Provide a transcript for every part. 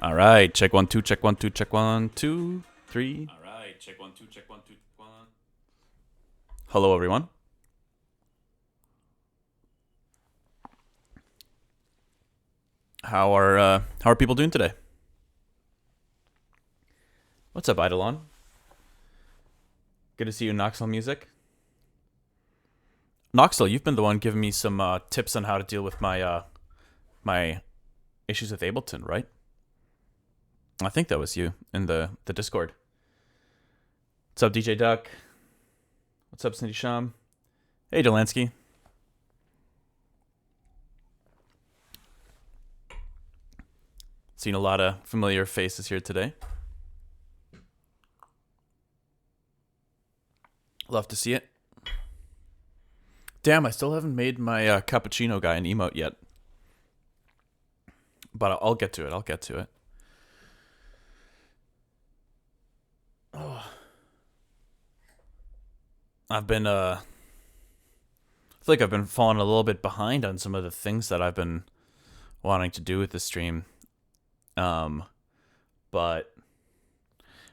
All right, check one, two, check one, two, check one, two, three. All right, check one, two, check one, two, one. Hello, everyone. How are people doing today? What's up, Eidolon? Good to see you, Noxel Music. Noxel, you've been the one giving me some tips on how to deal with my issues with Ableton, right? I think that was you in the Discord. What's up, DJ Duck? What's up, Cindy Sham? Hey, Delansky. Seen a lot of familiar faces here today. Love to see it. Damn, I still haven't made my cappuccino guy an emote yet. But I'll get to it. I'll get to it. Oh. I've been I feel like I've been falling a little bit behind on some of the things that I've been wanting to do with the stream. But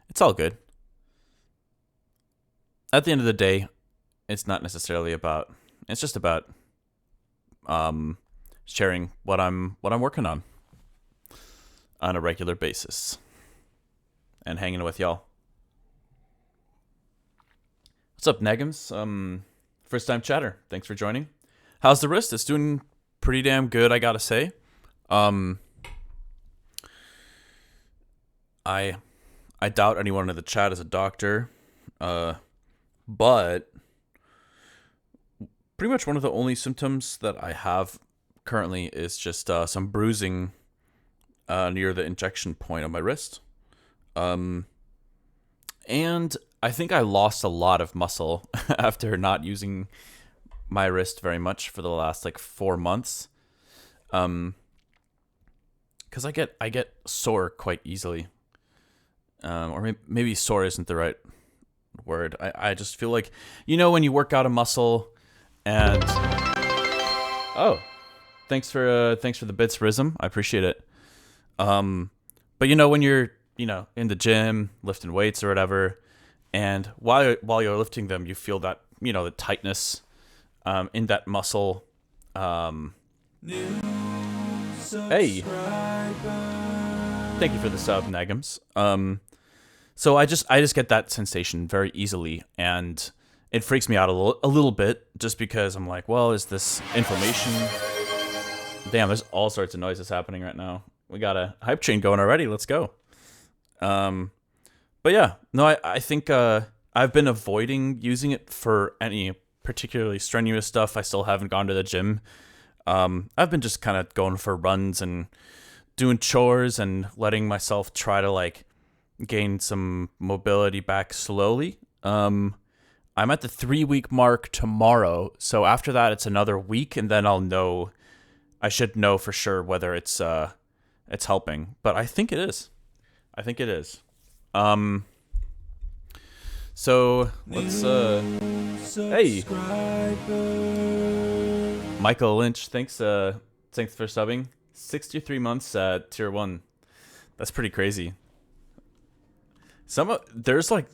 it's all good. At the end of the day, it's not necessarily about, it's just about sharing what I'm working on a regular basis and hanging with y'all. What's up, Negums? First time chatter. Thanks for joining. How's the wrist? It's doing pretty damn good, I gotta say. I doubt anyone in the chat is a doctor, but pretty much one of the only symptoms that I have currently is just some bruising near the injection point on my wrist. And I think I lost a lot of muscle after not using my wrist very much for the last 4 months. Because I get sore quite easily. Or maybe sore isn't the right word. I just feel like, when you work out a muscle and oh, thanks for the bits, Rism. I appreciate it. But when you're in the gym lifting weights or whatever, and while you're lifting them, you feel that the tightness in that muscle. Hey, thank you for the sub, Nagams. So I just get that sensation very easily, and it freaks me out a little bit, just because I'm like, well, is this inflammation? Damn, there's all sorts of noises happening right now. We got a hype train going already. Let's go. But yeah, no, I think I've been avoiding using it for any particularly strenuous stuff. I still haven't gone to the gym. I've been just kind of going for runs and doing chores and letting myself try to gain some mobility back slowly. I'm at the 3-week mark tomorrow, so after that it's another week, and then I should know for sure whether it's helping. But I think it is. So let's hey, Michael Lynch, thanks for subbing. 63 months at tier 1. That's pretty crazy. There's some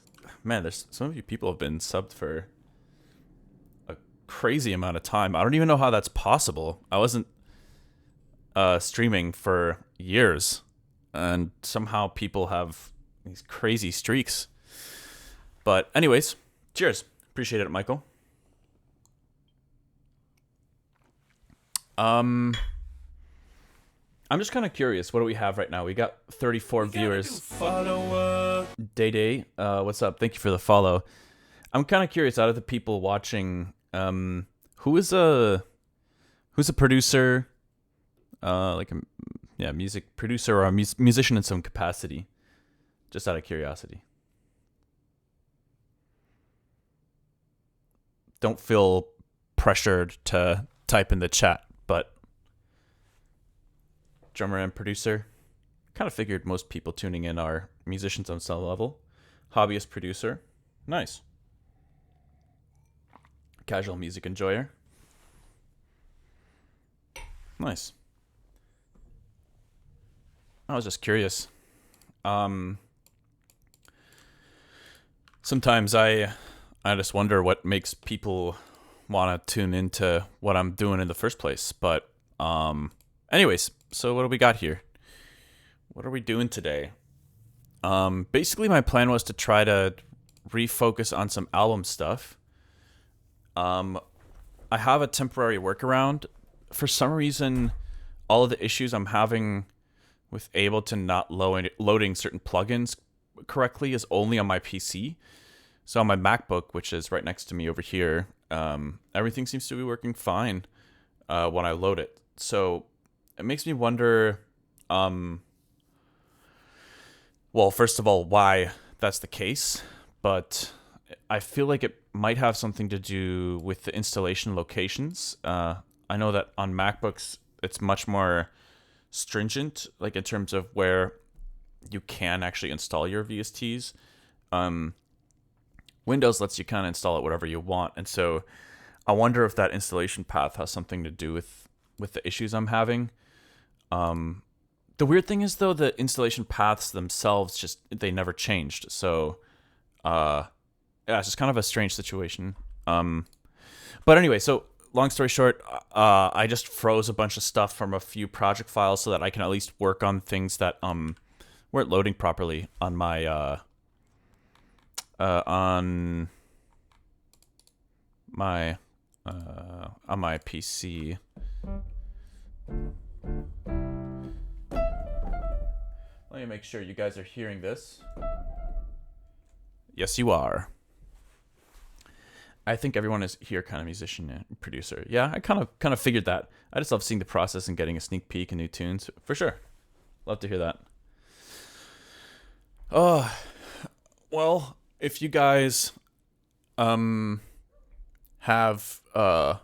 of you people have been subbed for a crazy amount of time. I don't even know how that's possible. I wasn't streaming for years, and somehow people have these crazy streaks. But anyways, cheers. Appreciate it, Michael. I'm just kind of curious. What do we have right now? We got 34 viewers. Day, what's up? Thank you for the follow. I'm kind of curious, out of the people watching, who's a producer, music producer or a musician in some capacity, just out of curiosity. Don't feel pressured to type in the chat, but drummer and producer. Kind of figured most people tuning in are musicians on some level. Hobbyist producer. Nice. Casual music enjoyer. Nice. I was just curious. Um, Sometimes I just wonder what makes people want to tune into what I'm doing in the first place. But anyways, so what do we got here? What are we doing today? Basically my plan was to try to refocus on some album stuff. I have a temporary workaround. For some reason, all of the issues I'm having with Ableton not loading certain plugins correctly is only on my PC. So on my MacBook, which is right next to me over here, everything seems to be working fine when I load it. So it makes me wonder, well, first of all, why that's the case. But I feel like it might have something to do with the installation locations. I know that on MacBooks, it's much more stringent, like in terms of where you can actually install your VSTs. Windows lets you kind of install it whatever you want. And so I wonder if that installation path has something to do with the issues I'm having. The weird thing is, though, the installation paths themselves they never changed. So yeah, it's just kind of a strange situation. But anyway, so long story short, I just froze a bunch of stuff from a few project files so that I can at least work on things that weren't loading properly on my on my PC. Let me make sure you guys are hearing this. Yes, you are. I think everyone is here kind of musician and producer. Yeah, I kind of figured that. I just love seeing the process and getting a sneak peek and new tunes. For sure. Love to hear that. Well, if you guys have kind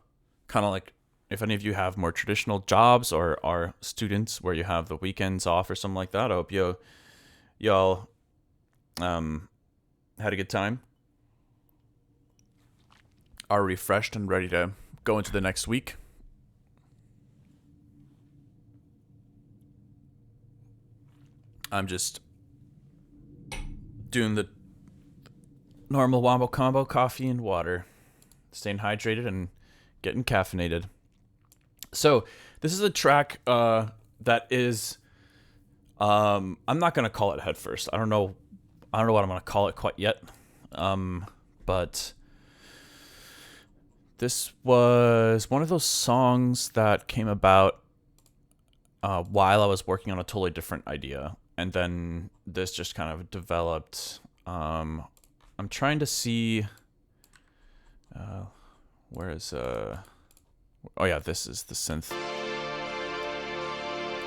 of like, if any of you have more traditional jobs or are students where you have the weekends off or something like that, I hope y'all had a good time, are refreshed and ready to go into the next week. I'm just doing the normal wombo combo, coffee and water, staying hydrated and getting caffeinated. So this is a track that is, I'm not gonna call it Headfirst. I don't know what I'm gonna call it quite yet. But this was one of those songs that came about while I was working on a totally different idea, and then this just kind of developed. I'm trying to see. Where is Oh yeah, this is the synth.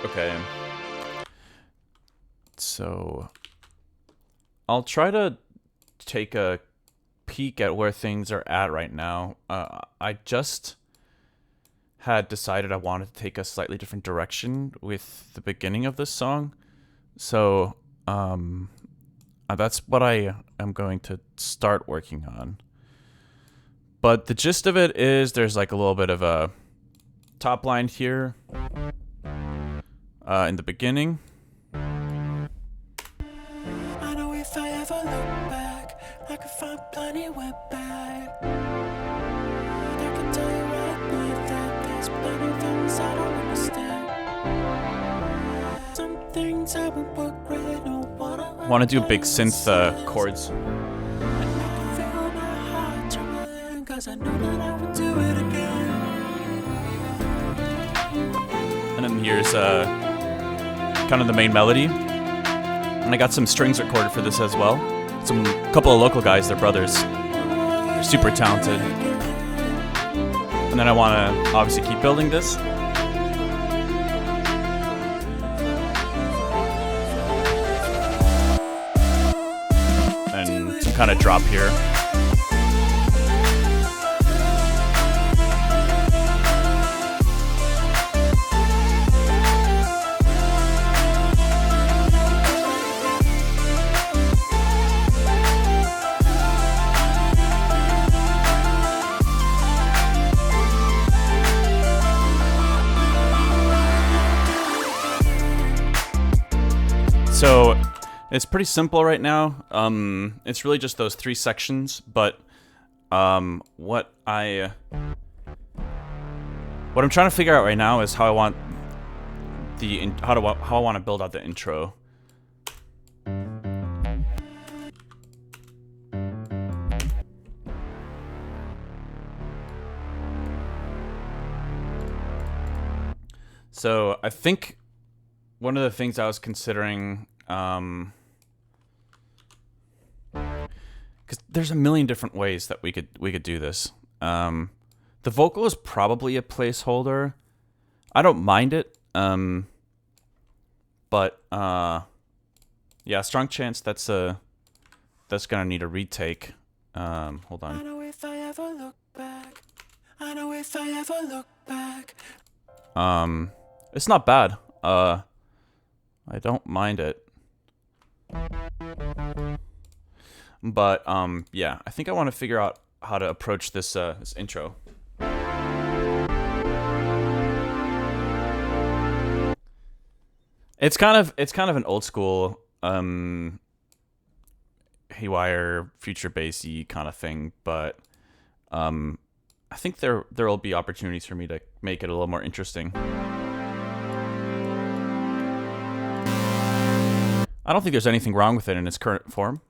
Okay. So I'll try to take a peek at where things are at right now. I just had decided I wanted to take a slightly different direction with the beginning of this song. So that's what I am going to start working on. But the gist of it is there's like a little bit of a top line here in the beginning. I know if I ever look back, I could find plenty went back. I can tell you right now that there's plenty things I don't understand. Some things haven't worked great, no what I want to do big synth chords. I know that I would do it again. And then here's kind of the main melody. And I got some strings recorded for this as well. Some couple of local guys, they're brothers. They're super talented. And then I want to obviously keep building this. And some kind of drop here. So it's pretty simple right now. It's really just those 3 sections, but what I'm trying to figure out right now is how I want how I want to build out the intro. So I think one of the things I was considering, because there's a million different ways that we could do this. The vocal is probably a placeholder. I don't mind it, but yeah, strong chance that's gonna need a retake. Hold on. I know if I ever look back. I know if I ever look back. It's not bad. I don't mind it. But yeah, I think I want to figure out how to approach this this intro. It's kind of an old school Haywyre future bassy kind of thing, but I think there will be opportunities for me to make it a little more interesting. I don't think there's anything wrong with it in its current form.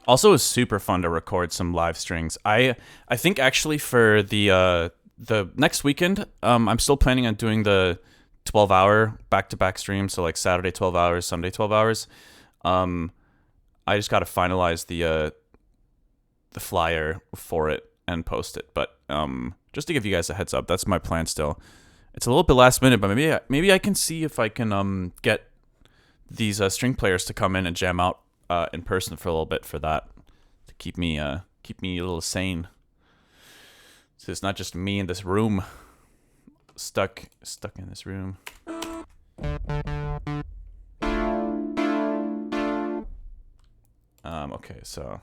Also, is super fun to record some live strings. I think actually for the next weekend, I'm still planning on doing the 12-hour back-to-back stream. So like Saturday 12 hours, Sunday 12 hours. I just got to finalize the flyer for it and post it. But just to give you guys a heads up, that's my plan still. It's a little bit last minute, but maybe I can see if I can get these string players to come in and jam out in person for a little bit for that, to keep me a little sane. So it's not just me in this room, stuck in this room. Okay, so.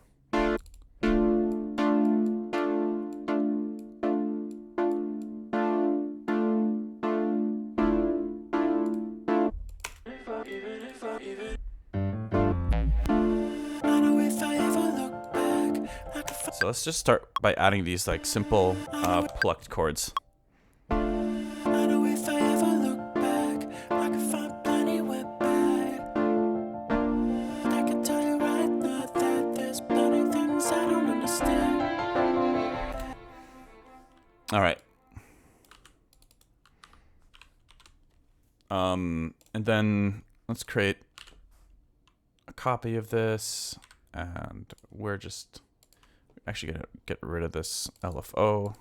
So let's just start by adding these like simple plucked chords. I know if I ever look back, I can find plenty went bad. I can tell you right now that there's plenty things I don't understand. All right. And then let's create a copy of this, and we're just actually gonna get rid of this LFO.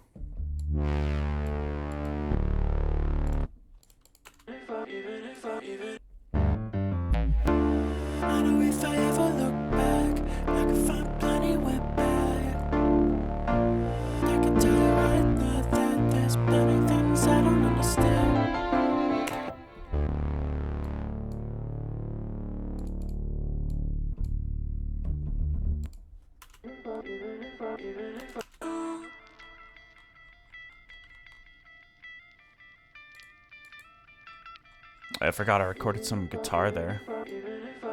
I know if I ever look back, I can find plenty went bad. I can tell you right now that there's plenty things I don't understand. I forgot I recorded some guitar there.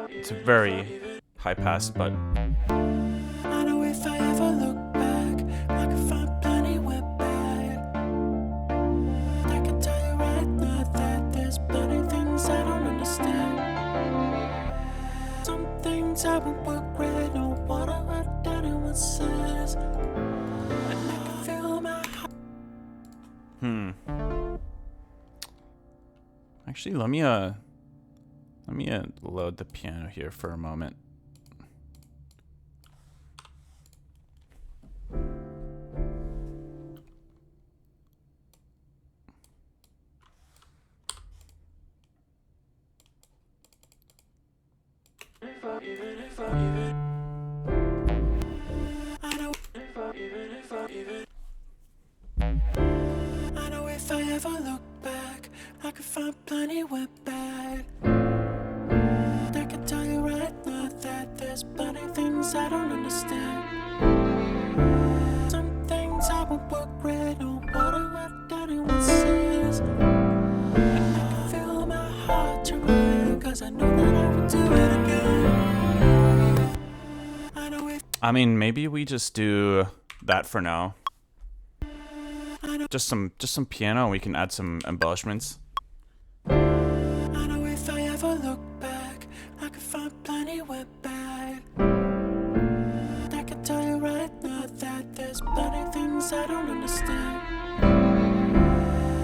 It's a very high pass, but I know if I ever look back, I can find plenty went bad. I can tell you right now that there's plenty things I don't understand. Some things I won't regret, no matter what anyone says. And I can feel my heart. Actually, let me load the piano here for a moment. I know if I ever look back, I could find plenty went bad. I can tell you right now that there's plenty things I don't understand. Some things I won't regret on what I would've done and what says. I can feel my heart trembling, cause I know that I would do it again. I know if I mean, maybe we just do that for now. Just some piano, and we can add some embellishments. I know if I ever look back, I could find plenty went bad. I can tell you right now that there's plenty things I don't understand.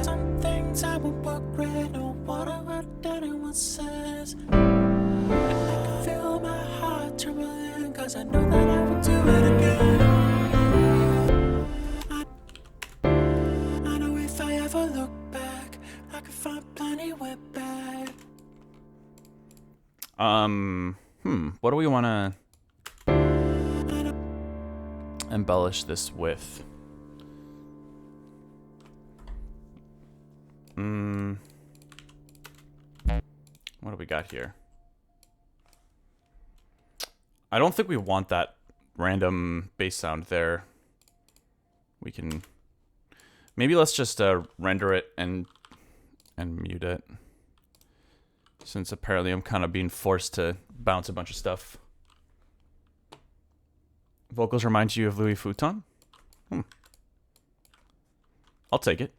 Some things I won't regret on what I would've done and what says. I can feel my heart trembling, cause I know that I would do it again. I know if I ever look back, I could find plenty went bad. What do we want to embellish this with? What do we got here? I don't think we want that random bass sound there. We can maybe let's just render it and mute it, since apparently I'm kind of being forced to bounce a bunch of stuff. Vocals remind you of Louis Vuitton? I'll take it.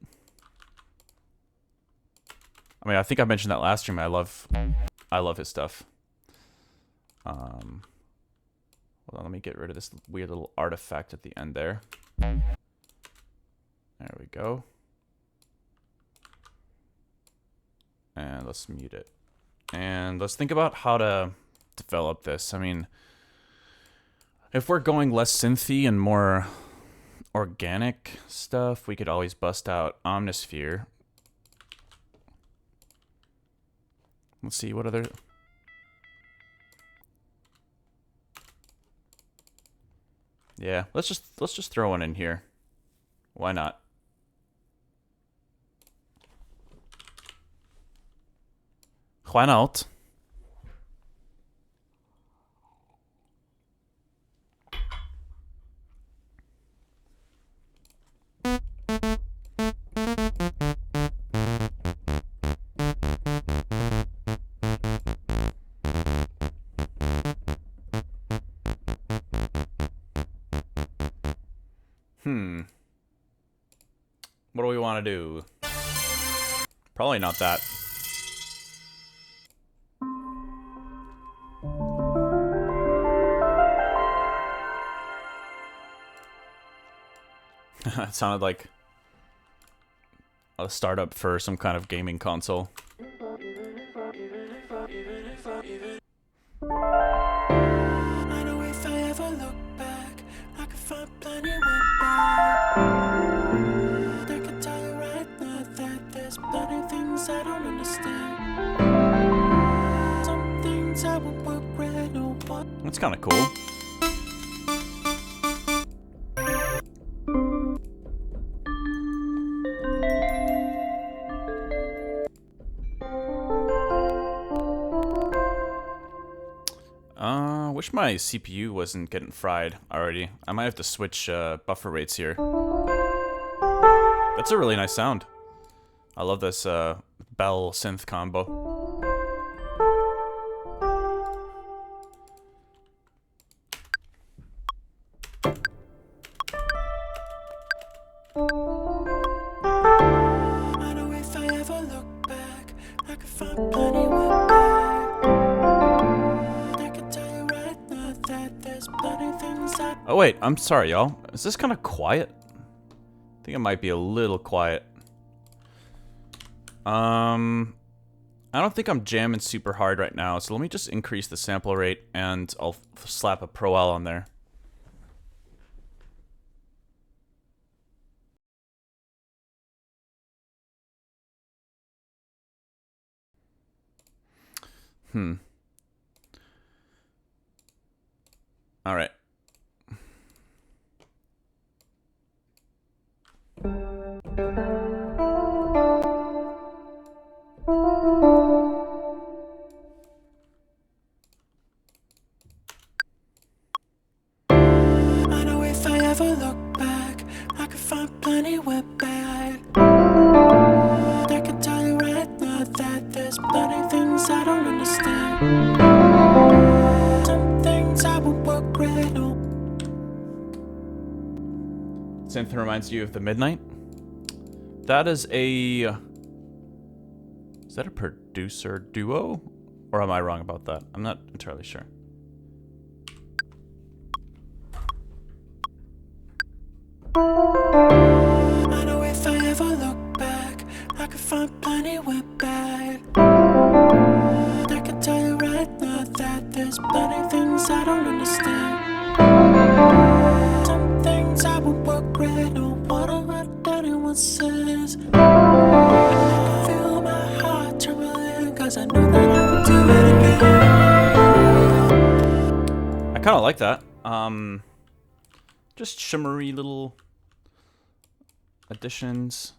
I mean, I think I mentioned that last stream. I love his stuff. Hold on, let me get rid of this weird little artifact at the end there. There we go. And let's mute it. And let's think about how to develop this. I mean, if we're going less synthy and more organic stuff, we could always bust out Omnisphere. Let's see what other... Yeah, let's just throw one in here. Why not? Why not? What do we want to do? Probably not that. It sounded like a startup for some kind of gaming console. I know if I ever look back, I could find plenty went bad. I can tell you right now that there's plenty things I don't understand. Some things I won't regret on what. That's kind of cool. Wish my CPU wasn't getting fried already. I might have to switch buffer rates here. That's a really nice sound. I love this bell synth combo. I know if I ever look back, I could find plenty went bad. I can tell you right now that there's plenty things I. Oh wait, I'm sorry, y'all. Is this kind of quiet? I think it might be a little quiet. I don't think I'm jamming super hard right now, so let me just increase the sample rate and I'll slap a Pro L on there. All right. I know if I ever look back, I could find plenty went bad. I can tell you right now that there's plenty things I don't understand. Some things I won't regret. No. Synth reminds you of the Midnight. That is a... Is that a producer duo? Or am I wrong about that? I'm not entirely sure. I know if I ever look back, I could find plenty went bad. I can tell you right now that there's plenty things I don't understand. Some things I won't regret. No matter what anyone says. I feel my heart trembling, 'cause I know that I will do it again. I kind of like that. Just shimmery little additions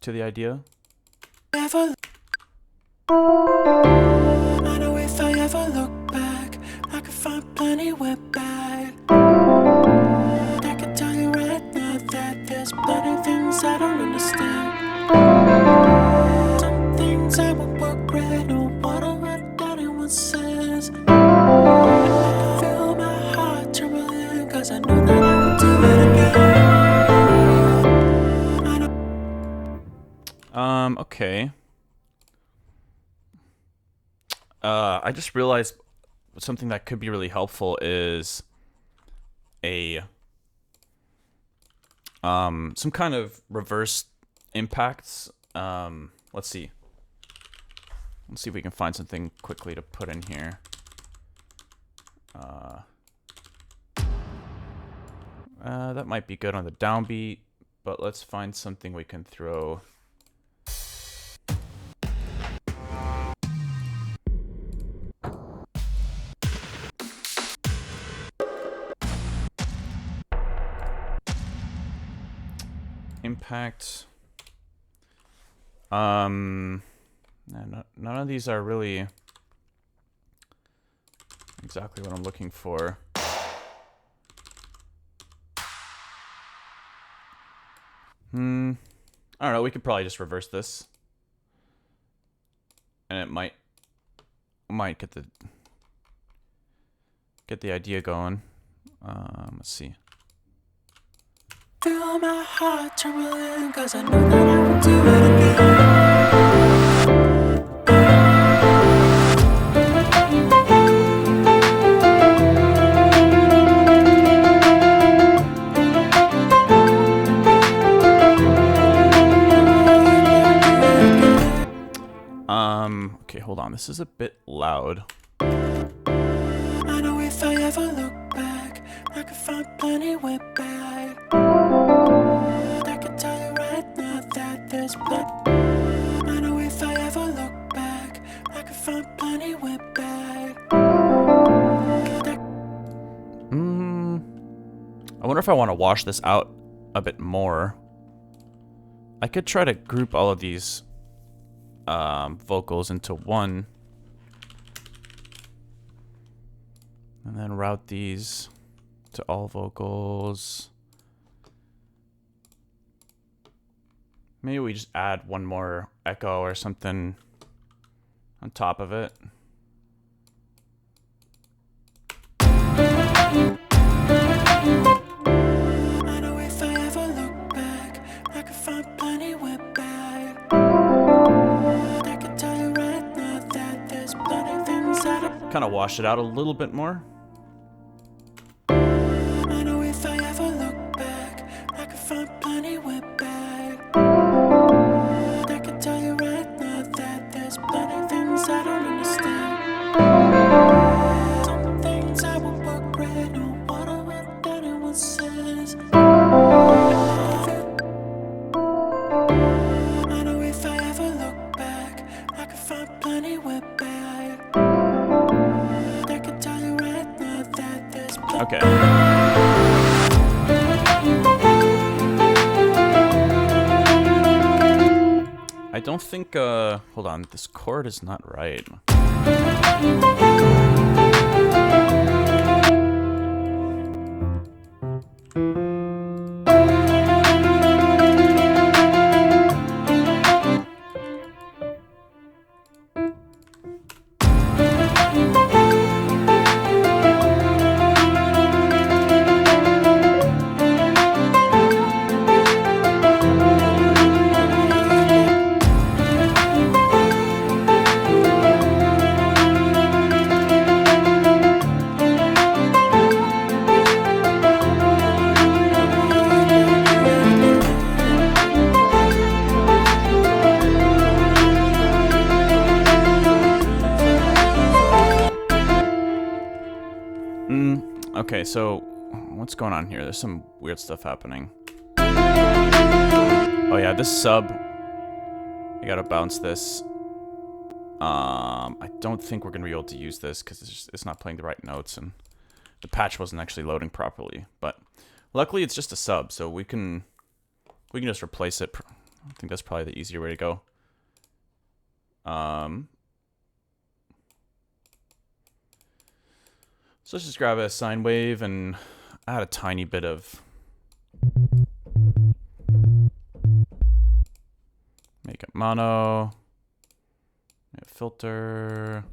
to the idea. Ever. I know if I ever look back, I could find plenty went bad. I can tell you right now that there's plenty things I don't understand. Some things I won't regret. No matter what anyone says. I feel my heart trembling, 'cause I know that I will do it again. Okay. I just realized something that could be really helpful is a some kind of reverse impacts. Let's see. Let's see if we can find something quickly to put in here. That might be good on the downbeat, but let's find something we can throw. Impact. None of these are really exactly what I'm looking for. I don't know, we could probably just reverse this. And it might get the idea going. Let's see. Feel my heart trembling, 'cause I know that I will do it again. Okay, hold on. This is a bit loud. I know if I ever look back, I could find plenty went bad. I can tell you right now that there's plenty. I know if I ever look back, I could find plenty went bad. I wonder if I want to wash this out a bit more. I could try to group all of these vocals into one. And then route these to all vocals. Maybe we just add one more echo or something on top of it. I know if I ever look back, I could find plenty went bad. I can tell you right now that there's plenty things I don't. Kind of wash it out a little bit more. I know if I ever look back, I could find plenty went bad. I can tell you right now that there's plenty things I don't understand. Some things I won't regret. No matter what anyone says. I know if I ever look back, I could find plenty went bad. I can tell you right Okay. I don't think, hold on, this chord is not right. Okay, so what's going on here? There's some weird stuff happening. Oh yeah, this sub. I gotta bounce this. I don't think we're gonna be able to use this because it's not playing the right notes and the patch wasn't actually loading properly. But luckily, it's just a sub, so we can just replace it. I think that's probably the easier way to go. So let's just grab a sine wave and add a tiny bit of make it mono, make a filter.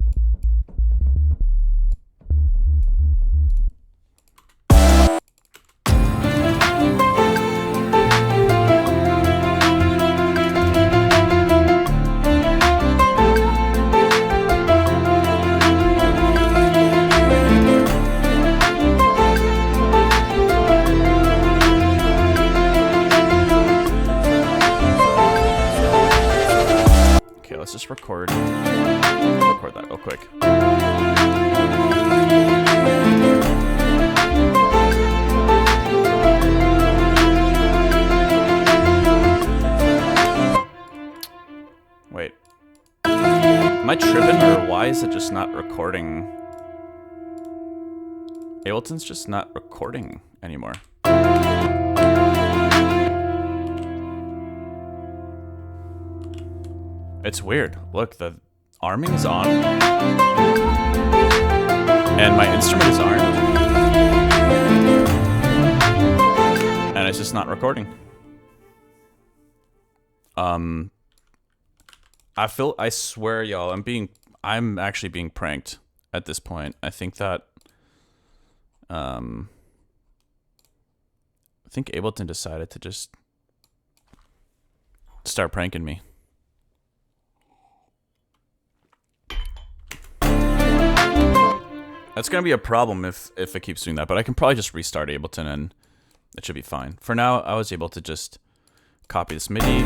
Let's just record that real quick. Wait. Am I tripping or why is it just not recording? Ableton's just not recording anymore. It's weird. Look, the arming is on. And my instrument is armed. And it's just not recording. I swear, y'all, I'm actually being pranked at this point. I think that, I think Ableton decided to just start pranking me. That's going to be a problem if it keeps doing that, but I can probably just restart Ableton and it should be fine. For now, I was able to just copy this MIDI.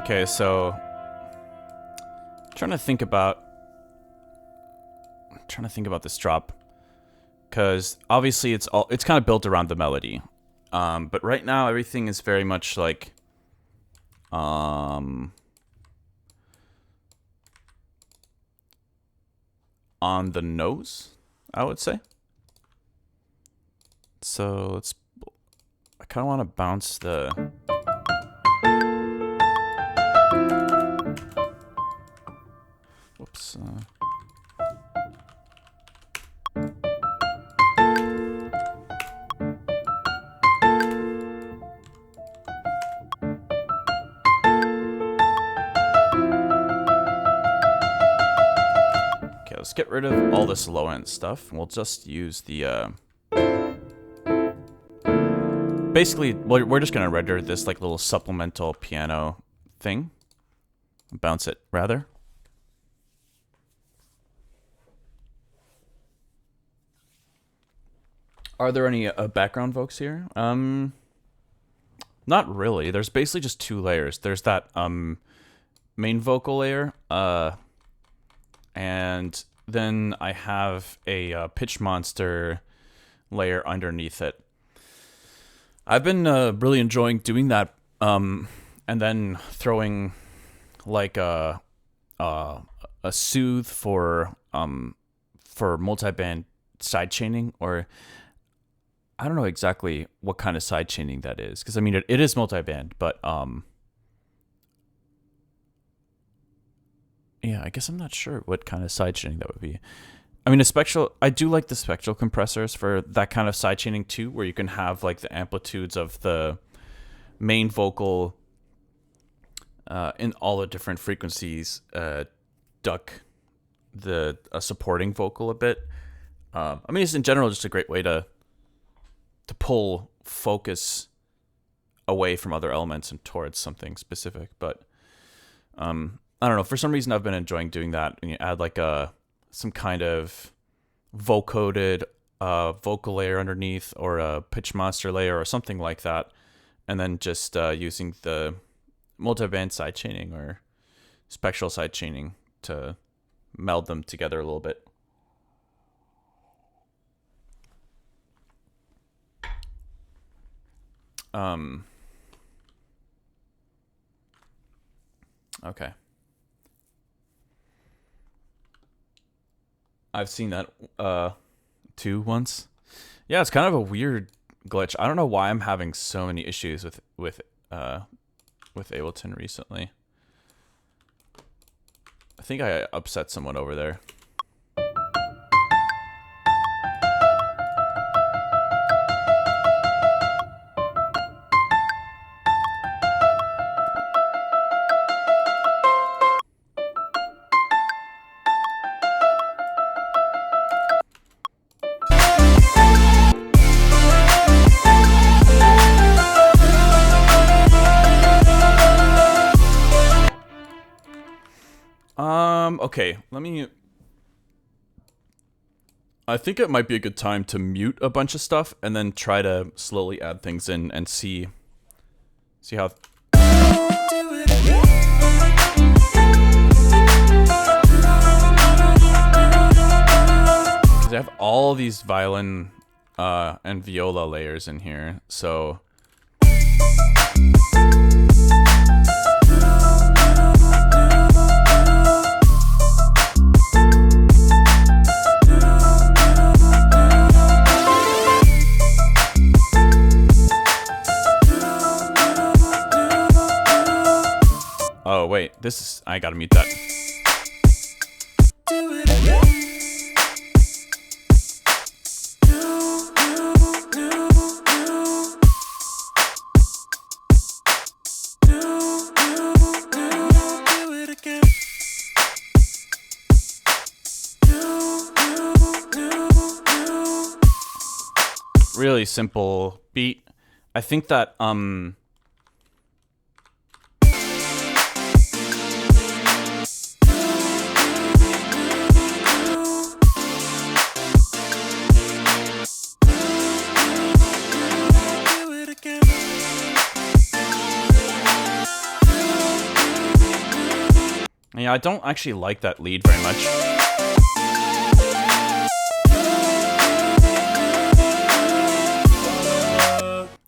Okay, so trying to think about this drop, because obviously it's kind of built around the melody, but right now everything is very much like on the nose, I would say. So I kind of want to bounce the. Whoops. Okay, let's get rid of all this low end stuff. We'll just use the. Basically, we're just gonna render this like little supplemental piano thing. Bounce it rather. Are there any background vocals here? Not really. There's basically just two layers. There's that main vocal layer, and then I have a pitch monster layer underneath it. I've been really enjoying doing that, and then throwing like a soothe for multiband side chaining, or I don't know exactly what kind of side chaining that is, because I mean it is multiband, but yeah, I guess I'm not sure what kind of side chaining that would be. I mean, I do like the spectral compressors for that kind of side chaining too, where you can have like the amplitudes of the main vocal in all the different frequencies duck the supporting vocal a bit. I mean, it's in general just a great way to pull focus away from other elements and towards something specific. But I don't know. For some reason, I've been enjoying doing that. And you add like some kind of vocoded vocal layer underneath, or a pitch monster layer, or something like that, and then just using the multiband side chaining or spectral side chaining to meld them together a little bit. Okay. I've seen that too once. Yeah, it's kind of a weird glitch. I don't know why I'm having so many issues with Ableton recently. I think I upset someone over there. Okay, I think it might be a good time to mute a bunch of stuff and then try to slowly add things in and see how. Because I have all these violin and viola layers in here, so. Oh wait, I gotta mute that. Really simple beat. I think that yeah, I don't actually like that lead very much.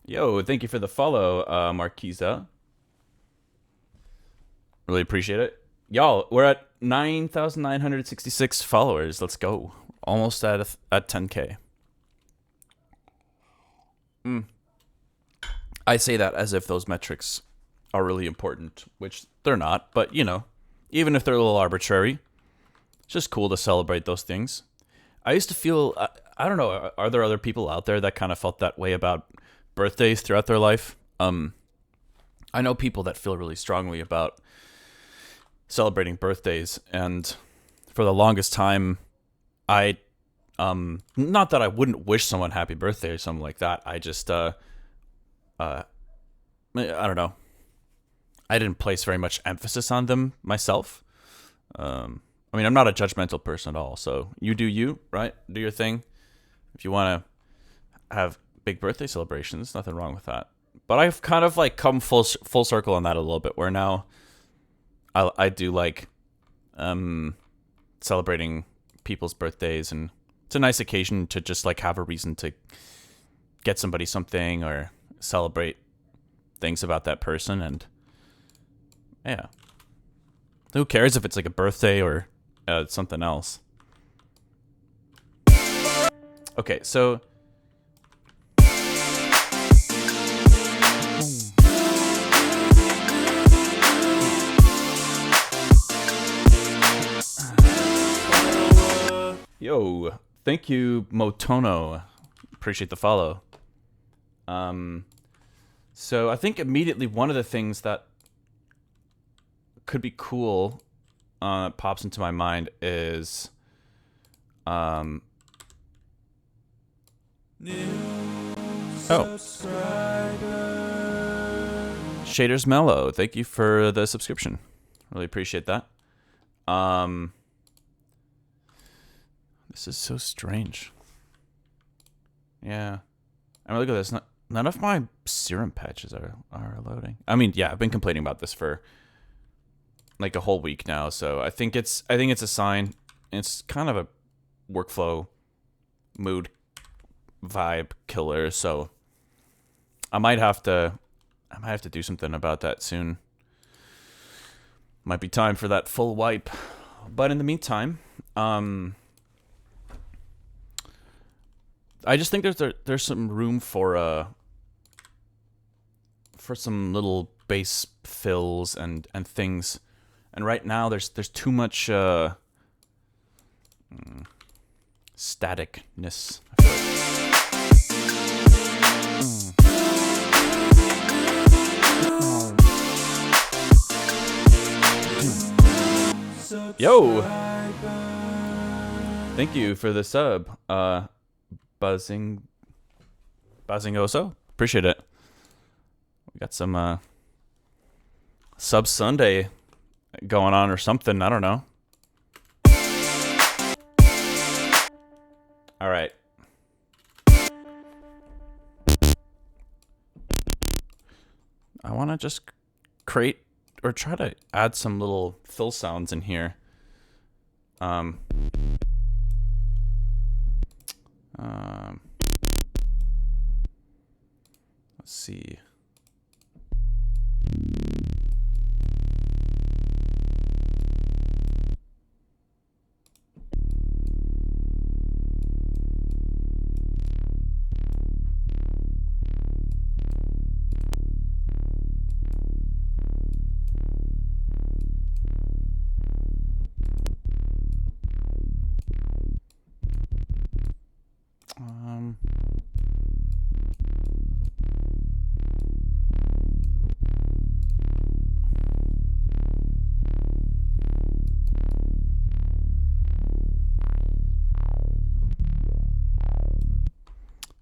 Yo, thank you for the follow, Marquisa. Really appreciate it. Y'all, we're at 9,966 followers. Let's go. Almost at 10K. I say that as if those metrics are really important, which they're not, but you know, even if they're a little arbitrary, it's just cool to celebrate those things. I used to feel, I don't know, are there other people out there that kind of felt that way about birthdays throughout their life? I know people that feel really strongly about celebrating birthdays, and for the longest time, I not that I wouldn't wish someone happy birthday or something like that. I just I don't know. I didn't place very much emphasis on them myself. I mean, I'm not a judgmental person at all, so you do you, right? Do your thing. If you want to have big birthday celebrations. Nothing wrong with that. But I've kind of like come full circle on that a little bit, where now I do like celebrating people's birthdays, and it's a nice occasion to just like have a reason to get somebody something or celebrate things about that person. And yeah, who cares if it's like a birthday or something else. Okay, so yo, thank you, Motono. Appreciate the follow. So I think immediately one of the things that could be cool pops into my mind is Shaders Mellow. Thank you for the subscription. Really appreciate that. This is so strange. Yeah. I mean, look at this. None of my serum patches are loading. I mean, yeah, I've been complaining about this for like a whole week now, so I think it's a sign. It's kind of a workflow mood vibe killer, so I might have to do something about that soon. Might be time for that full wipe. But in the meantime, I just think there's some room for some little bass fills and things. And right now there's too much staticness. I feel like. Yo! Thank you for the sub. Buzzing Oso. Appreciate it. We got some Sub Sunday going on or something. I don't know. All right. I want to just create or try to add some little fill sounds in here. Let's see.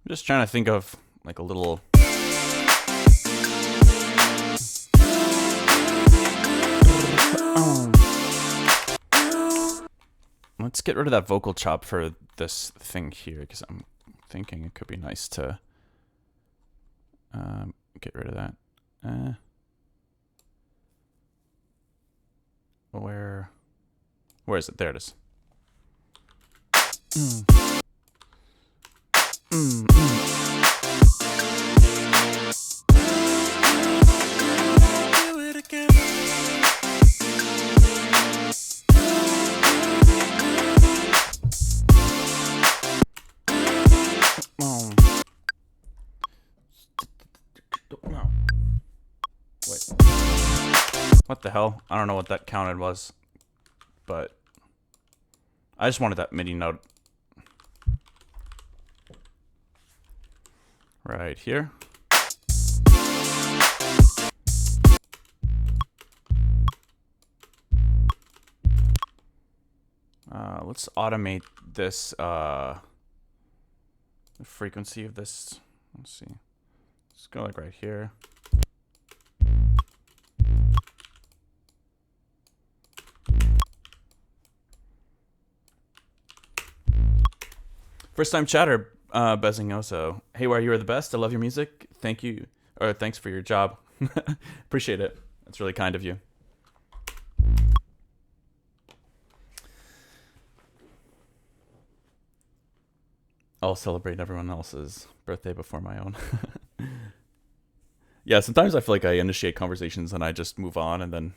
I'm just trying to think of like a little. Let's get rid of that vocal chop for this thing here, because I'm thinking it could be nice to get rid of that. Where is it? There it is. Do it again. Wait. What the hell? I don't know what that counted was, but I just wanted that MIDI note right here. Let's automate this, the frequency of this. Let's see. Let's go like right here. First time chatter, Bezingoso. Haywyre, you are the best. I love your music. Thank you. Or thanks for your job. Appreciate it. That's really kind of you. I'll celebrate everyone else's birthday before my own. Yeah, sometimes I feel like I initiate conversations and I just move on, and then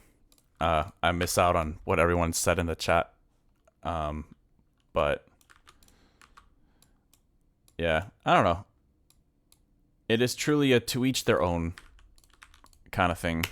I miss out on what everyone said in the chat. But yeah, I don't know. It is truly a to each their own kind of thing.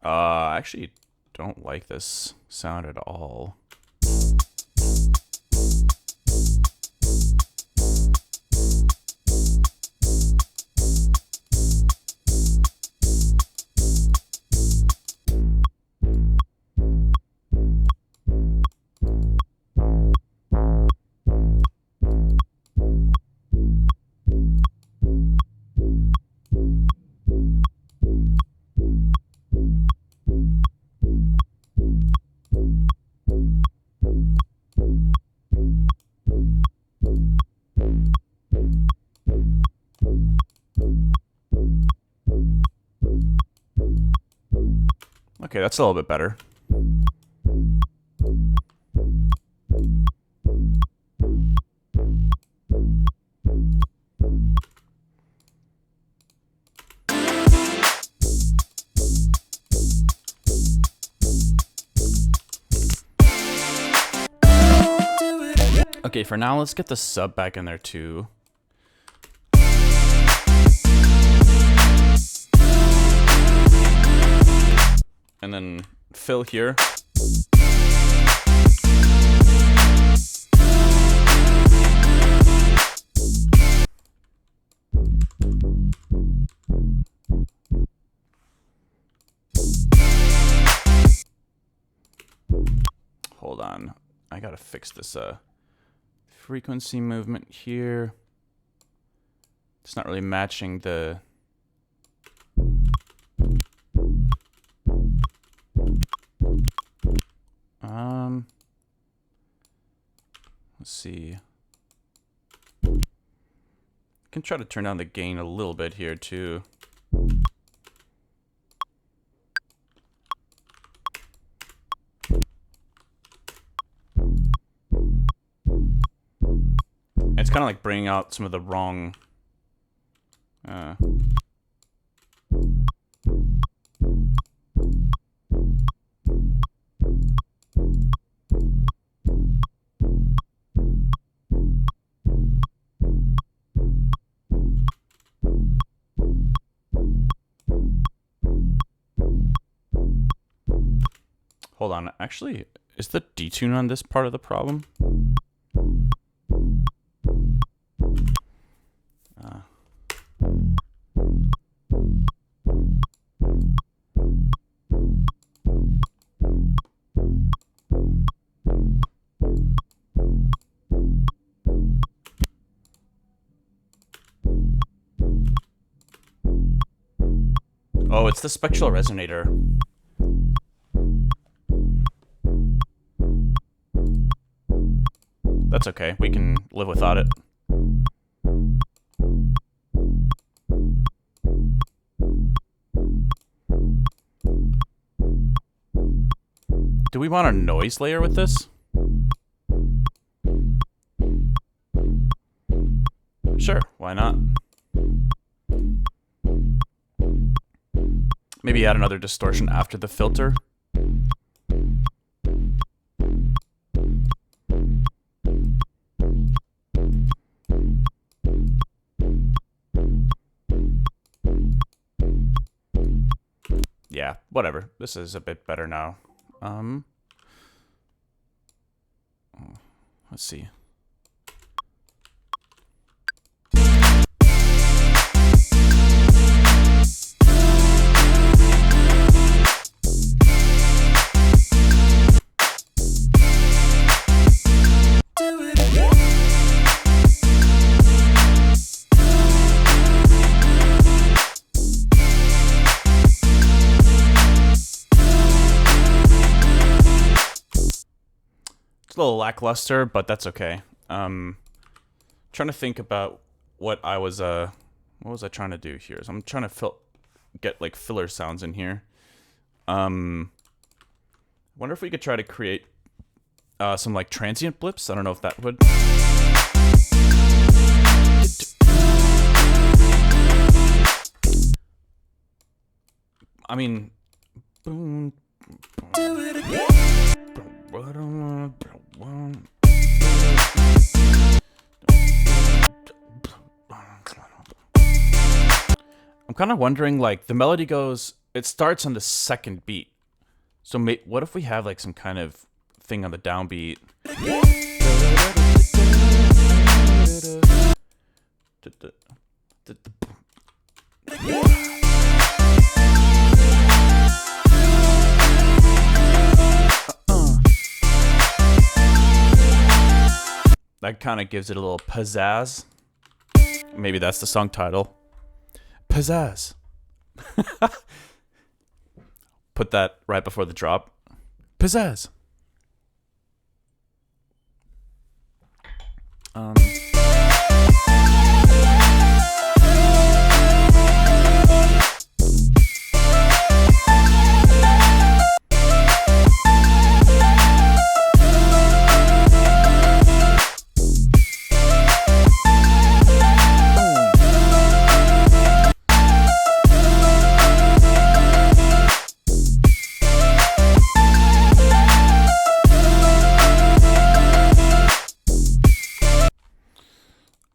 I actually don't like this sound at all. Okay, that's a little bit better. Okay, for now, let's get the sub back in there too. And then fill here. Hold on. I gotta fix this frequency movement here. It's not really matching the... Let's see. I can try to turn down the gain a little bit here too. It's kind of like bringing out some of the wrong... Hold on, actually, is the detune on this part of the problem? Oh, it's the spectral resonator. That's okay, we can live without it. Do we want a noise layer with this? Sure, why not? Maybe add another distortion after the filter. Yeah, whatever. This is a bit better now. Let's see. A little lackluster, but that's okay. Trying to think about what was I trying to do here? So I'm trying to get like filler sounds in here. Wonder if we could try to create some like transient blips. I don't know if that would. I mean, boom. Do it again. I'm kind of wondering, like, the melody goes, it starts on the second beat. So what if we have like some kind of thing on the downbeat? That kind of gives it a little pizzazz. Maybe that's the song title. Pizzazz. Put that right before the drop. Pizzazz.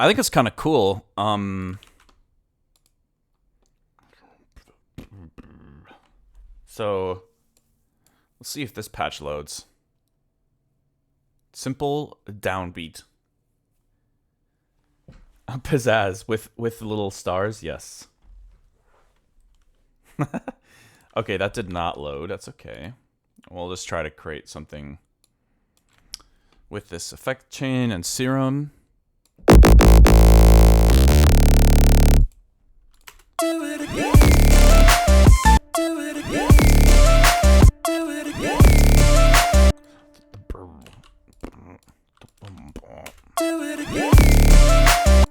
I think it's kind of cool. So let's see if this patch loads. Simple downbeat. Pizzazz with little stars. Yes. Okay, that did not load. That's okay. We'll just try to create something with this effect chain and serum. Do it again. Do it again. Do it again. Do it again.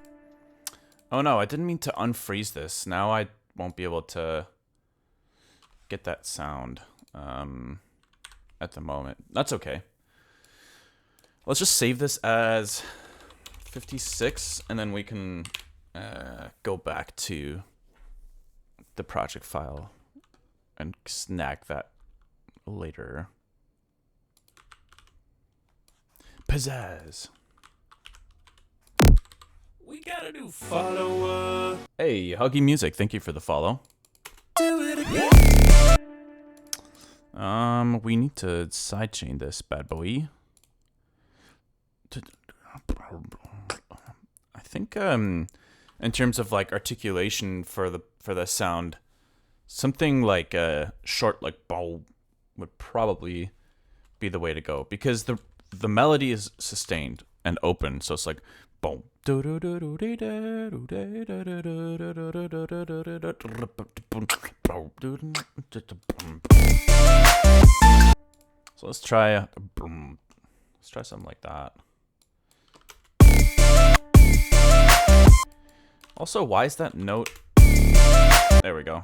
Oh no, I didn't mean to unfreeze this. Now I won't be able to get that sound at the moment. That's okay. Let's just save this as 56 and then we can go back to the project file and snag that later. Pizzazz. We gotta do follower. Hey, Huggy Music, thank you for the follow. Do it again. We need to sidechain this bad boy. I think in terms of like articulation for the sound, something like short like bow would probably be the way to go, because the melody is sustained and open, so it's like boom. So let's try something like that. Also, why is that note? There we go.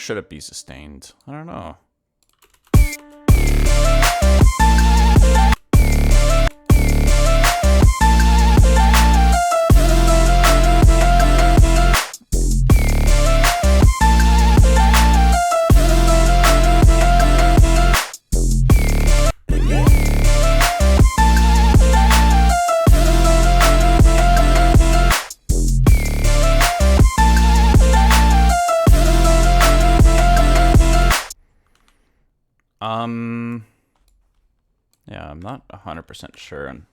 should it be sustained? I don't know. Yeah, I'm not 100% sure on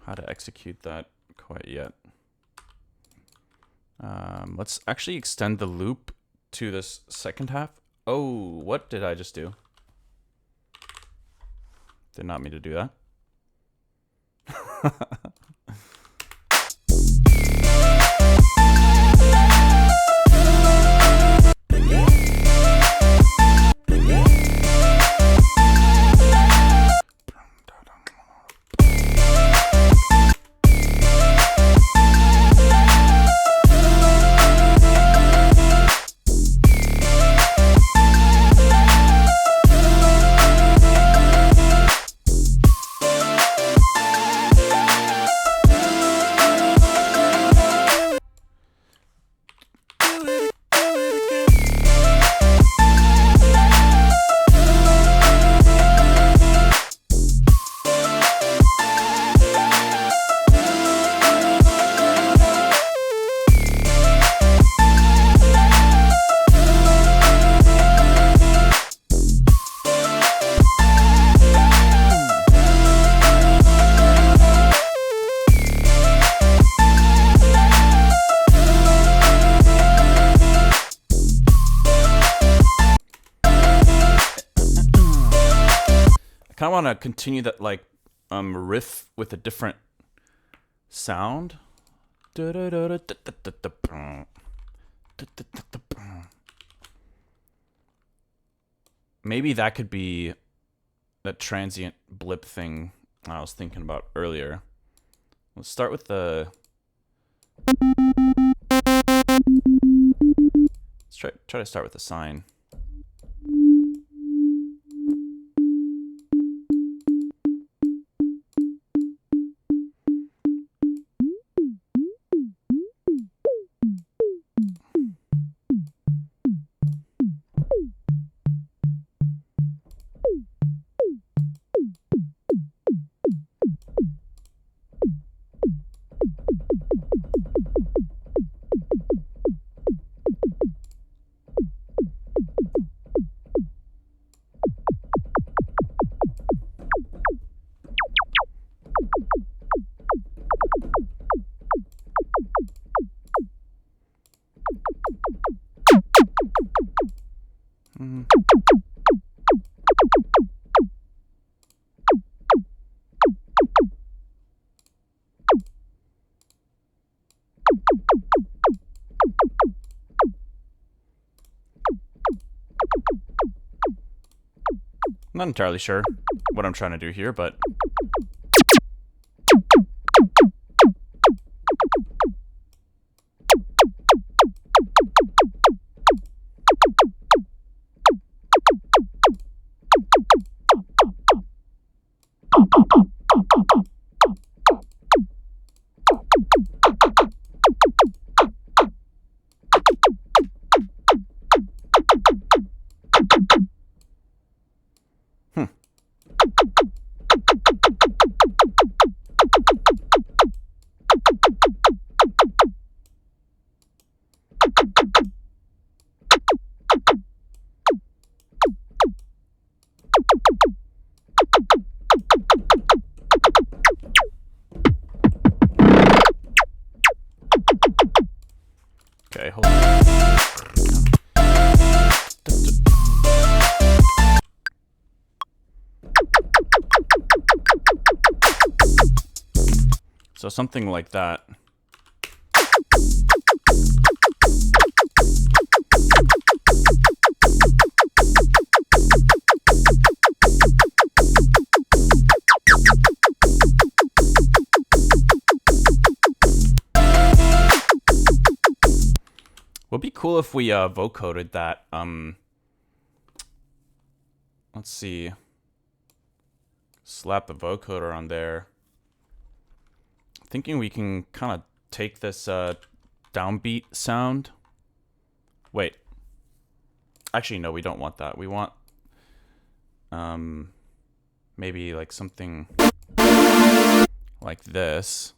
how to execute that quite yet. Let's actually extend the loop to this second half. Oh, what did I just do? Did not mean to do that. I want to continue that like riff with a different sound. Maybe that could be that transient blip thing I was thinking about earlier. Let's start with the. Let's try to start with the sine. Not entirely sure what I'm trying to do here, but okay, hold on. So something like that. Would be cool if we vocoded that. Let's see. Slap a vocoder on there. Thinking we can kind of take this downbeat sound. Wait. Actually, no, we don't want that. We want maybe like something like this.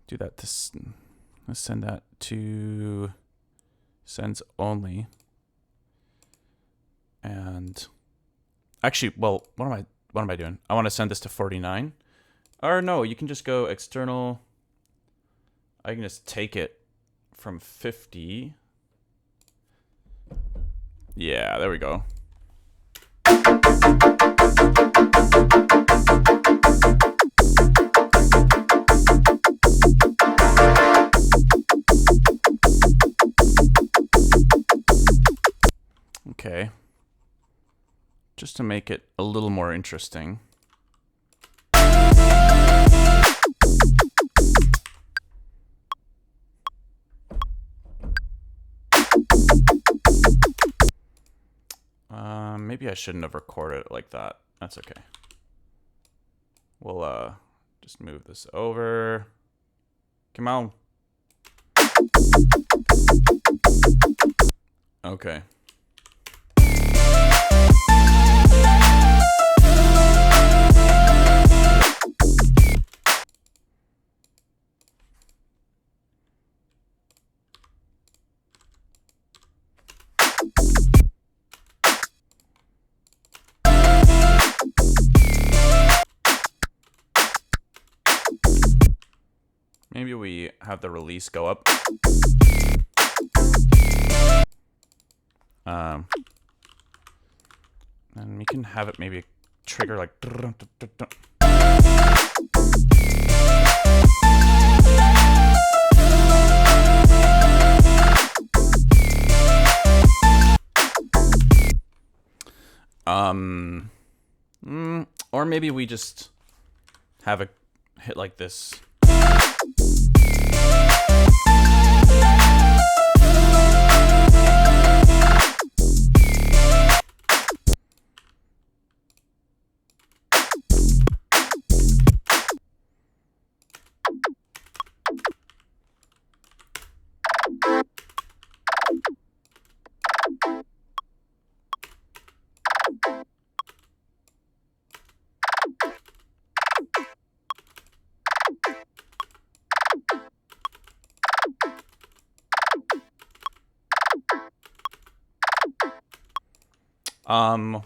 Do that to let's send that to sends only. And actually, well, what am I doing? I want to send this to 49. Or no, you can just go external. I can just take it from 50. Yeah, there we go. Okay. Just to make it a little more interesting. Maybe I shouldn't have recorded it like that. That's okay. We'll just move this over. Come on. Okay. Maybe we have the release go up. And we can have it maybe trigger like. Or maybe we just have a hit like this.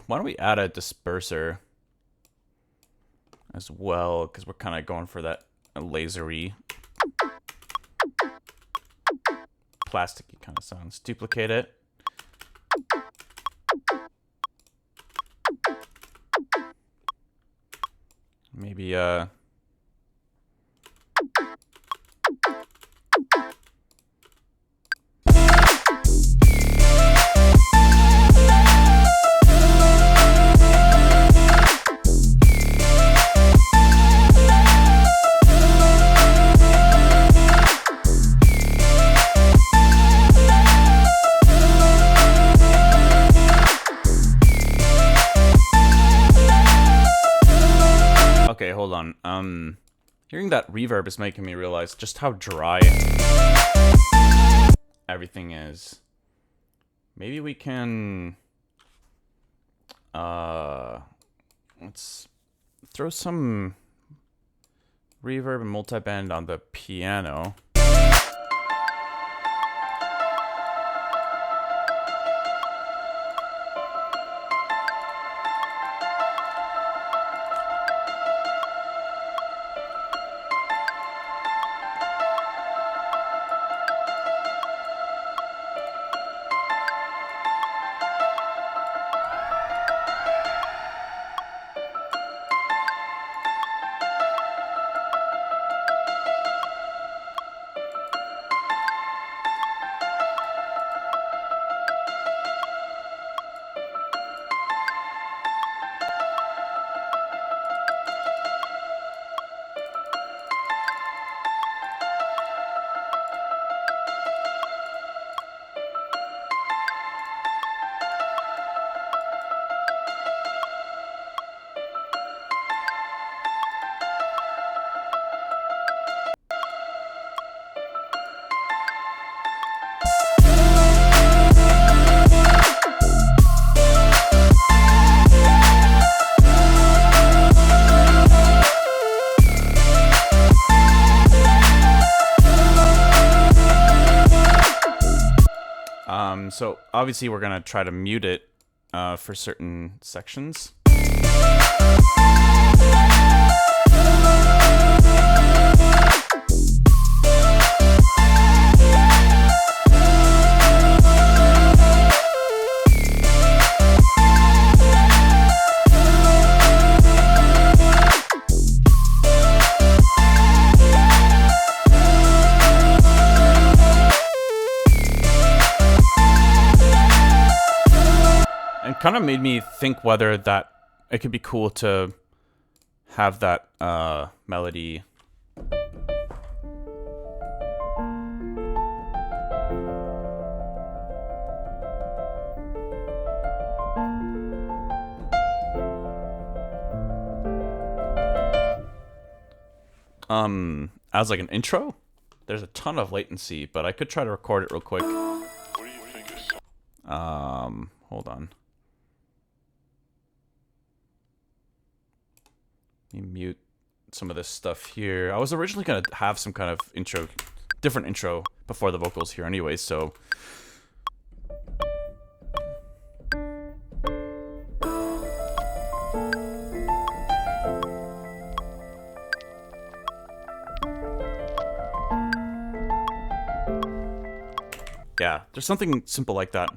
Why don't we add a disperser as well, because we're kind of going for that lasery, plasticky kind of sounds. Duplicate it. Maybe okay, hold on. Hearing that reverb is making me realize just how dry everything is. Maybe we can let's throw some reverb and multiband on the piano. So obviously we're gonna try to mute it for certain sections. Kind of made me think whether that it could be cool to have that melody. As like an intro. There's a ton of latency, but I could try to record it real quick. What do you think is... Hold on. Let me mute some of this stuff here. I was originally going to have some kind of intro, different intro before the vocals here anyway, so... Yeah, there's something simple like that.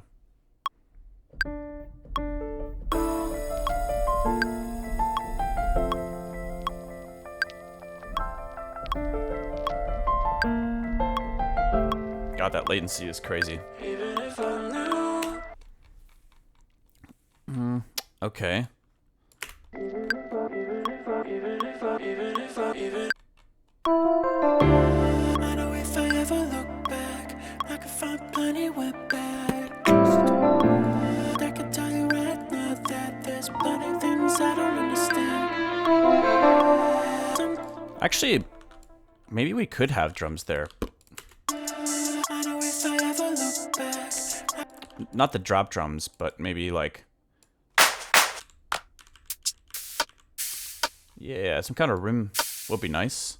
God, that latency is crazy. Even if I knew. Okay. I know if I ever look back, I could find plenty went bad. I can tell you right now that there's plenty of things I don't understand. Actually, maybe we could have drums there. I know if I ever look back. Not the drop drums, but maybe like... Yeah, some kind of rim would be nice.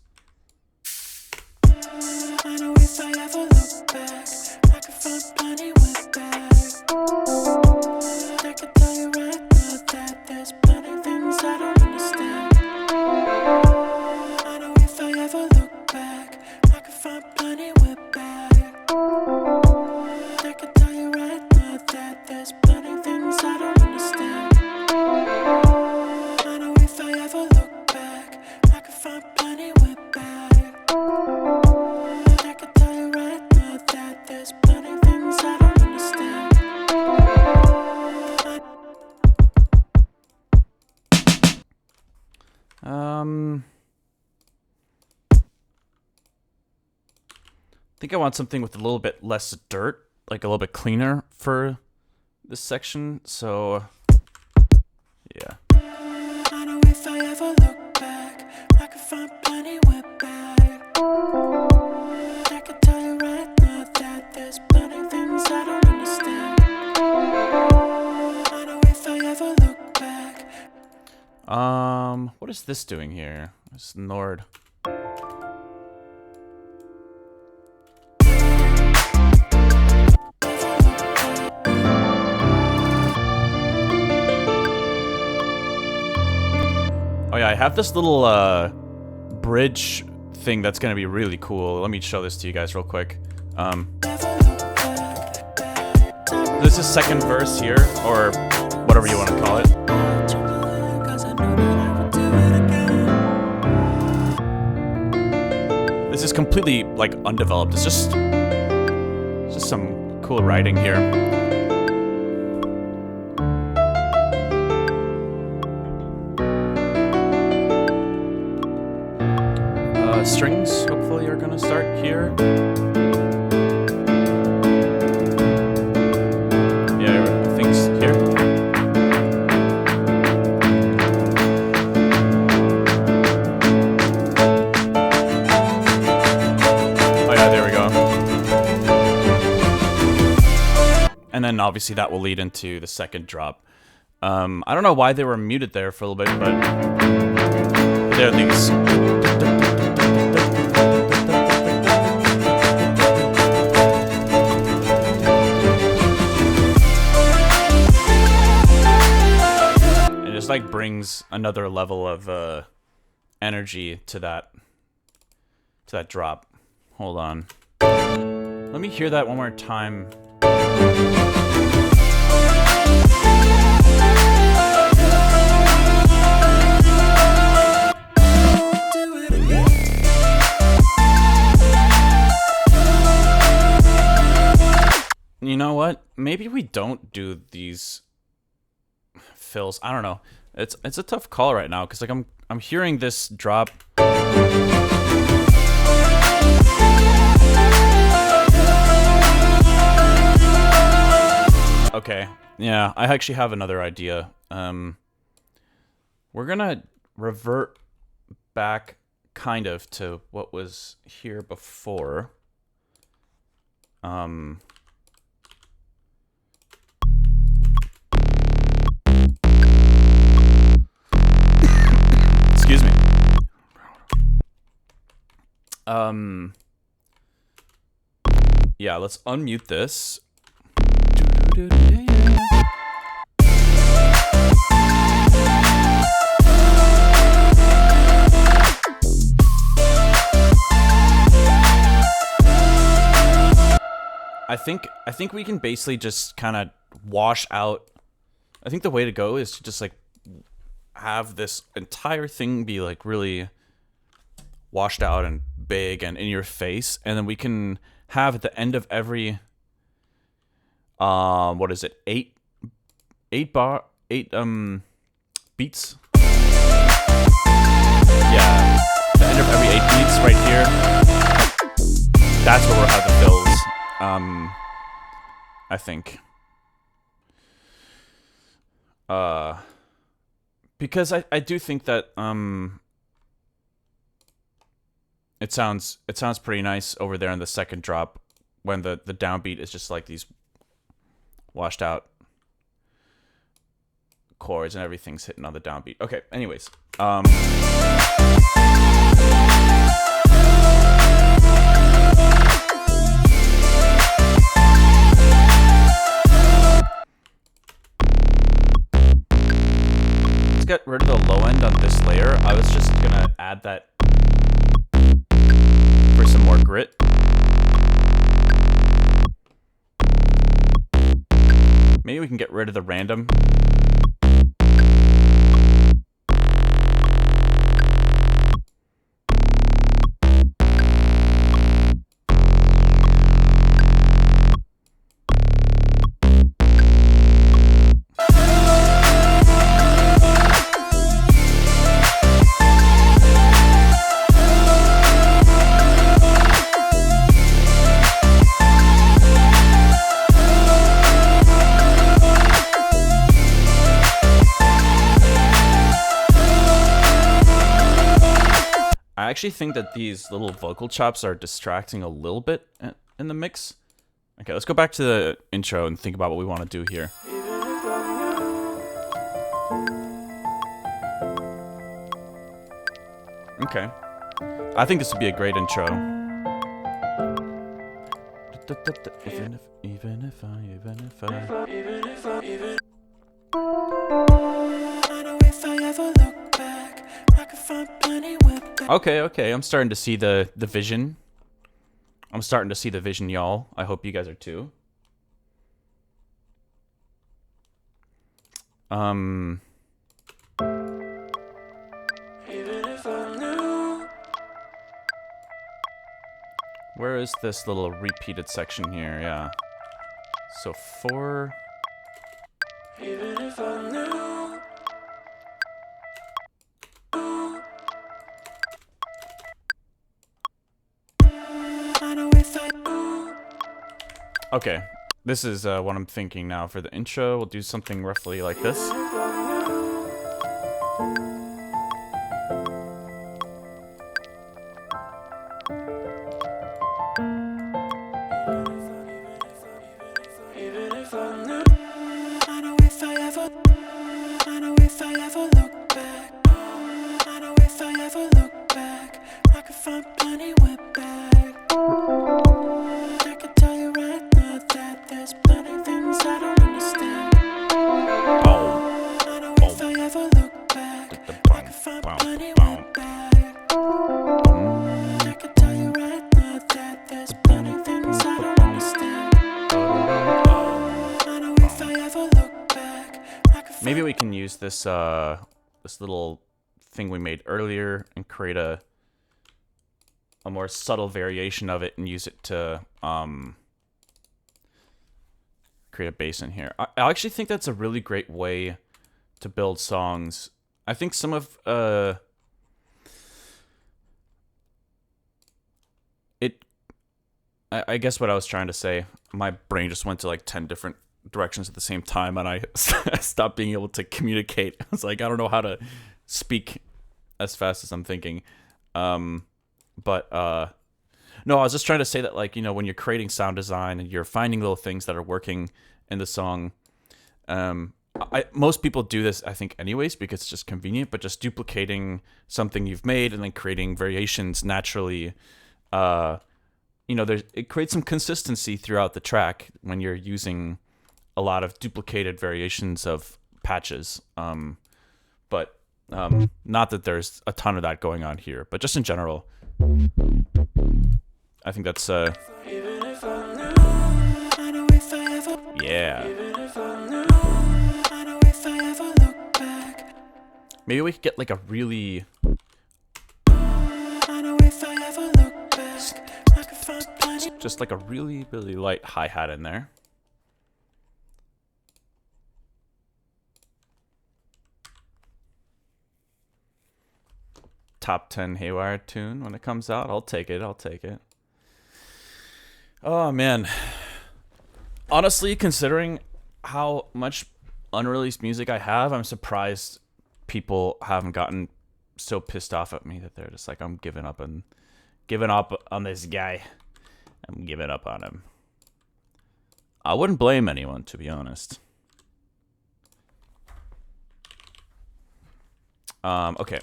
I know if I ever look back, I could find plenty went bad. I can tell you right now that there's plenty of things I don't understand. I know if I ever look back, I could find plenty went bad. I can tell you right now that there's plenty of things I don't understand. I know if I ever look back, I could find plenty went bad. I can tell you right now that there's plenty of things I don't understand. I think I want something with a little bit less dirt, like a little bit cleaner for this section, so yeah. I know if I ever look back, I could find plenty went bad. I can tell you right now that there's plenty of things I don't understand. I know if I ever look back. What is this doing here? It's Nord. Oh yeah, I have this little bridge thing that's gonna be really cool. Let me show this to you guys real quick. This is second verse here, or whatever you want to call it. This is completely like undeveloped. It's just some cool writing here. Strings hopefully are gonna start here. Yeah, things here. Oh yeah, there we go. And then obviously that will lead into the second drop. I don't know why they were muted there for a little bit, but there are these. just like brings another level of energy to that drop. Hold on. Let me hear that one more time. You know what? Maybe we don't do these fills. I don't know. It's a tough call right now because like I'm hearing this drop. Okay. Yeah, I actually have another idea. We're gonna revert back kind of to what was here before. Excuse me. Yeah, let's unmute this. I think we can basically just kind of wash out. I think the way to go is to just like have this entire thing be like really washed out and big and in your face, and then we can have at the end of every what is it, eight beats, yeah, the end of every 8 beats right here, that's where we'll have the fills. I think because I do think that it sounds pretty nice over there in the second drop when the downbeat is just like these washed out chords and everything's hitting on the downbeat. Okay, anyways. Let's get rid of the low end on this layer. I was just gonna add that for some more grit. Maybe we can get rid of the random. I actually think that these little vocal chops are distracting a little bit in the mix. Okay, let's go back to the intro and think about what we want to do here. Okay. I think this would be a great intro. Even if I know if I ever look back, I could find plenty with back. Okay, I'm starting to see the vision. I'm starting to see the vision, y'all. I hope you guys are too. Even if I knew. Where is this little repeated section here? Yeah. So 4. Even if I knew. I know if I knew. Okay, this is what I'm thinking now for the intro. We'll do something roughly like this. Even if I knew. I know if I ever look back. I know if I ever look back, I could find plenty with back. I can tell you right now that there's plenty things I don't understand. I know if I ever look Maybe we can use this this little thing we made earlier and create a more subtle variation of it and use it to create a bass in here. I actually think that's a really great way to build songs. I think some of it. I guess what I was trying to say, my brain just went to like 10 different directions at the same time, and I stopped being able to communicate. I was like, I don't know how to speak as fast as I'm thinking. But no, I was just trying to say that, like, you know, when you're creating sound design and you're finding little things that are working in the song, most people do this, I think, anyways, because it's just convenient. But just duplicating something you've made and then creating variations naturally, you know, it creates some consistency throughout the track when you're using a lot of duplicated variations of patches. But not that there's a ton of that going on here, but just in general, I think that's yeah. Maybe we could get like a really just like a really light hi-hat in there. Top 10 Haywyre tune when it comes out. I'll take it. Oh, man. Honestly, considering how much unreleased music I have, I'm surprised people haven't gotten so pissed off at me that they're just like, I'm giving up on this guy. I'm giving up on him. I wouldn't blame anyone, to be honest. Okay.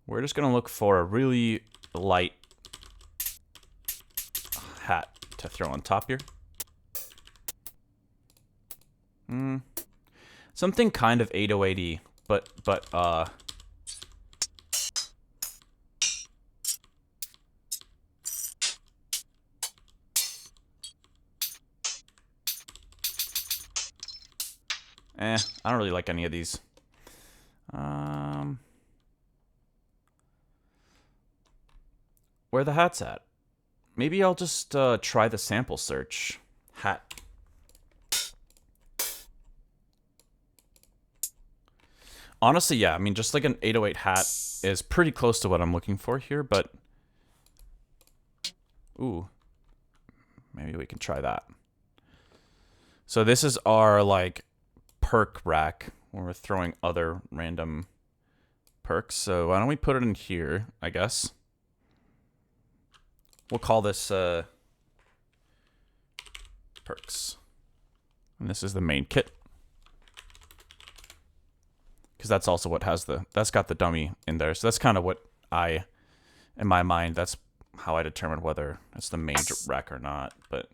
We're just going to look for a really light hat to throw on top here. Something kind of 808-y, but I don't really like any of these. Where the hat's at? Maybe I'll just try the sample search. Hat. Honestly, yeah, I mean, just like an 808 hat is pretty close to what I'm looking for here, but ooh, maybe we can try that. So this is our, like, perk rack where we're throwing other random perks. So why don't we put it in here, I guess. We'll call this perks. And this is the main kit. Because that's also what has that's got the dummy in there. So that's kind of what in my mind, that's how I determine whether it's the main rack or not. But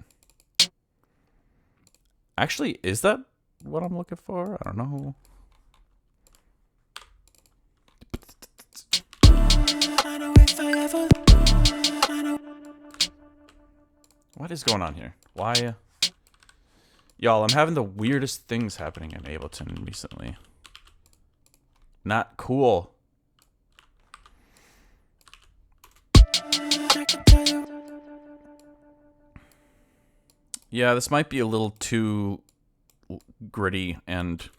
actually, is that what I'm looking for? I don't know. What is going on here? Why? Y'all, I'm having the weirdest things happening in Ableton recently. Not cool. Yeah, this might be a little too gritty and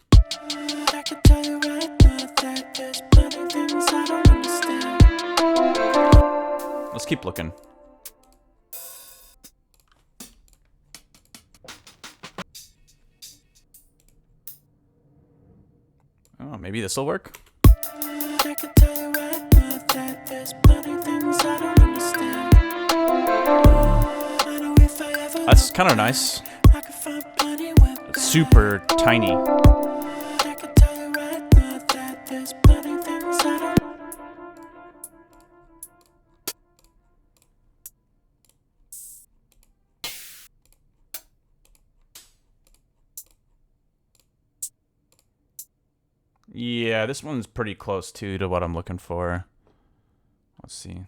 let's keep looking. Oh, maybe this will work. That's kind of nice. It's super tiny. Yeah, this one's pretty close too to what I'm looking for. Let's see.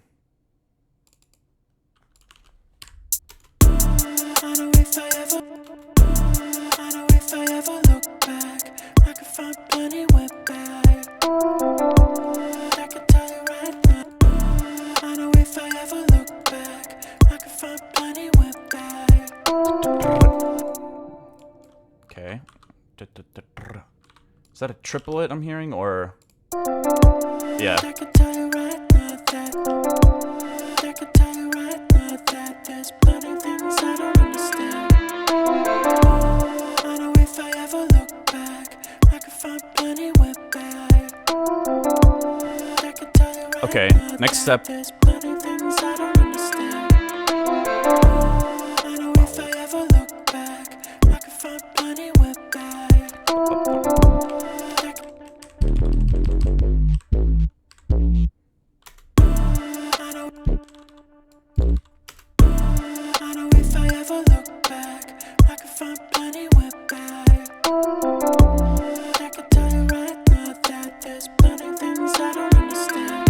Is that a triplet I'm hearing, or? Yeah. I could tell you right now that I could tell you right now that there's plenty things I don't understand. I know if I ever look back, I could find plenty went back. I could tell you right Okay, now next that step. there's plenty things I don't understand. I know if I ever look back, I could find plenty went back. I know if I ever look back, I could find plenty went back. I could tell you right now that there's plenty things I don't understand.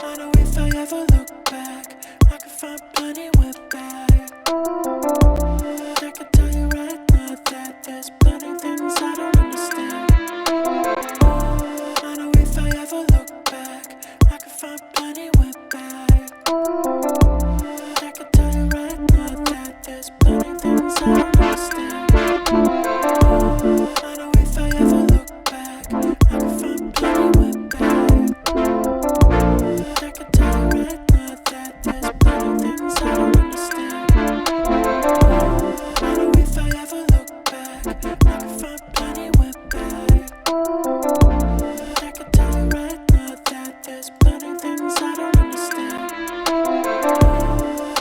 I know if I ever look back, I could find plenty went back. I could tell you right now that there's plenty things I don't understand. I know if I ever look back, I could find plenty went back. I could tell you right now that there's plenty things I don't understand. I know if I ever look back, I could find plenty went back. I could tell you right now that there's plenty things I don't understand. I know if I ever look back, I could find plenty went back. I could tell you right now that there's plenty things I don't understand.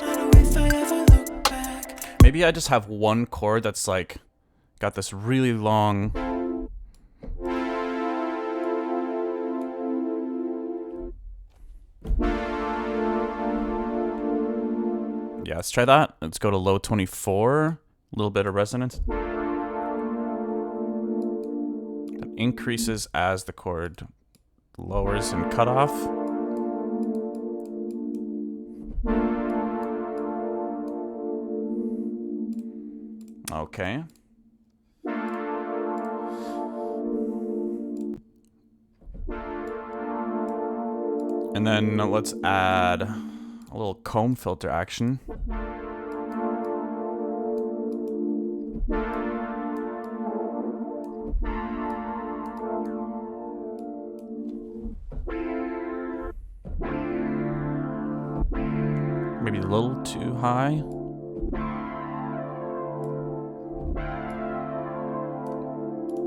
I know if I ever look back. Maybe I just have one chord that's like got this really long. Yeah, let's try that. Let's go to low 24. A little bit of resonance. That increases as the chord lowers and cut off. Okay. And then let's add a little comb filter action. Maybe a little too high.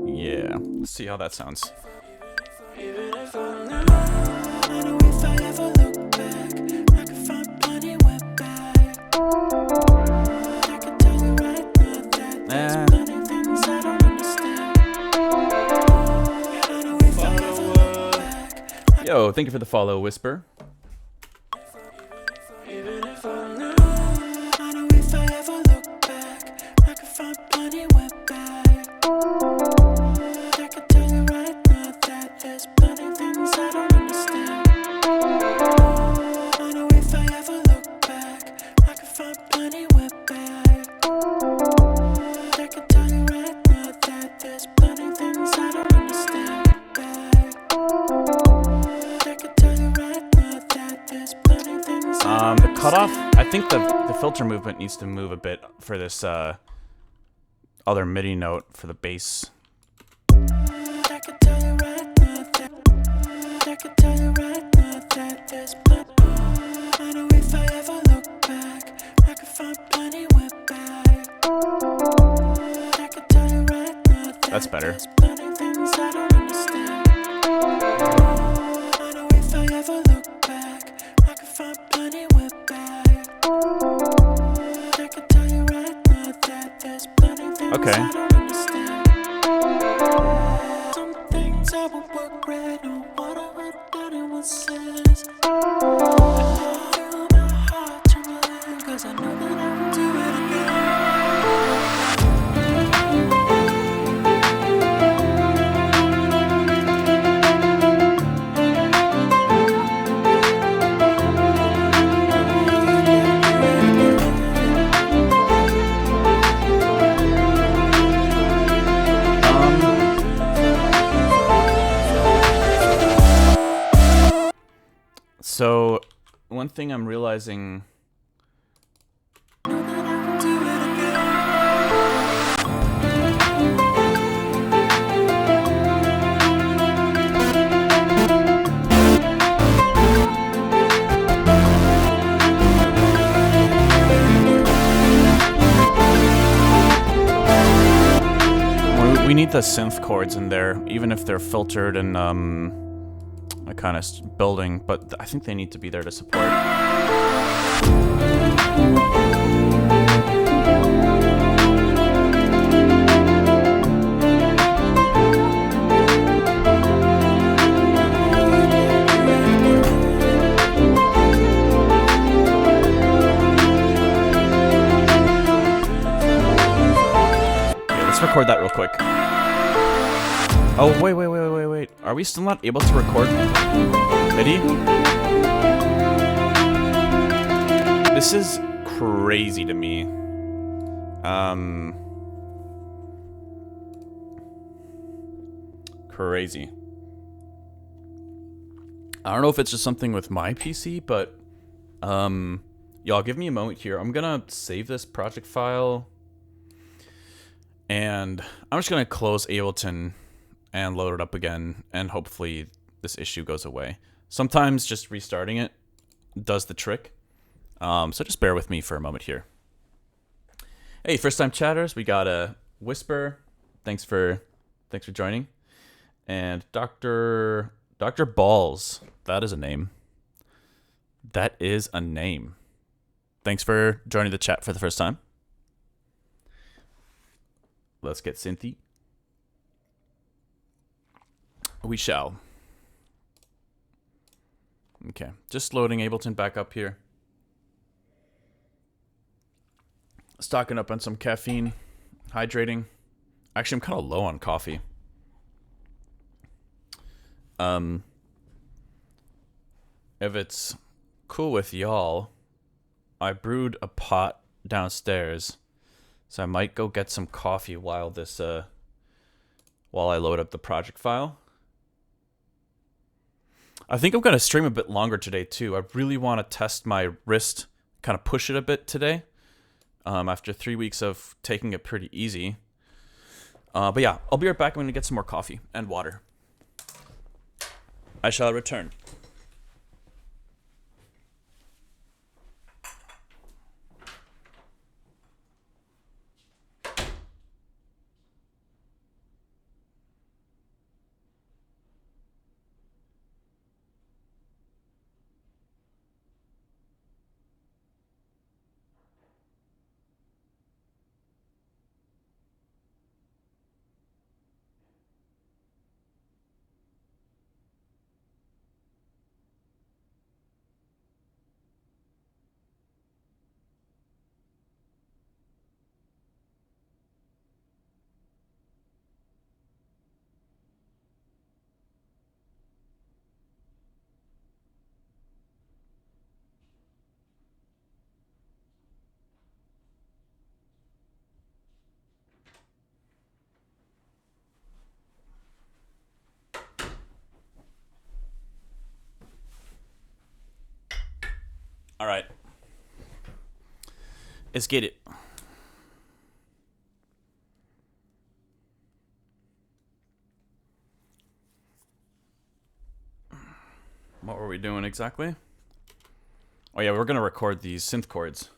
Yeah, let's see how that sounds. Even if I knew, I know if I ever look back, I could find plenty went back. I could tell you right now that there's plenty things I don't understand. I know if I ever look back, Yo, thank you for the follow, Whisper. even if I knew, I know if I ever look back, I could find plenty went back. I could tell you right now that there's plenty things I don't understand. I know if I ever look back, I could find plenty went back. I could tell you right now that there's plenty things I don't understand. I could tell you right now that there's plenty things I don't The cutoff, I think the filter movement needs to move a bit for this other MIDI note for the bass. I could tell you right now that I could tell you right now that there's plenty. I know if I ever look back, I could find plenty went back. I could tell you right now that That's better. there's plenty things I don't understand. I know if I ever look back, I could find plenty went back. I could tell you right now that there's plenty things Okay. I don't understand. Some things I won't regret, no matter what anyone says. I feel my heart trembling, 'cause I know that I will do it again. So one thing I'm realizing, Know that I will do it again. we need the synth chords in there, even if they're filtered and a kind of building, but I think they need to be there to support. Record that real quick. Oh, wait. Are we still not able to record MIDI? This is crazy to me. Crazy. I don't know if it's just something with my PC, but y'all give me a moment here. I'm gonna save this project file. And I'm just going to close Ableton and load it up again, and hopefully this issue goes away. Sometimes just restarting it does the trick. So just bear with me for a moment here. Hey, first time chatters, we got a Whisper. Thanks for joining. And Dr. Balls. That is a name. That is a name. Thanks for joining the chat for the first time. Let's get synthy. We shall. Okay, just loading Ableton back up here. Stocking up on some caffeine, hydrating. Actually, I'm kind of low on coffee. If it's cool with y'all, I brewed a pot downstairs. So I might go get some coffee while I load up the project file. I think I'm going to stream a bit longer today too. I really want to test my wrist, kind of push it a bit today. After 3 weeks of taking it pretty easy. But yeah, I'll be right back. I'm going to get some more coffee and water. I shall return. All right. Let's get it. What were we doing exactly? Oh yeah, we're gonna record these synth chords.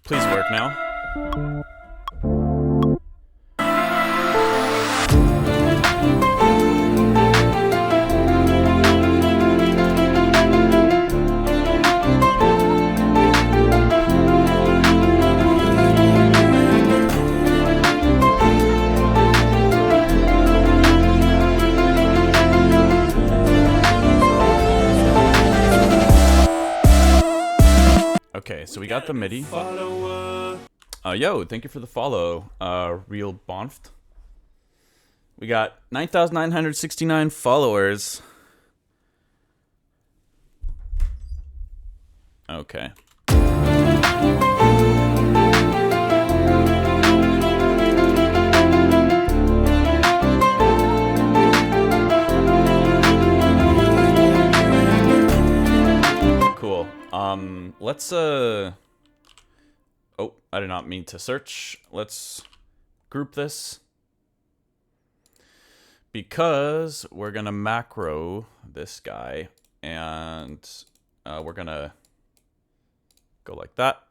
Please work now. Okay, so we got the MIDI. Yo, thank you for the follow, Real Bonft. We got 9,969 followers. Okay. Cool. Let's, oh, I did not mean to search. Let's group this. Because we're gonna macro this guy, and we're gonna go like that.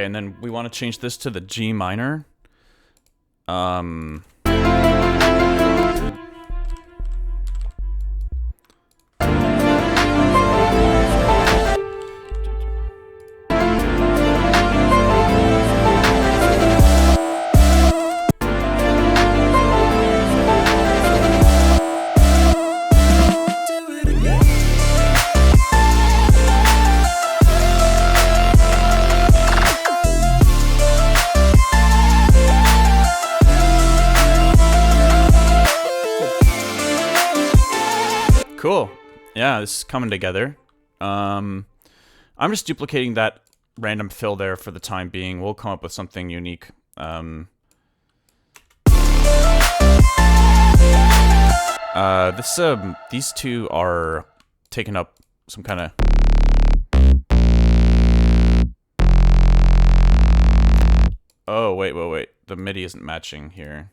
Okay, and then we want to change this to the G minor. Do it again. Cool. Yeah, this is coming together. I'm just duplicating that random fill there for the time being. We'll come up with something unique. These two are taking up some kind of... Oh, wait. The MIDI isn't matching here.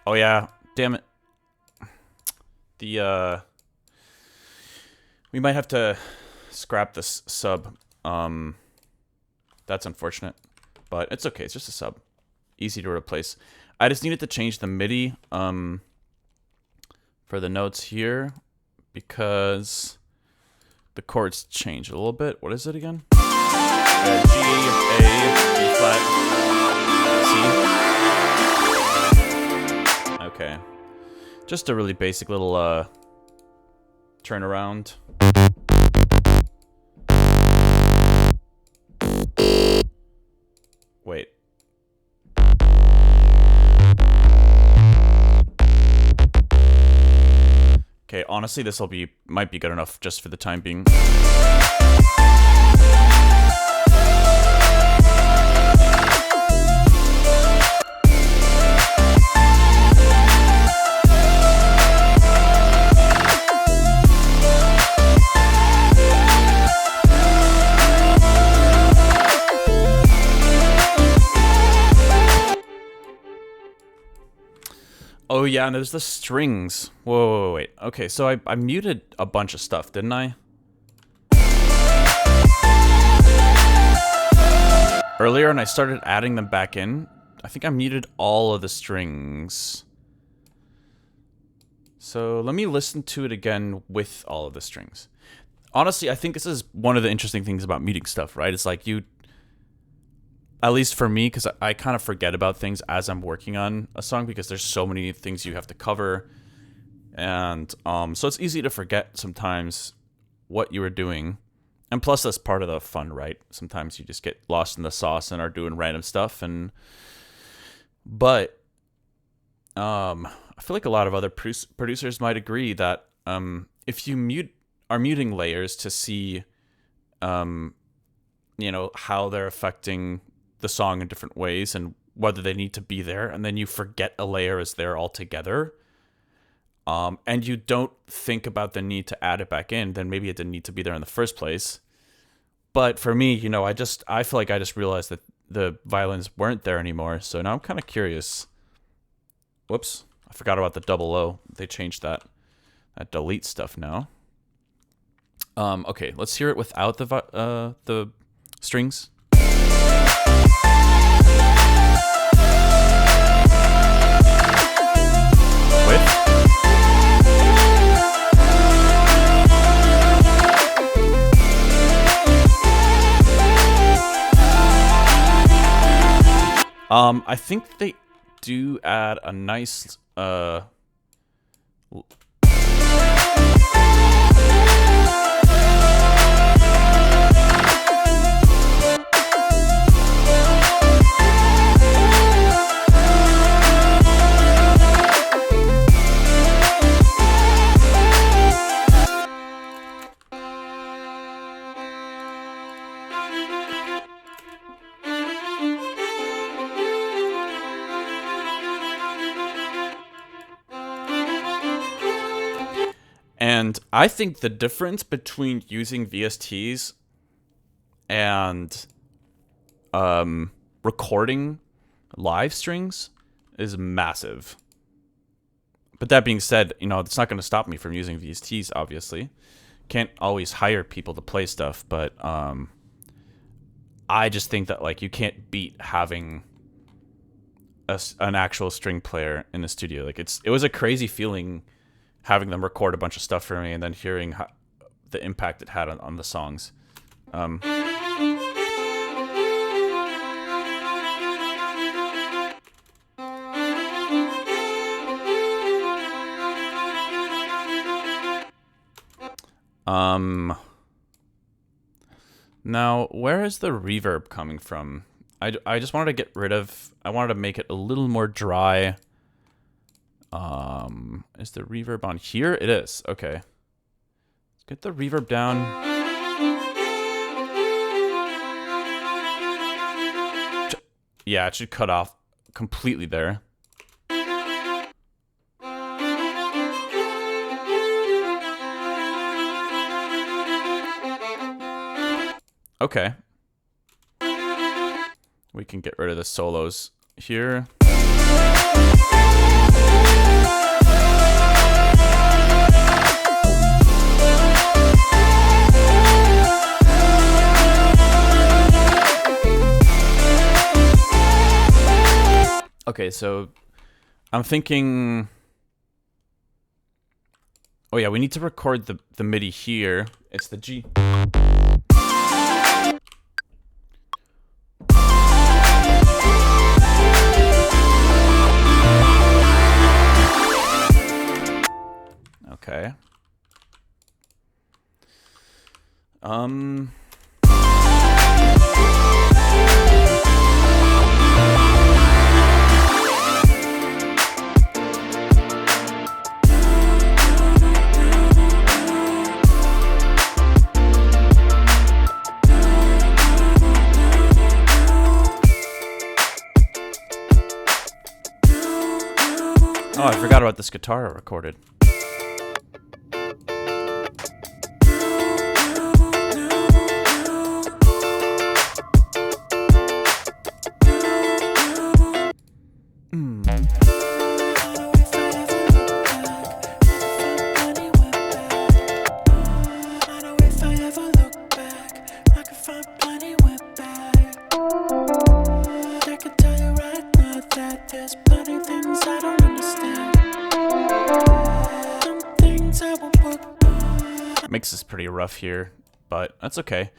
Oh yeah, damn it. We might have to scrap this sub. That's unfortunate, but it's okay. It's just a sub. Easy to replace. I just needed to change the MIDI for the notes here because the chords change a little bit. What is it again? G, A, B flat, C. Okay. Just a really basic little turnaround. Wait. Okay, honestly, this might be good enough just for the time being. Oh yeah, and there's the strings. Whoa, wait. Okay, so I muted a bunch of stuff, didn't I? Earlier, and I started adding them back in. I think I muted all of the strings. So let me listen to it again with all of the strings. Honestly, I think this is one of the interesting things about muting stuff, right? It's like at least for me, because I kind of forget about things as I'm working on a song because there's so many things you have to cover. And so it's easy to forget sometimes what you were doing. And plus, that's part of the fun, right? Sometimes you just get lost in the sauce and are doing random stuff. But I feel like a lot of other producers might agree that if you are muting layers to see, how they're affecting the song in different ways and whether they need to be there, and then you forget a layer is there altogether, and you don't think about the need to add it back in, then maybe it didn't need to be there in the first place. But for me, I feel like I just realized that the violins weren't there anymore, so now I'm kind of curious. Whoops, I forgot about the double O. They changed that delete stuff now. Okay, let's hear it without the strings. I think they do add a nice And I think the difference between using VSTs and recording live strings is massive. But that being said, you know, it's not going to stop me from using VSTs, obviously. Can't always hire people to play stuff, but I just think that, like, you can't beat having an actual string player in the studio. Like, it was a crazy feeling having them record a bunch of stuff for me and then hearing the impact it had on the songs. Now, where is the reverb coming from? I just wanted to get rid of... I wanted to make it a little more dry. Is the reverb on here? It is. Okay. Let's get the reverb down. Yeah, it should cut off completely there. Okay. We can get rid of the solos here. Okay, so I'm thinking... Oh yeah, we need to record the MIDI here. It's the G. Okay. Oh, I forgot about this guitar I recorded. Makes this pretty rough here, but that's okay.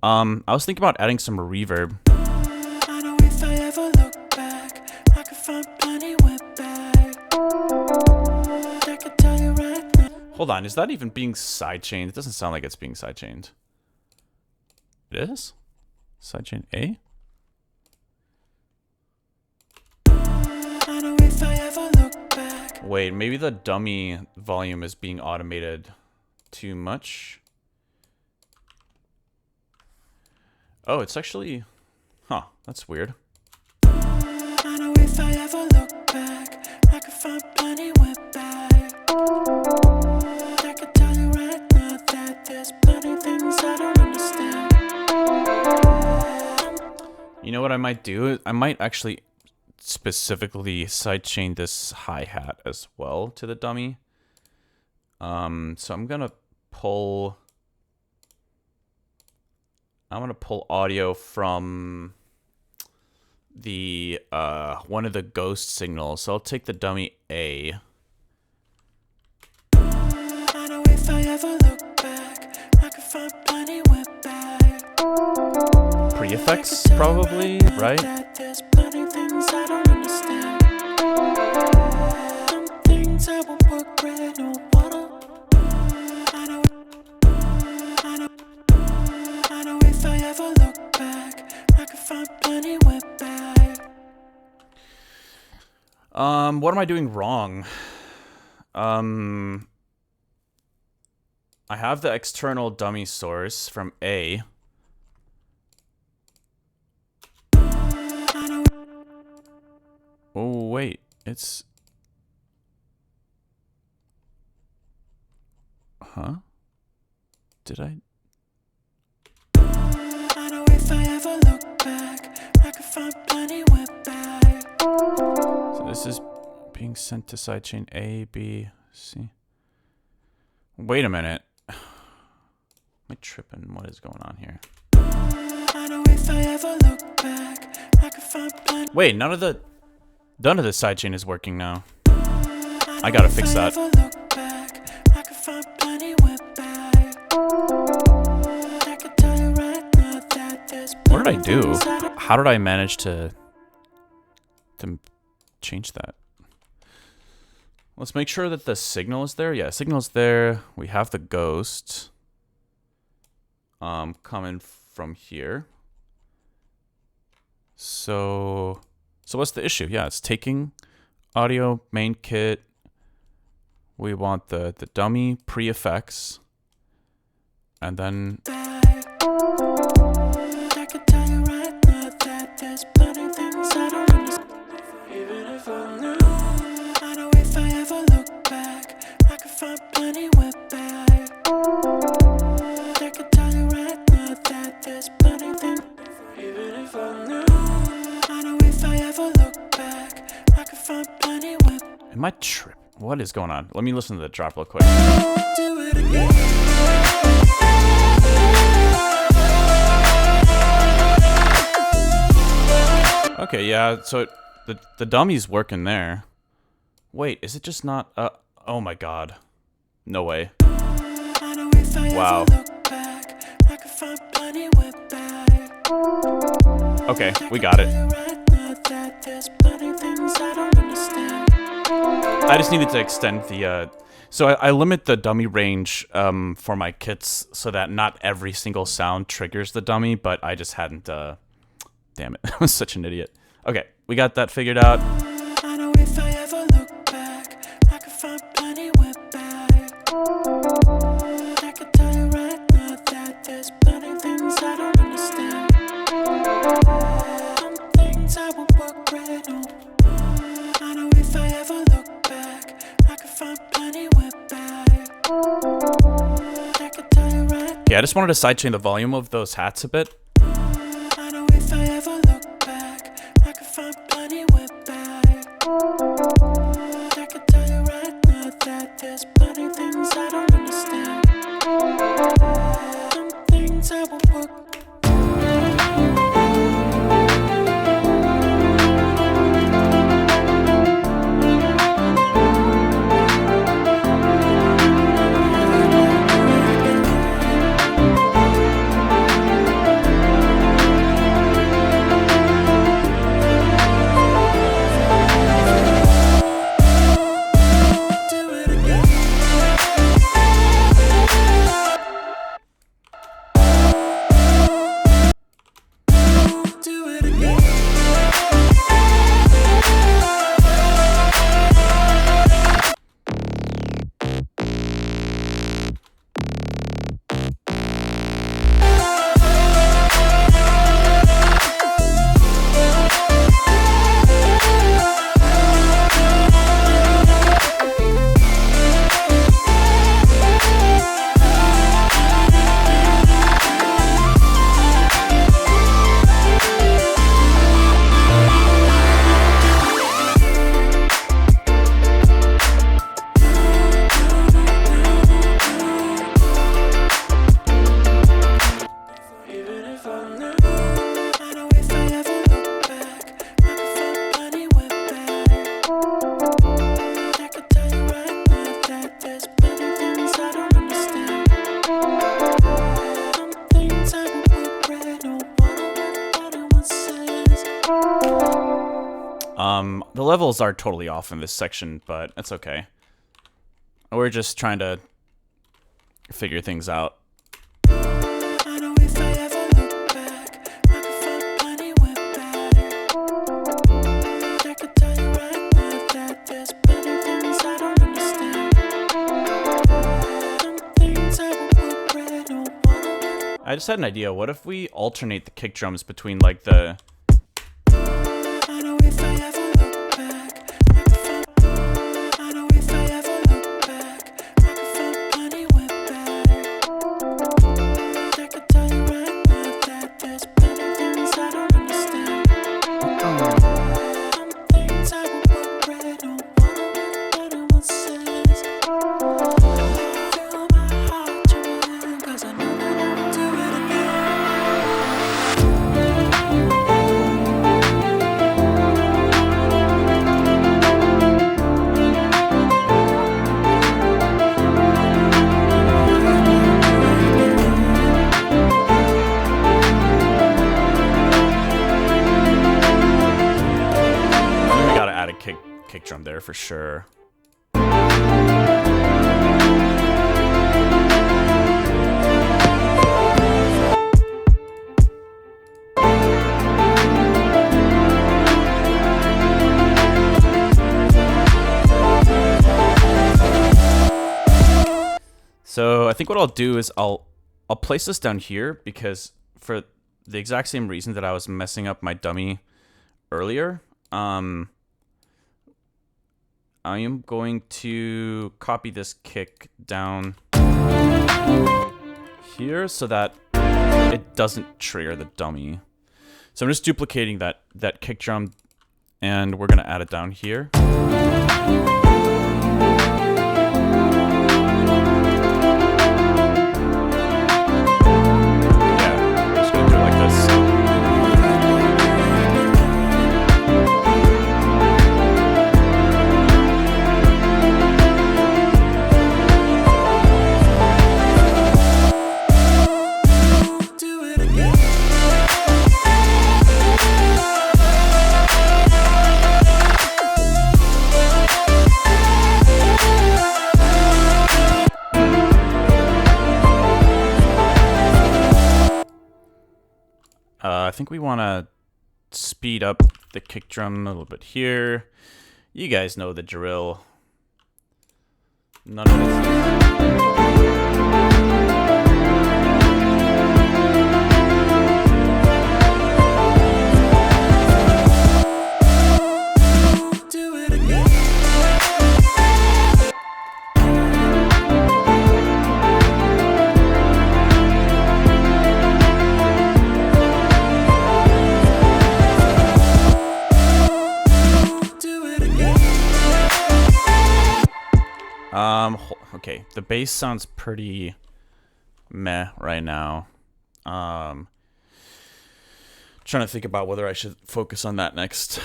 I was thinking about adding some reverb. I know if I ever look back, I could find plenty went back. I could tell you right now. Hold on, is that even being sidechained? It doesn't sound like it's being sidechained. It is? Sidechain A? I know if I ever look back. Wait, maybe the dummy volume is being automated too much. Oh, it's actually... Huh, that's weird. I know if I ever look back, I could find plenty went back. I could tell you right now that there's plenty things I don't understand. You know what I might do? I might actually specifically sidechain this hi-hat as well to the dummy. So I'm gonna pull audio from the one of the ghost signals. So I'll take the dummy A. I know if I ever look back, I could find plenty went back. Pre-effects, probably, right? That there's plenty things I don't understand. Some things I won't regret, no water. I know if I ever look back, I could find plenty went back. What am I doing wrong? I have the external dummy source from A. Oh, wait. It's... Huh? Did I... I know if I ever look back, I could find plenty wetback. So this is being sent to sidechain A, B, C. Wait a minute. Am I tripping? What is going on here? I know if I ever look back, I could find plenty. Wait, none of the sidechain is working now. I gotta fix that. What did I do? How did I manage to change that? Let's make sure that the signal is there. Yeah, signal's there. We have the ghost coming from here. So what's the issue? Yeah, it's taking audio main kit. We want the dummy pre-effects, and then am I trip? What is going on? Let me listen to the drop real quick. Okay, yeah, so the dummy's working there. Wait, is it just not oh my god. No way. Wow. Okay, we got it. I just needed to extend the so I limit the dummy range for my kits so that not every single sound triggers the dummy, but I just hadn't damn it. I was such an idiot. Okay, we got that figured out. I know if I ever look back, I could find plenty wetback. I could tell you right now that there's plenty things I don't understand. Some things I won't regret, no. I know if I ever look back, I could find plenty wetback. I could tell you right. Yeah, I just wanted to sidechain the volume of those hats a bit. I know if I ever look back, I could find plenty wetback. I could tell you right now that there's plenty things I don't understand. Some things I won't work. The levels are totally off in this section, but it's okay. We're just trying to figure things out. I know if I ever look back, I could find plenty wetback. I could tell you right now that there's plenty things I don't understand. Some things I won't regret, no. I just had an idea. What if we alternate the kick drums between like the I know if I ever look back, I could find. I know if I ever look back, I could find plenty wetback. I could tell you right now that there's plenty things I don't understand. for sure. So I think what I'll do is I'll place this down here because for the exact same reason that I was messing up my dummy earlier, I am going to copy this kick down here so that it doesn't trigger the dummy. So I'm just duplicating that kick drum, and we're gonna add it down here. I think we want to speed up the kick drum a little bit here. You guys know the drill. None of this. Okay, the bass sounds pretty meh right now. Trying to think about whether I should focus on that next.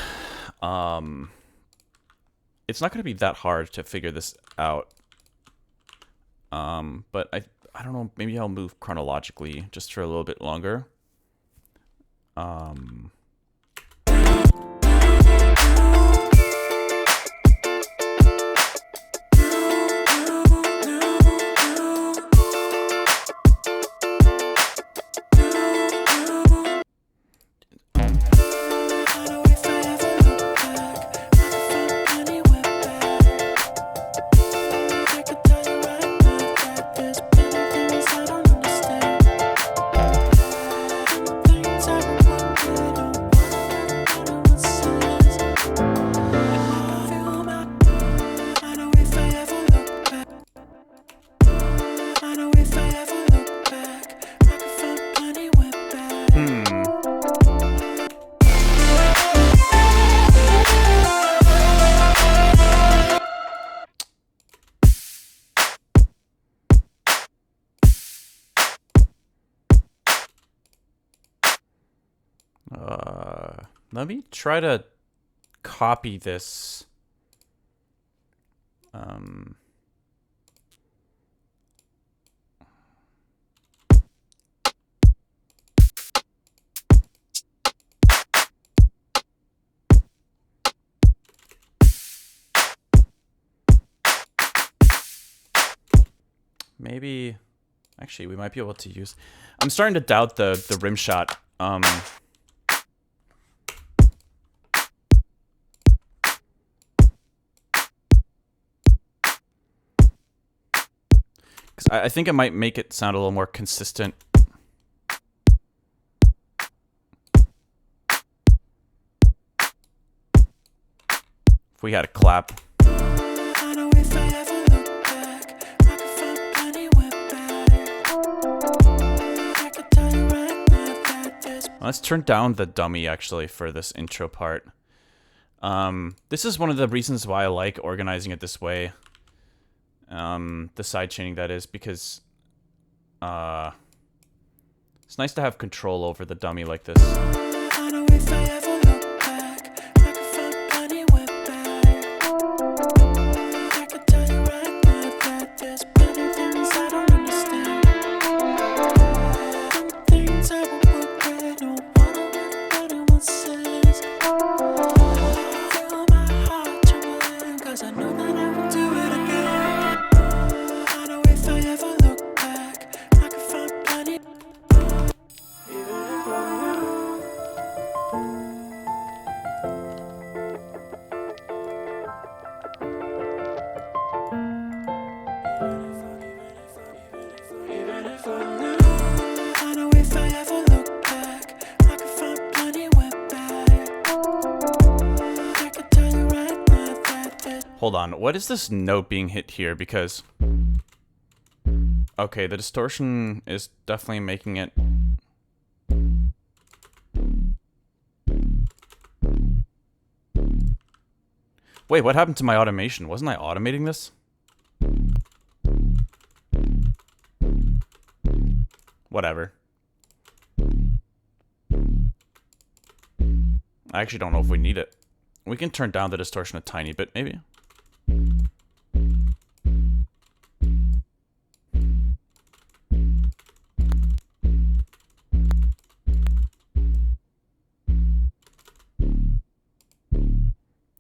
It's not going to be that hard to figure this out. But I don't know, maybe I'll move chronologically just for a little bit longer. Let me try to copy this. Maybe, actually, we might be able to use. I'm starting to doubt the rim shot. I think it might make it sound a little more consistent. If we had a clap. Let's turn down the dummy actually for this intro part. This is one of the reasons why I like organizing it this way. The side chaining, that is, because it's nice to have control over the dummy like this. Hold on. What is this note being hit here? Because... Okay, the distortion is definitely making it... Wait, what happened to my automation? Wasn't I automating this? Whatever. I actually don't know if we need it. We can turn down the distortion a tiny bit, maybe.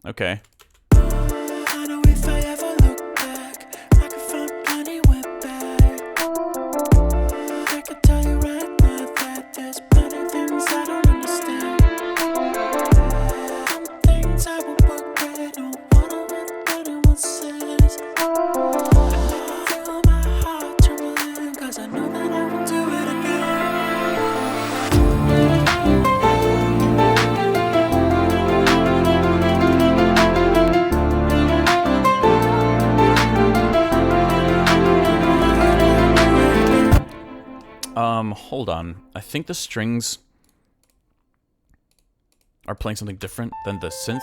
Okay. I know if I ever look back, I could find plenty went back. I could tell you right now that there's plenty things I don't understand. Some things I will regret, no wonder what anyone says. I feel my heart trembling, 'cause I know that I will do it again. Hold on. I think the strings are playing something different than the synth.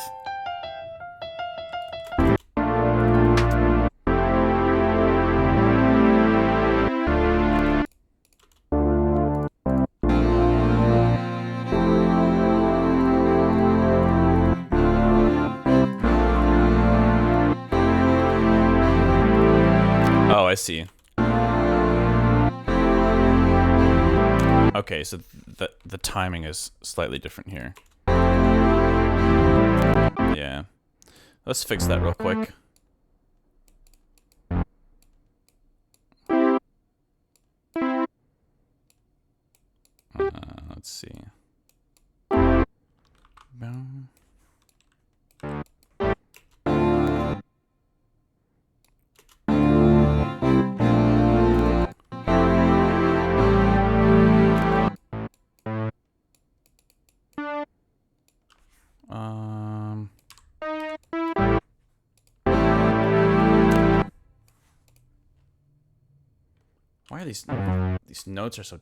Oh, I see. Okay, so the timing is slightly different here. Yeah. Let's fix that real quick. Let's see. Boom. Why are these notes are so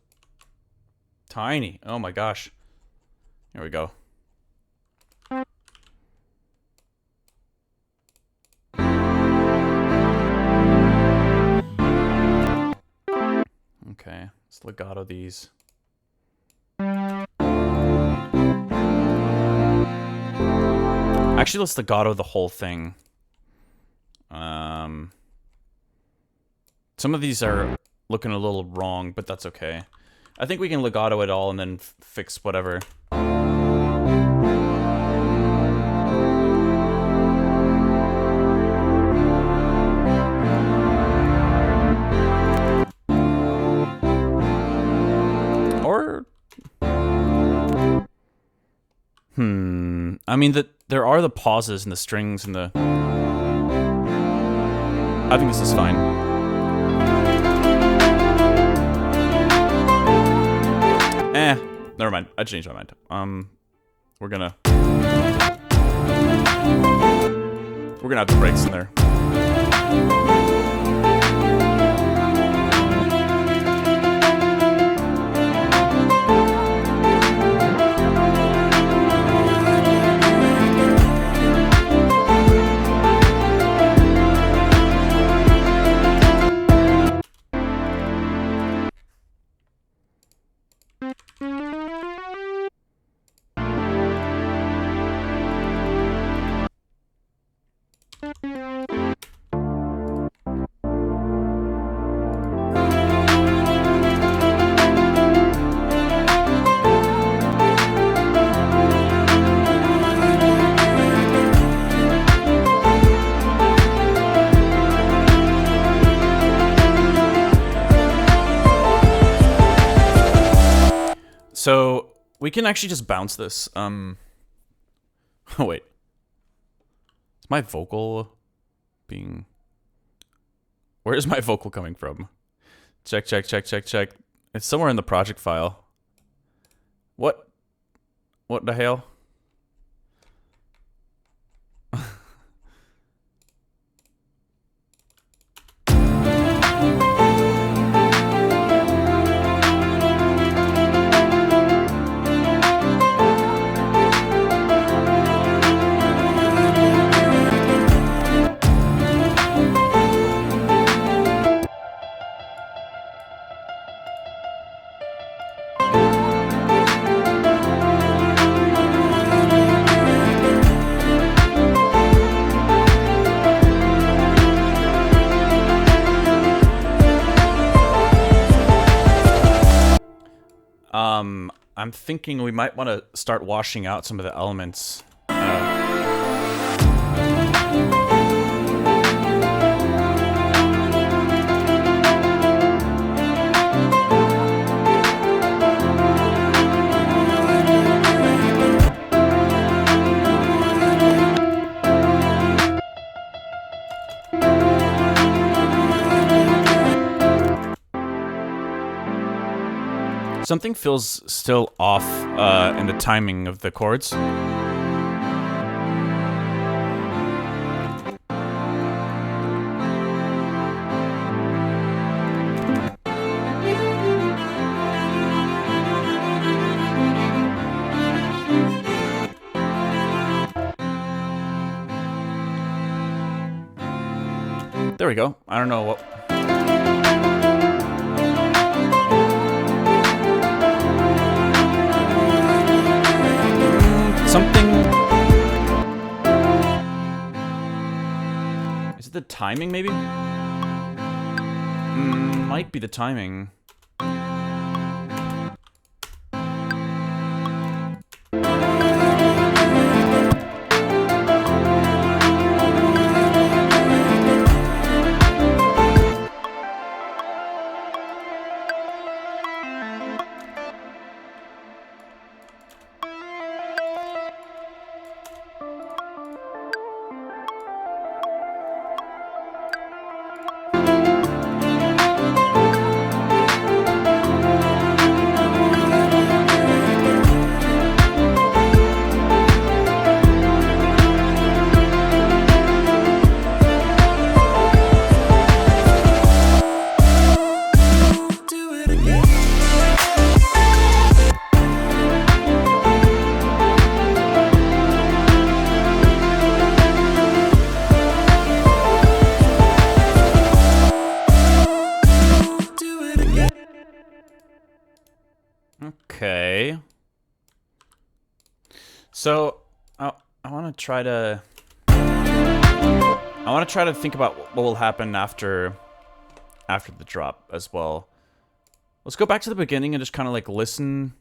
tiny? Oh my gosh. Here we go. Okay, let's legato these. Actually, let's legato the whole thing. Some of these are looking a little wrong, but that's okay. I think we can legato it all and then fix whatever. Or... I mean, there are the pauses and the strings and the... I think this is fine. Never mind. I changed my mind. We're gonna have the breaks in there. So we can actually just bounce this. Oh wait. Is my vocal being... Where is my vocal coming from? Check, check, check, check, check. It's somewhere in the project file. What? What the hell? I'm thinking we might want to start washing out some of the elements. Something feels still off in the timing of the chords. There we go. I don't know what... Something... Is it the timing, maybe? Might be the timing. Okay. So I want to try to think about what will happen after the drop as well. Let's go back to the beginning and just kind of like listen.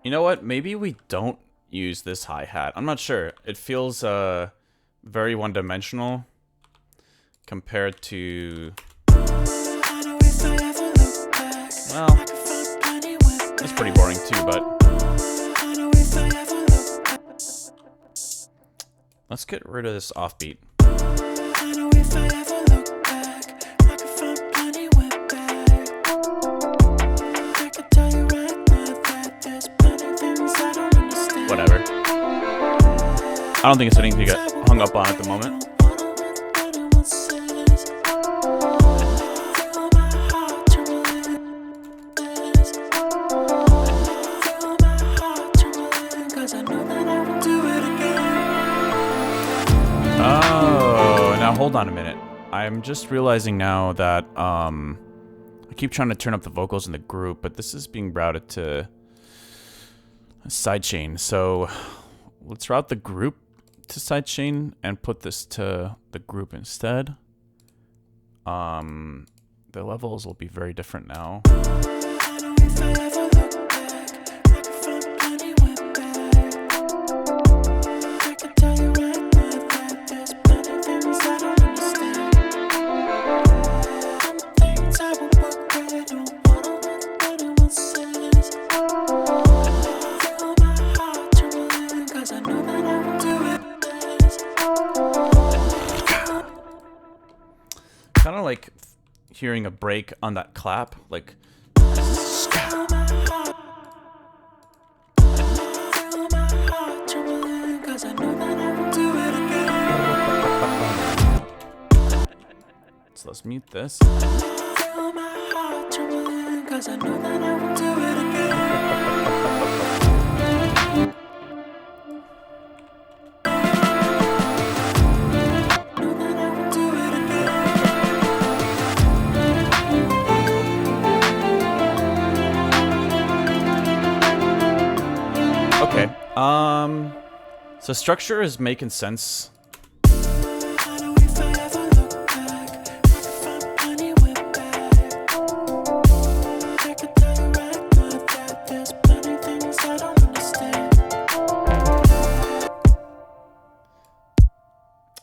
You know what? Maybe we don't use this hi-hat. I'm not sure. It feels very one-dimensional. compared to, I know if I ever look back, well, I could find plenty went it's back. pretty boring too, but I know if I ever look back, let's get rid of this offbeat. I know if I ever look back, I could find plenty went back. I could tell you right now that there's plenty things I don't understand. Whatever. I don't think it's anything to get hung up on at the moment. Oh, now hold on a minute. I'm just realizing now that I keep trying to turn up the vocals in the group, but this is being routed to a sidechain. So let's route the group to sidechain and put this to the group instead. The levels will be very different now. Kind of like hearing a break on that clap, like. So let's mute this. Okay. So structure is making sense.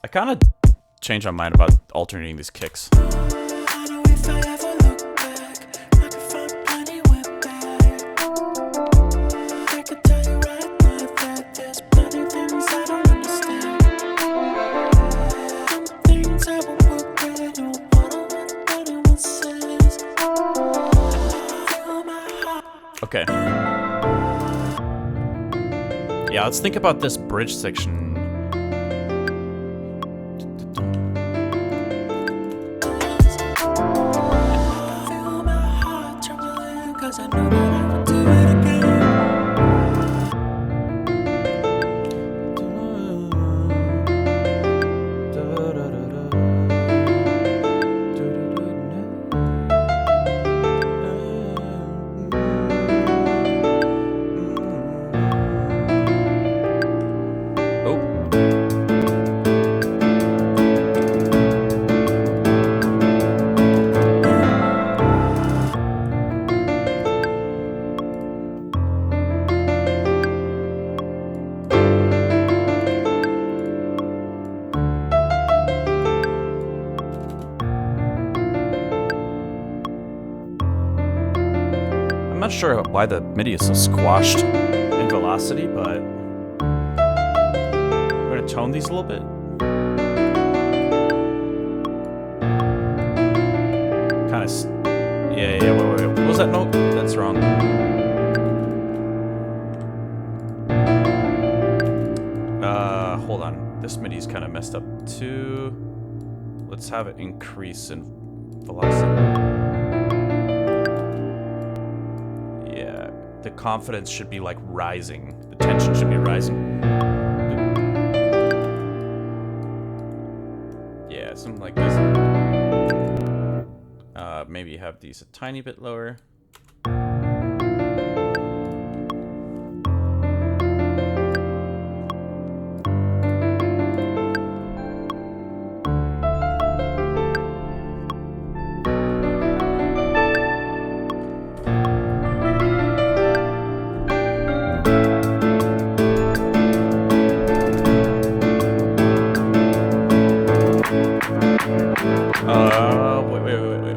I kind of changed my mind about alternating these kicks. Okay. Yeah, let's think about this bridge section. I'm not sure why the MIDI is so squashed in velocity, but we're gonna tone these a little bit. Kind of, yeah, wait. What was that note? That's wrong. Hold on. This MIDI's kind of messed up too. Let's have it increase in velocity. The confidence should be like rising. The tension should be rising. Yeah, something like this. Maybe have these a tiny bit lower.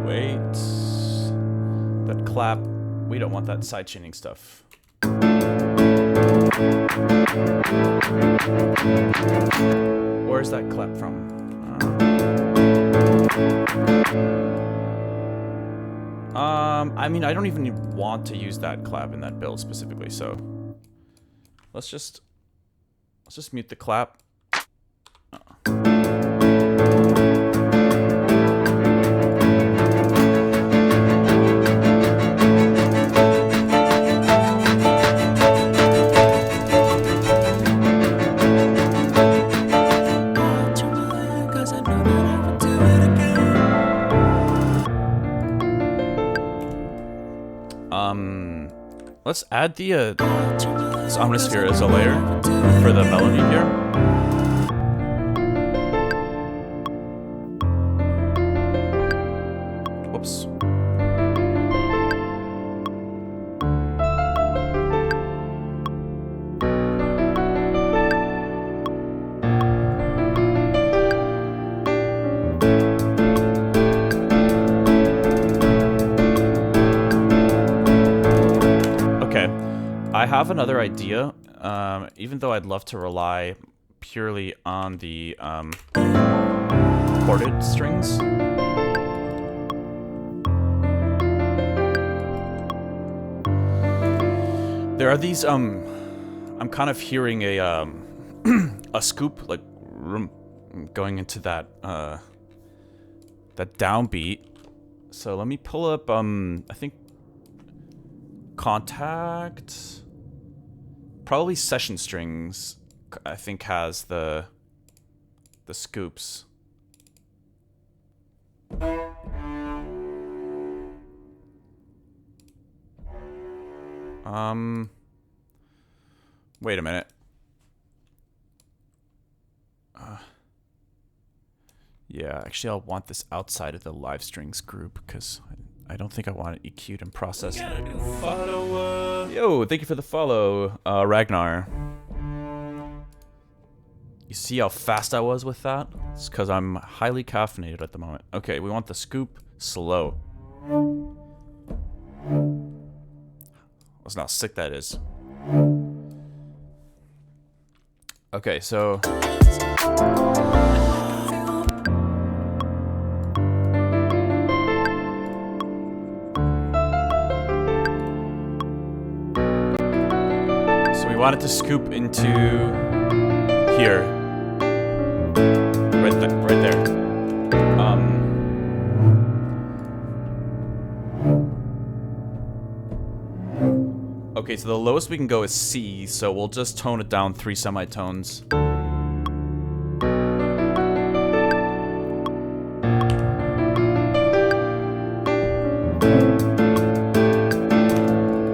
Wait. That clap. We don't want that sidechaining stuff. Where's that clap from? I mean, I don't even want to use that clap in that build specifically, so let's just mute the clap. Let's add the Omnisphere as a layer for the melody here. Whoops. I have another idea, even though I'd love to rely purely on the chorded strings. There are these, I'm kind of hearing a a scoop, like, going into that, that downbeat. So let me pull up, I think, Contact... Probably Session Strings, I think, has the scoops. Wait a minute. Yeah, actually I'll want this outside of the live strings group, because I don't think I want it EQ'd and processed. Yo, thank you for the follow, Ragnar. You see how fast I was with that? It's because I'm highly caffeinated at the moment. Okay, we want the scoop slow. Listen how sick that is. Okay, so... we want it to scoop into here, right there. Okay, so the lowest we can go is C, so we'll just tone it down 3 semitones.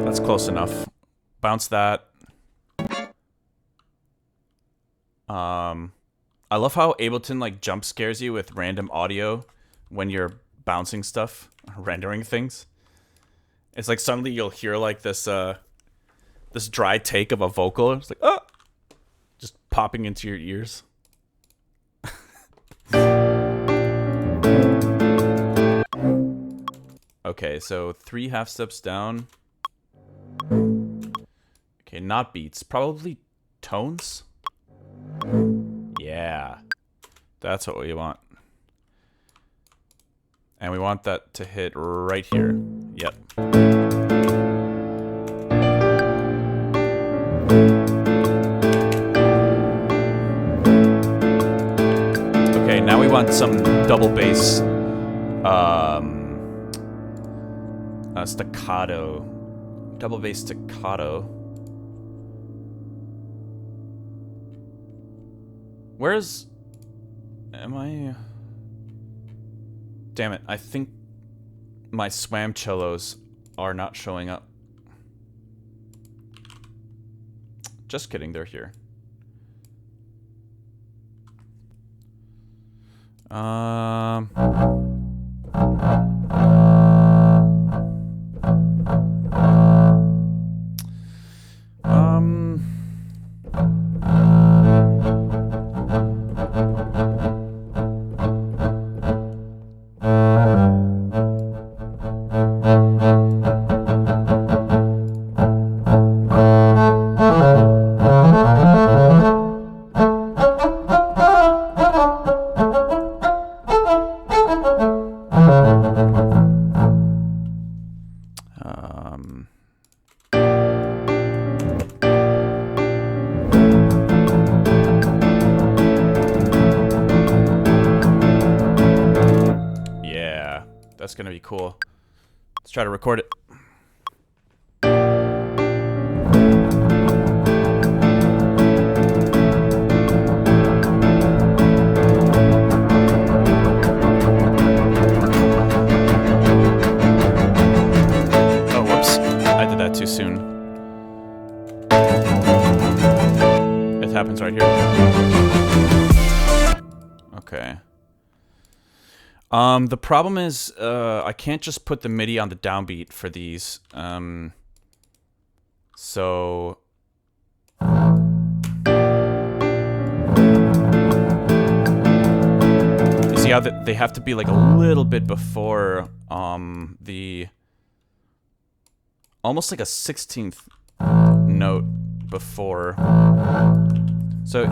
That's close enough. Bounce that. I love how Ableton like jump scares you with random audio when you're bouncing stuff, rendering things. It's like suddenly you'll hear like this this dry take of a vocal. It's like, oh, just popping into your ears. Okay, so 3 half steps down. Okay, not beats, probably tones. Yeah, that's what we want. And we want that to hit right here. Yep. Okay, now we want some double bass staccato. Double bass staccato. Where's... am I... Damn it, I think my swam cellos are not showing up. Just kidding, they're here. That's gonna be cool. Let's try to record it. Oh, whoops. I did that too soon. It happens right here. Okay. The problem is, I can't just put the MIDI on the downbeat for these. So... You see how they have to be like a little bit before, the... Almost like a 16th note before. So,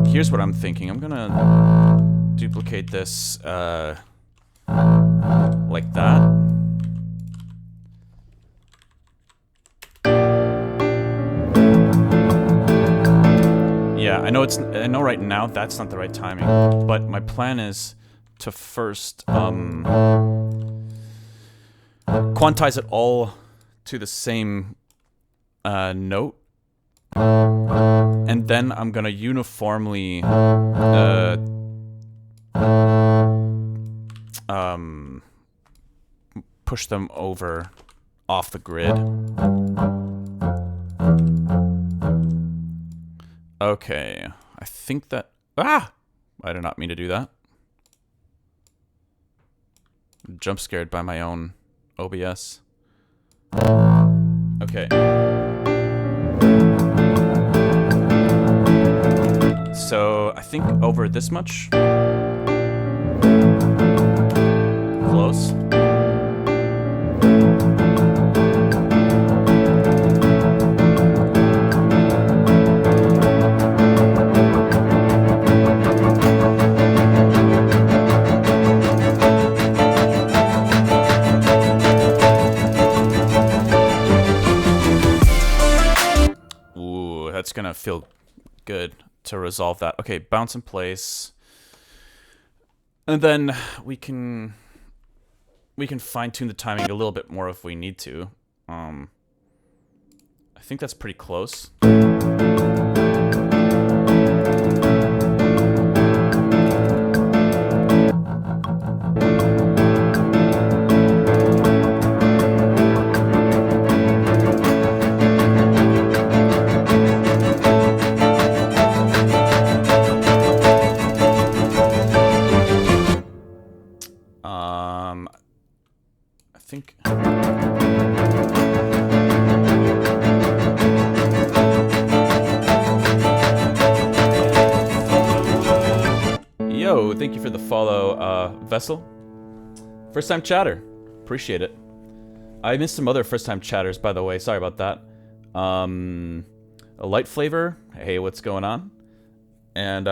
here's what I'm thinking. I'm gonna duplicate this, like that. Yeah, I know right now that's not the right timing, but my plan is to first quantize it all to the same note, and then I'm gonna uniformly push them over off the grid. Okay, I think that... Ah! I did not mean to do that. Jump scared by my own OBS. Okay. So, I think over this much. Close. That's gonna feel good to resolve that. Okay, bounce in place, and then we can fine-tune the timing a little bit more if we need to. I think that's pretty close. I think... Yo, thank you for the follow, Vessel. First time chatter. Appreciate it. I missed some other first time chatters, by the way. Sorry about that. A Light Flavor. Hey, what's going on? And,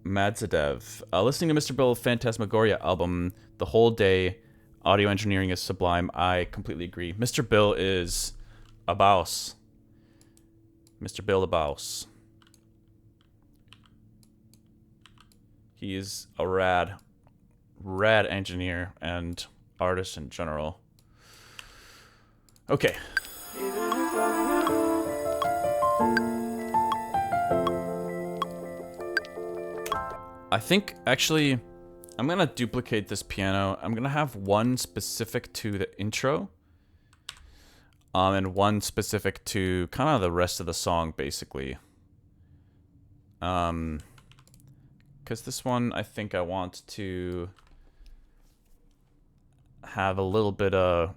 Madzadev. Listening to Mr. Bill Phantasmagoria album the whole day. Audio engineering is sublime. I completely agree. Mr. Bill is a boss. Mr. Bill the boss. He is a rad engineer and artist in general. Okay. I think, actually, I'm going to duplicate this piano. I'm going to have one specific to the intro. And one specific to kind of the rest of the song, basically. Because this one, I think I want to have a little bit of...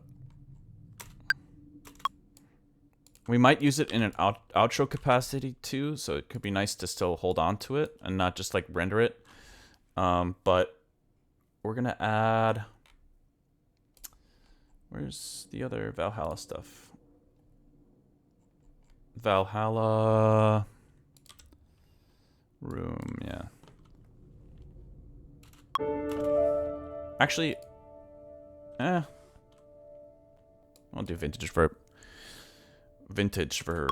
We might use it in an outro capacity, too. So it could be nice to still hold on to it and not just, like, render it. But... We're gonna add... Where's the other Valhalla stuff? Valhalla... Room, yeah. Actually... I'll do vintage verb. Vintage verb.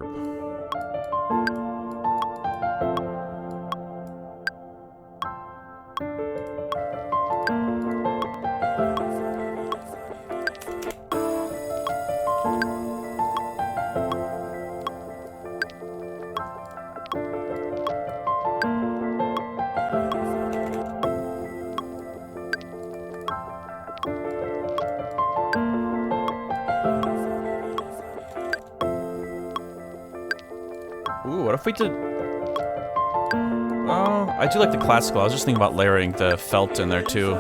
if we did... Oh, I do like the classical. I was just thinking about layering the felt in there too.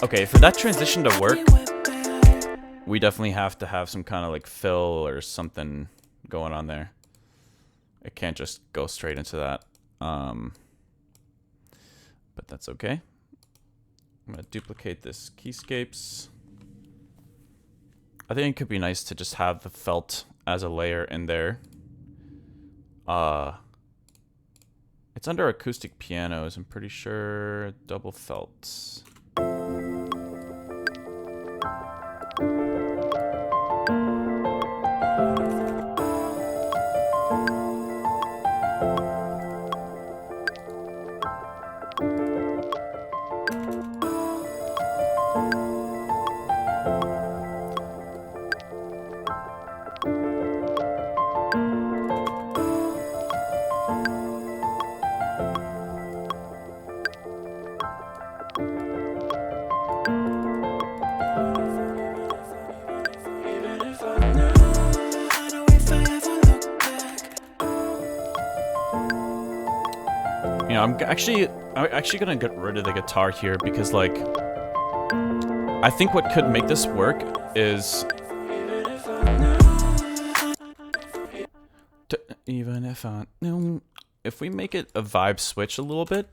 Okay, for that transition to work, we definitely have to have some kind of like fill or something going on there. It can't just go straight into that. But that's okay. I'm gonna duplicate this keyscapes. I think it could be nice to just have the felt as a layer in there. It's under acoustic pianos, I'm pretty sure. Double felt. You know, I'm actually gonna get rid of the guitar here because, like, I think what could make this work is even if we make it a vibe switch a little bit.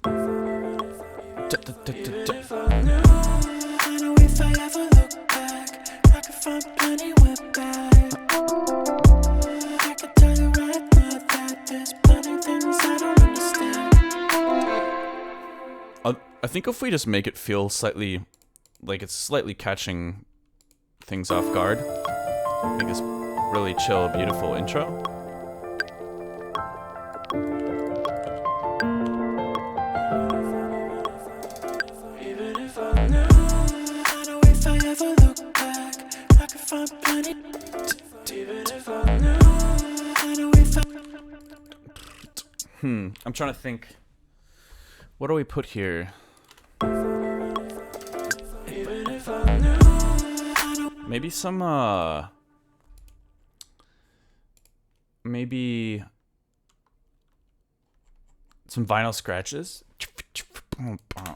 I think if we just make it feel slightly like it's slightly catching things off guard, make this really chill, beautiful intro. I'm trying to think. What do we put here? Maybe some, maybe some vinyl scratches. Hold on.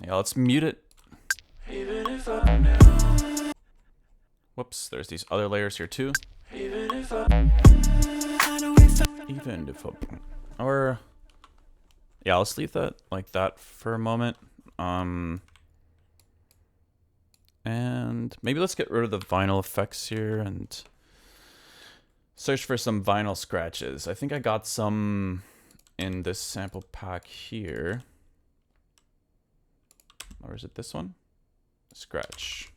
Yeah, let's mute it. Whoops, there's these other layers here too. Even if, or yeah, let's leave that like that for a moment. And maybe let's get rid of the vinyl effects here and search for some vinyl scratches. I think I got some in this sample pack here. Or is it this one? Scratch.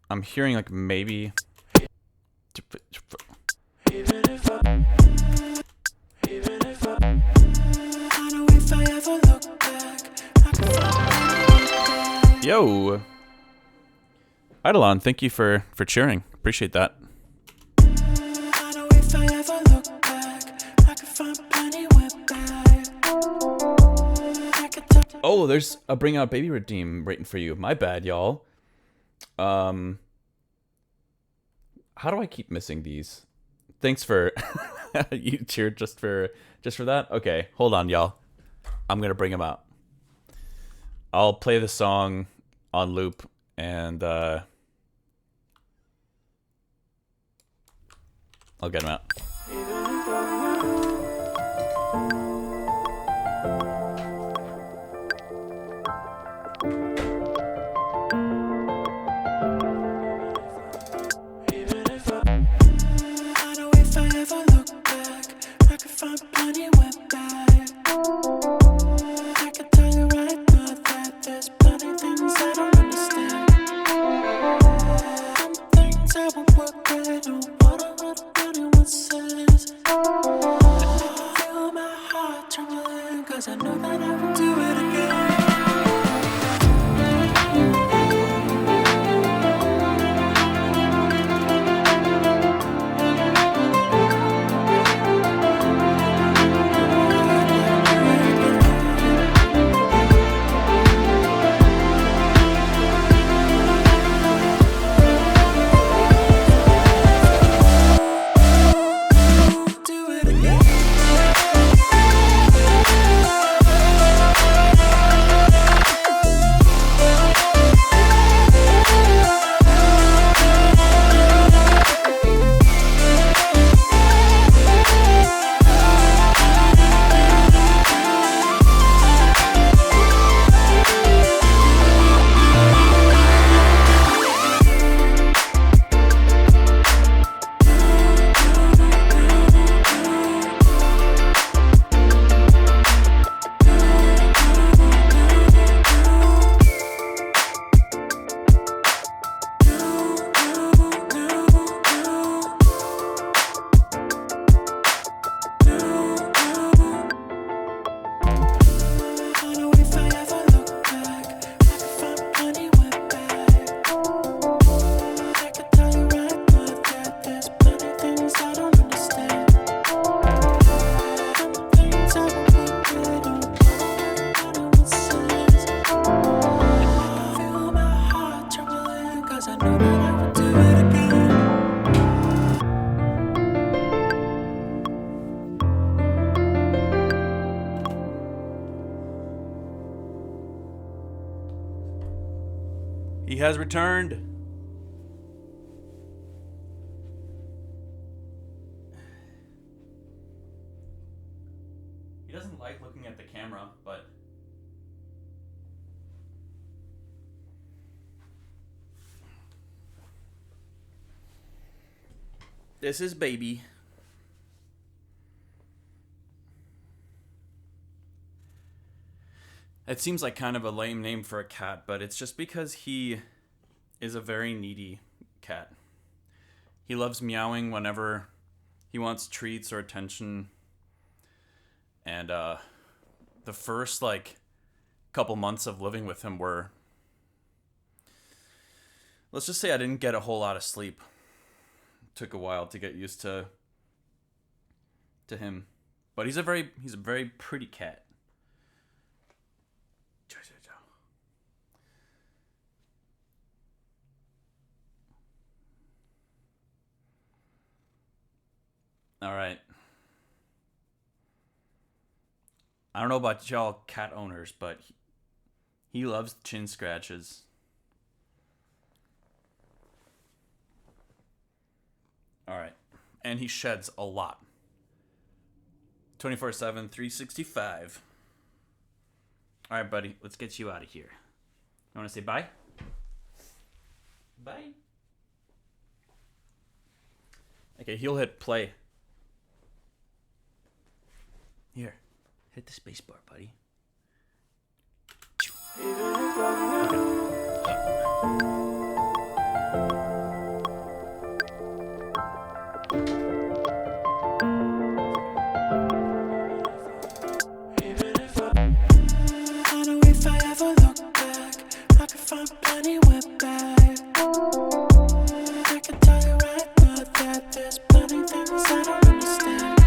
I'm hearing like maybe. Yo, Eidolon, thank you for cheering. Appreciate that. Oh, there's a Bring Out Baby Redeem waiting for you. My bad, y'all. How do I keep missing these? Thanks for you cheered just for that. Okay, hold on, y'all. I'm gonna bring him out. I'll play the song on loop and I'll get him out. I know if I ever look back, I could find plenty went back. I could tell you right now that there's plenty things I don't understand. Some things I won't work right on what I heard anyone says. I feel my heart trembling, cause I know that I would do it again. Do it again. I know if I ever look back, I could find plenty went back. I could tell you right now that there's plenty things I don't understand. Some things I won't work right on what anyone says. I feel my heart trembling, cause I know that I would do it again. He has returned. He doesn't like looking at the camera, but this is baby. It seems like kind of a lame name for a cat, but it's just because he is a very needy cat. He loves meowing whenever he wants treats or attention. And the first couple months of living with him were, let's just say I didn't get a whole lot of sleep. It took a while to get used to him. But he's a very pretty cat. All right. I don't know about y'all cat owners, but he loves chin scratches. All right. And he sheds a lot. 24/7, 365. All right, buddy. Let's get you out of here. You want to say bye? Bye. Okay, he'll hit play. Here, hit the space bar, buddy. I know if I ever look back, I could find plenty went back. I can tell you right now that there's plenty things I don't understand.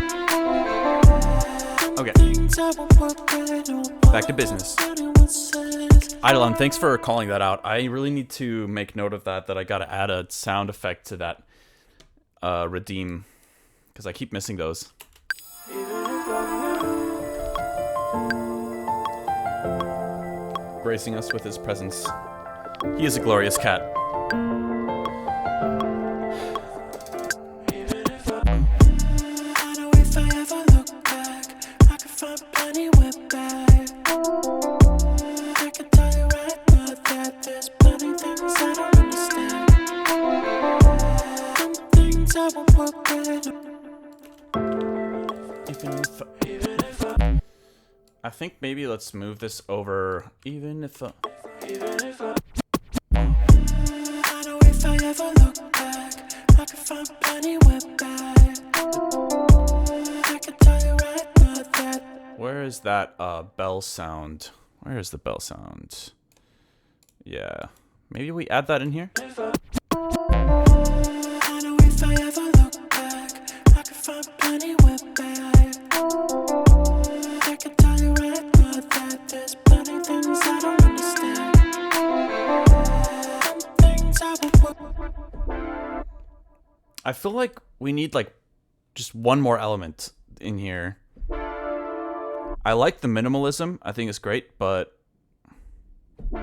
Okay. Things I won't work right on Back to business. what anyone says. Eidolon, thanks for calling that out. I really need to make note of that I gotta add a sound effect to that redeem, because I keep missing those. gracing us with his presence. He is a glorious cat. I know if I ever look back, I could find plenty went back. I can tell you right now that there's plenty things I don't understand. Some things I won't work with. Even if I think maybe let's move this over. Even if I know if I ever look back, I could find plenty went back. I can tell you right now that where is that bell sound? Where is the bell sound? Yeah, maybe we add that in here. I know if I ever look back, I could find plenty went back. I can tell you right now that there's plenty things I don't understand. Some things I won't work. I feel like we need like just one more element in here. I like the minimalism. I think it's great, but I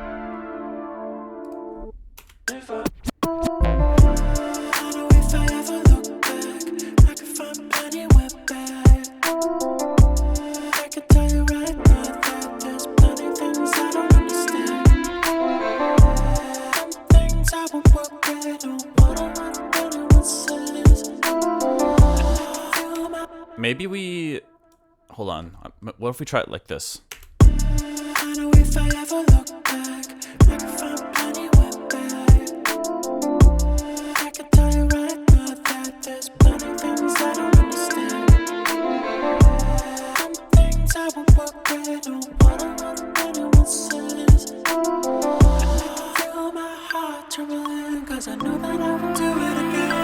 know if I ever look back, I could find plenty went back. I can tell you right now that there's plenty things I don't understand. Some things I won't work with, don't wanna run anyone says. Feel my maybe we hold on. What if we try it like this? I know if I ever look back, I can find plenty went back. I can tell you right now that there's plenty things I don't understand. Some things I won't work with, don't wanna run anyone says. Feel my heart trembling, 'cause I know that I will do it again.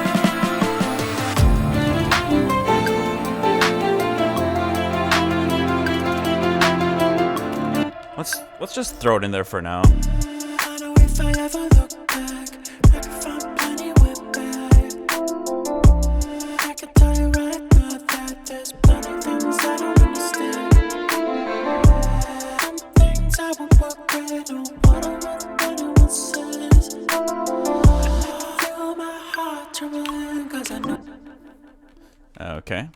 Let's just throw it in there for now. I know if I ever look back, I can find plenty went back. I can tell you right now that there's plenty things I don't understand. Some things I won't work with, don't wanna run anyone says. Feel my heart trembling, 'cause I know. Okay.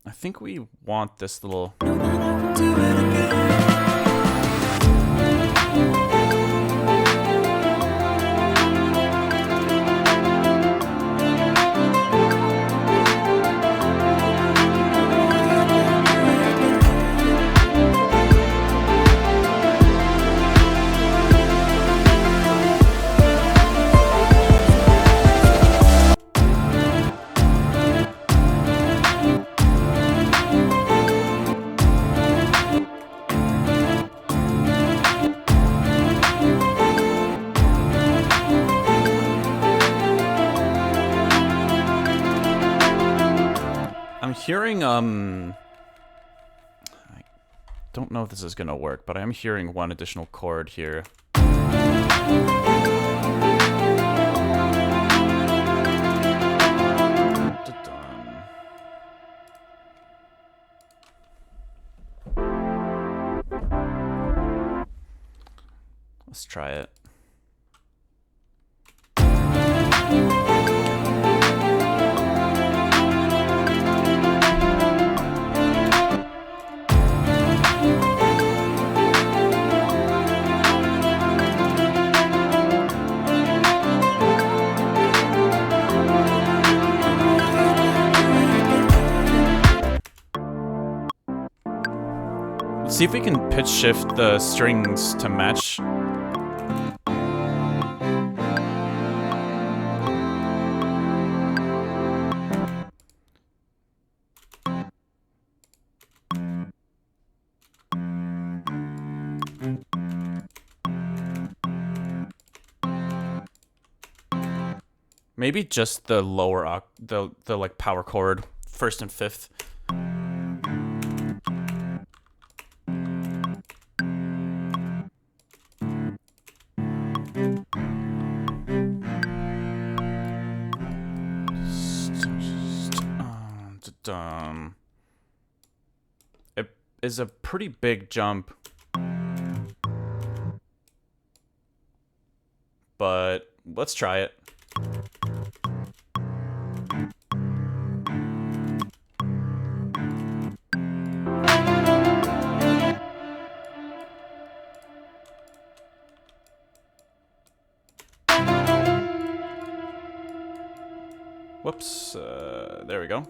I think we want this little. Know that I will do it again. I'm hearing I don't know if this is gonna work, but I am hearing one additional chord here. Let's try it. Let's see if we can pitch shift the strings to match. Maybe just the lower the like power chord, first and fifth. is a pretty big jump. But let's try it. Whoops, there we go.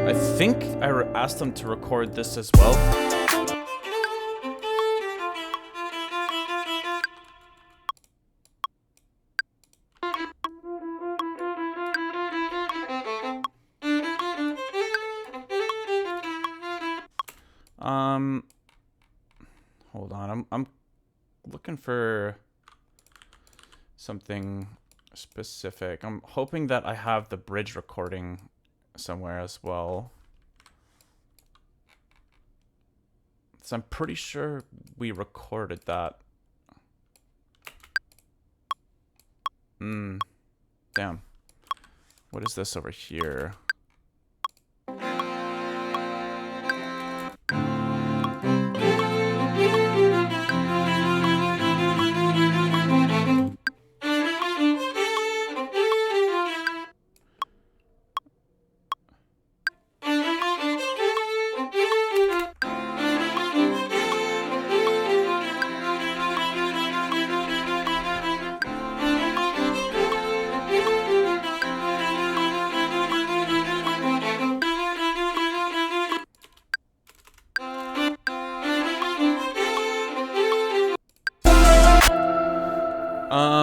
I think I asked them to record this as well. Hold on. I'm looking for something specific. I'm hoping that I have the bridge recording somewhere as well. So I'm pretty sure we recorded that. Damn. What is this over here?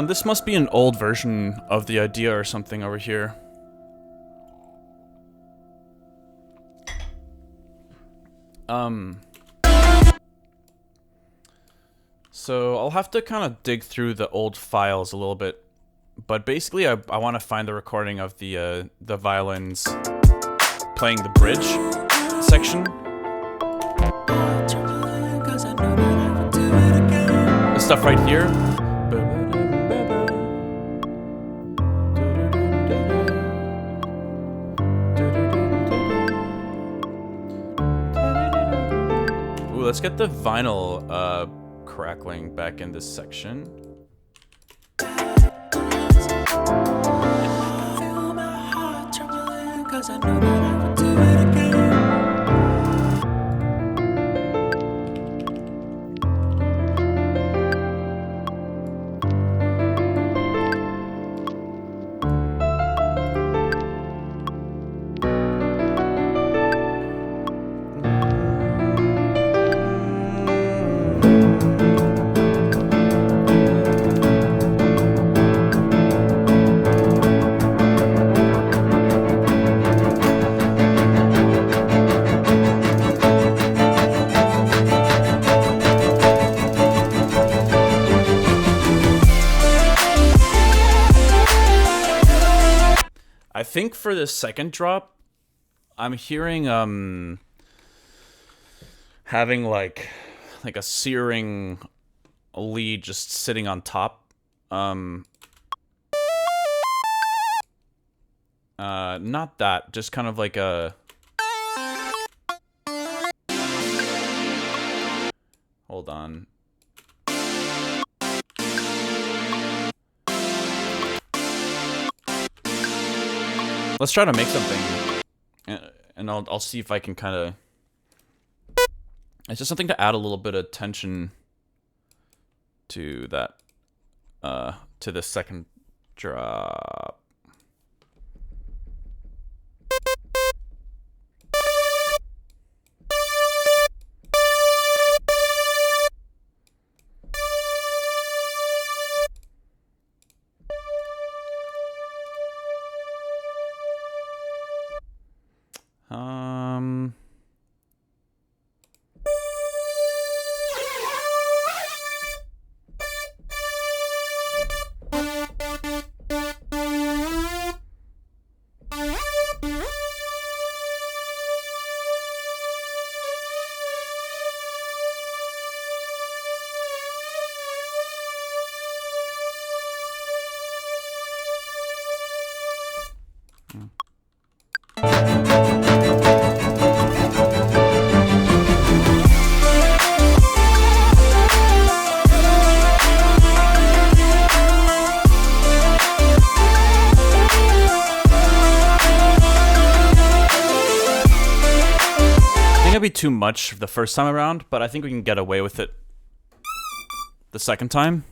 This must be an old version of the idea or something over here. So I'll have to kind of dig through the old files a little bit, but basically I want to find the recording of the violins playing the bridge section. The stuff right here. Ooh, let's get the vinyl crackling back in this section. think for the second drop, I'm hearing having like a searing lead just sitting on top. Not that, just kind of like a... Hold on. Let's try to make something, and I'll see if I can kind of... It's just something to add a little bit of tension to that, to the second drop. Be too much the first time around, but I think we can get away with it the second time.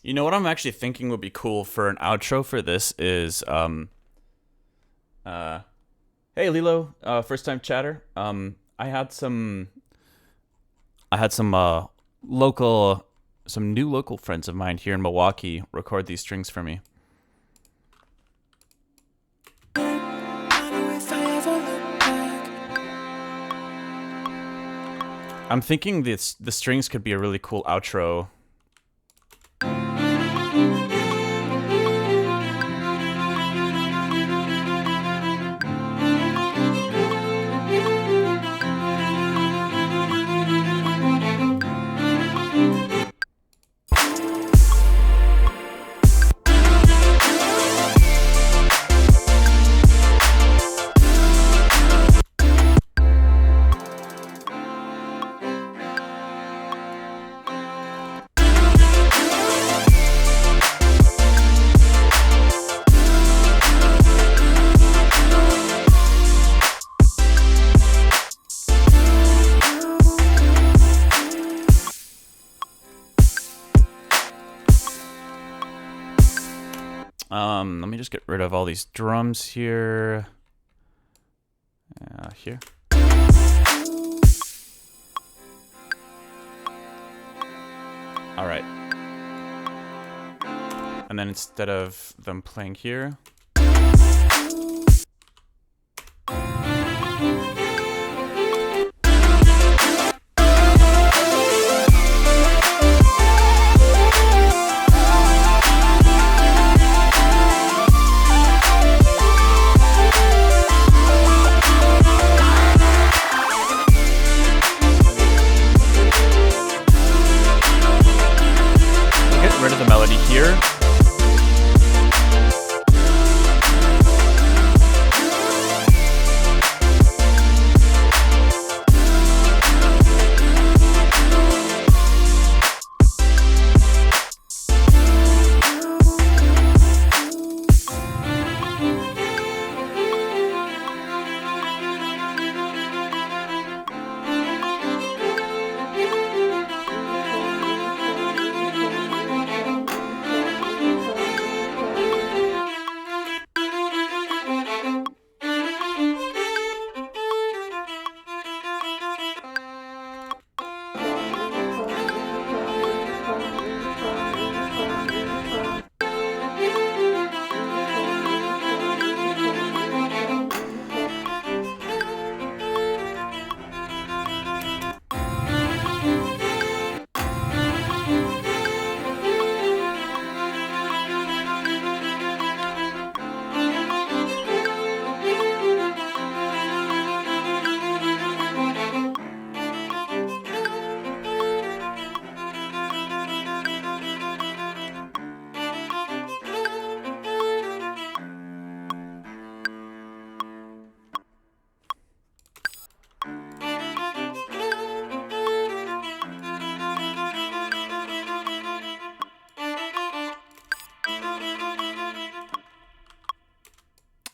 You know what I'm actually thinking would be cool for an outro for this is, hey Lilo, first time chatter. I had some new local friends of mine here in Milwaukee record these strings for me. I'm thinking the strings could be a really cool outro. Let me just get rid of all these drums here. Here. All right. And then instead of them playing here, rid of the melody here.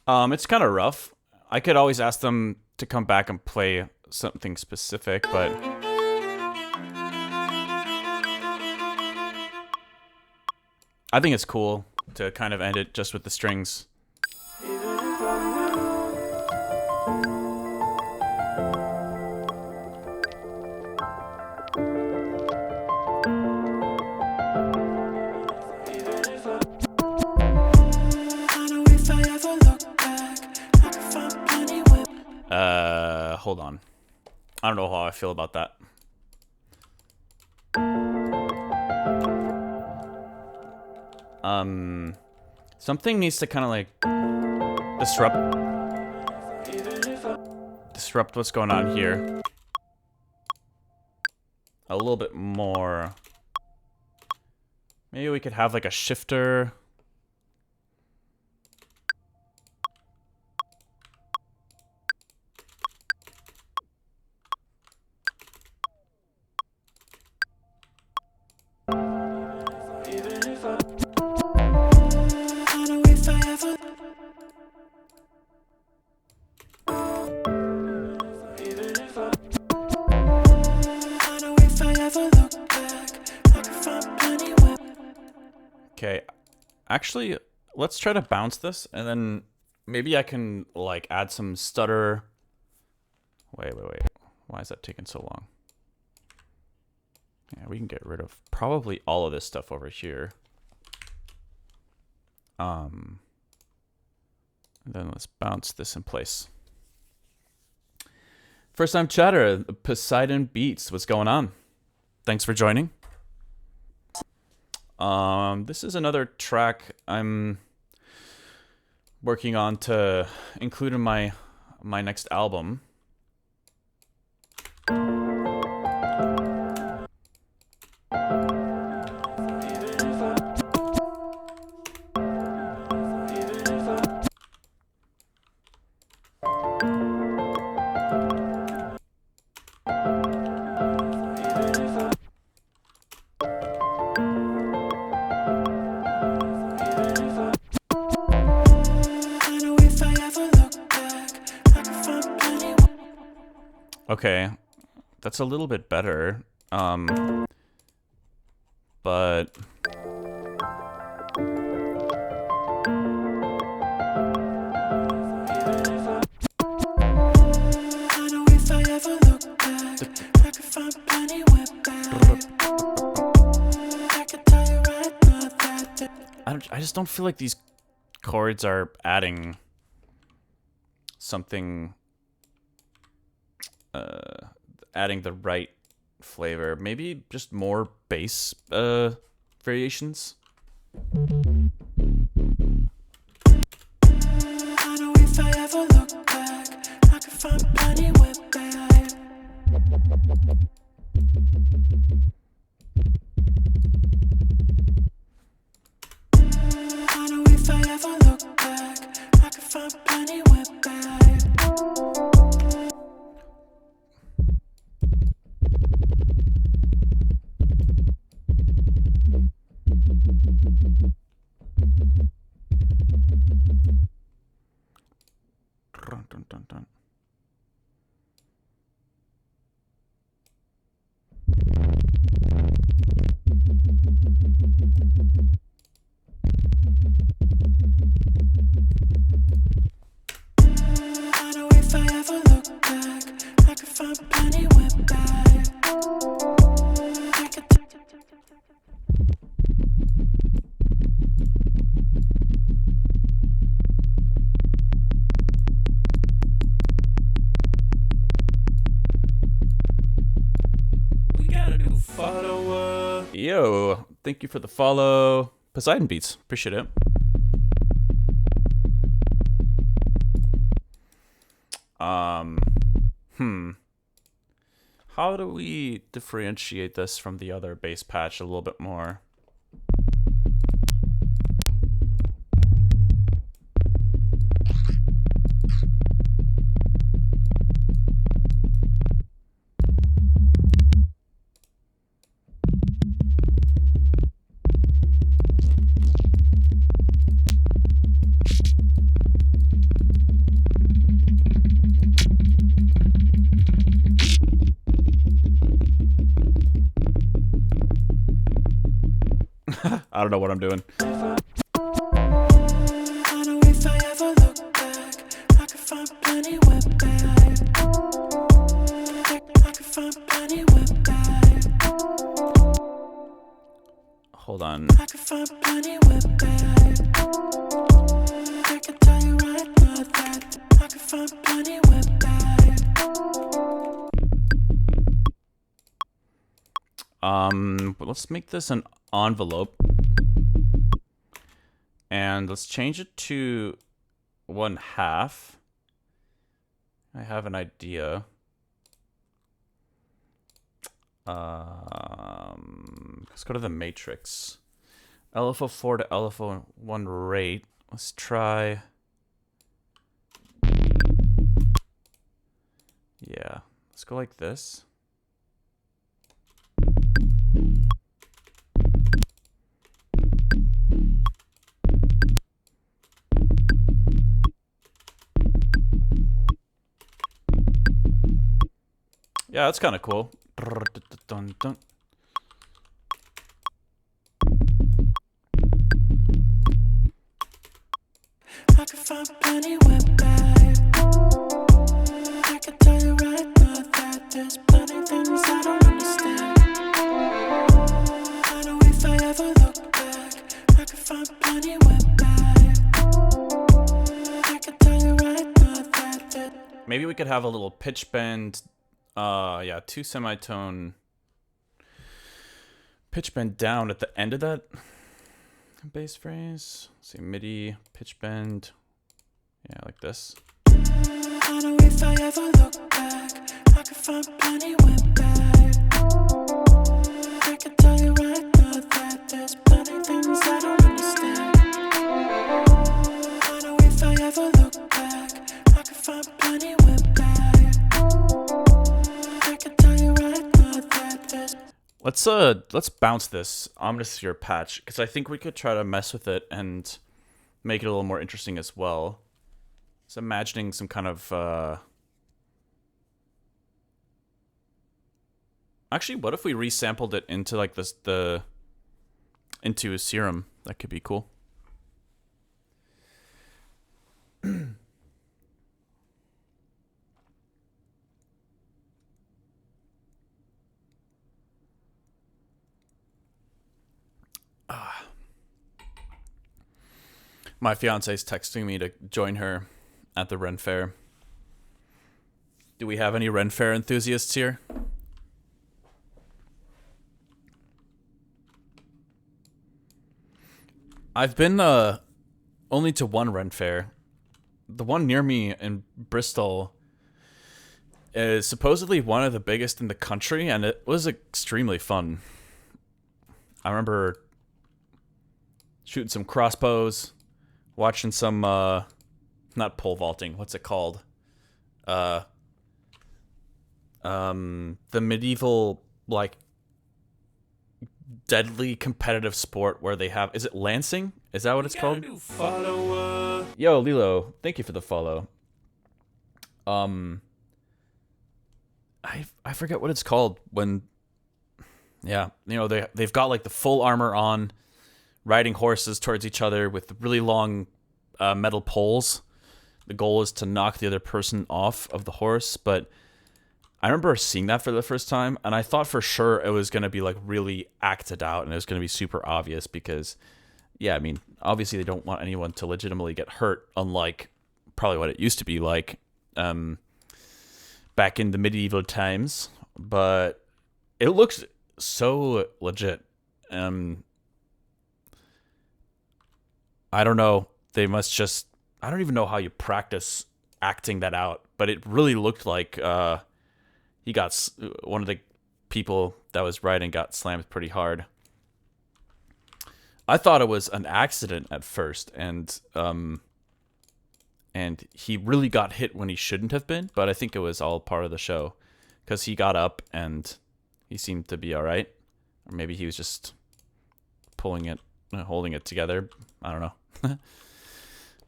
It's kind of rough. I could always ask them to come back and play something specific, but I think it's cool to kind of end it just with the strings. Hold on. I don't know how I feel about that. Something needs to kind of like disrupt what's going on here a little bit more. Maybe we could have like a shifter. Okay, actually, let's try to bounce this, and then maybe I can, like, add some stutter. Wait. Why is that taking so long? Yeah, we can get rid of probably all of this stuff over here. And then let's bounce this in place. First time chatter, Poseidon Beats. What's going on? Thanks for joining. This is another track I'm working on to include in my next album. Okay, that's a little bit better, but I just don't feel like these chords are adding something. Adding the right flavor. Maybe just more bass variations. Dun, dun, dun. I know if I ever look back, I could find plenty went bad. We got a new follower. Yo, thank you for the follow. Poseidon Beats, appreciate it. How do we differentiate this from the other bass patch a little bit more? I don't know what I'm doing. I know if I ever look back, I could find plenty went bad. I could find plenty went bad. Hold on. I could find plenty went bad. I can tell you right now that I could find plenty went bad. But let's make this an envelope. And let's change it to 1/2. I have an idea. Let's go to the matrix. LFO4 to LFO1 rate. Let's try. Yeah, let's go like this. Yeah, that's kind of cool. I could find plenty went bad. I can tell you right now that there's plenty things I don't understand. I know if I ever look back, I could find plenty went bad. I can tell you right now that Maybe we could have a little pitch bend. Yeah, 2 semitone pitch bend down at the end of that bass phrase. Let's see, MIDI, pitch bend. Yeah, like this. I know if I ever look back, I could find plenty went bad. I can tell you right now that there's plenty things I don't understand. I know if I ever look back, I could find plenty went bad. I can tell you right now that there's Let's bounce this Omnisphere patch, because I think we could try to mess with it and make it a little more interesting as well. So imagining some kind of actually, what if we resampled it into like this into a serum? That could be cool. My fiance's texting me to join her at the Ren Fair. Do we have any Ren Fair enthusiasts here? I've been only to one Ren Fair. The one near me in Bristol is supposedly one of the biggest in the country, and it was extremely fun. I remember shooting some crossbows, watching some not pole vaulting, what's it called? The medieval, like, deadly competitive sport where they have, is it lancing? Is that what it's called? Yo, Lilo, thank you for the follow. I forget what it's called when, yeah, you know, they've got like the full armor on, riding horses towards each other with really long metal poles. The goal is to knock the other person off of the horse, but I remember seeing that for the first time, and I thought for sure it was going to be like really acted out, and it was going to be super obvious because, yeah, I mean, obviously they don't want anyone to legitimately get hurt, unlike probably what it used to be like back in the medieval times, but it looks so legit. I don't know. They must just, I don't even know how you practice acting that out, but it really looked like he got, one of the people that was riding got slammed pretty hard. I thought it was an accident at first, and he really got hit when he shouldn't have been, but I think it was all part of the show, because he got up and he seemed to be all right, or maybe he was just pulling it, holding it together. I don't know.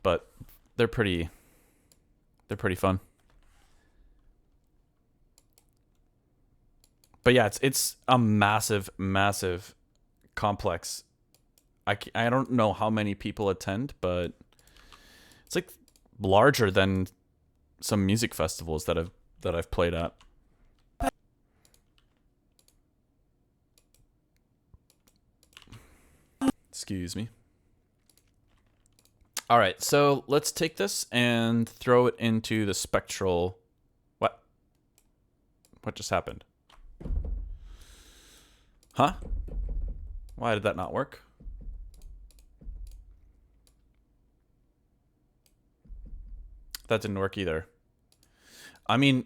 But they're pretty fun. But yeah, it's a massive complex I don't know how many people attend, but it's like larger than some music festivals that I've played at. Excuse me. All right, so let's take this and throw it into the spectral. What? What just happened? Huh? Why did that not work? That didn't work either. I mean,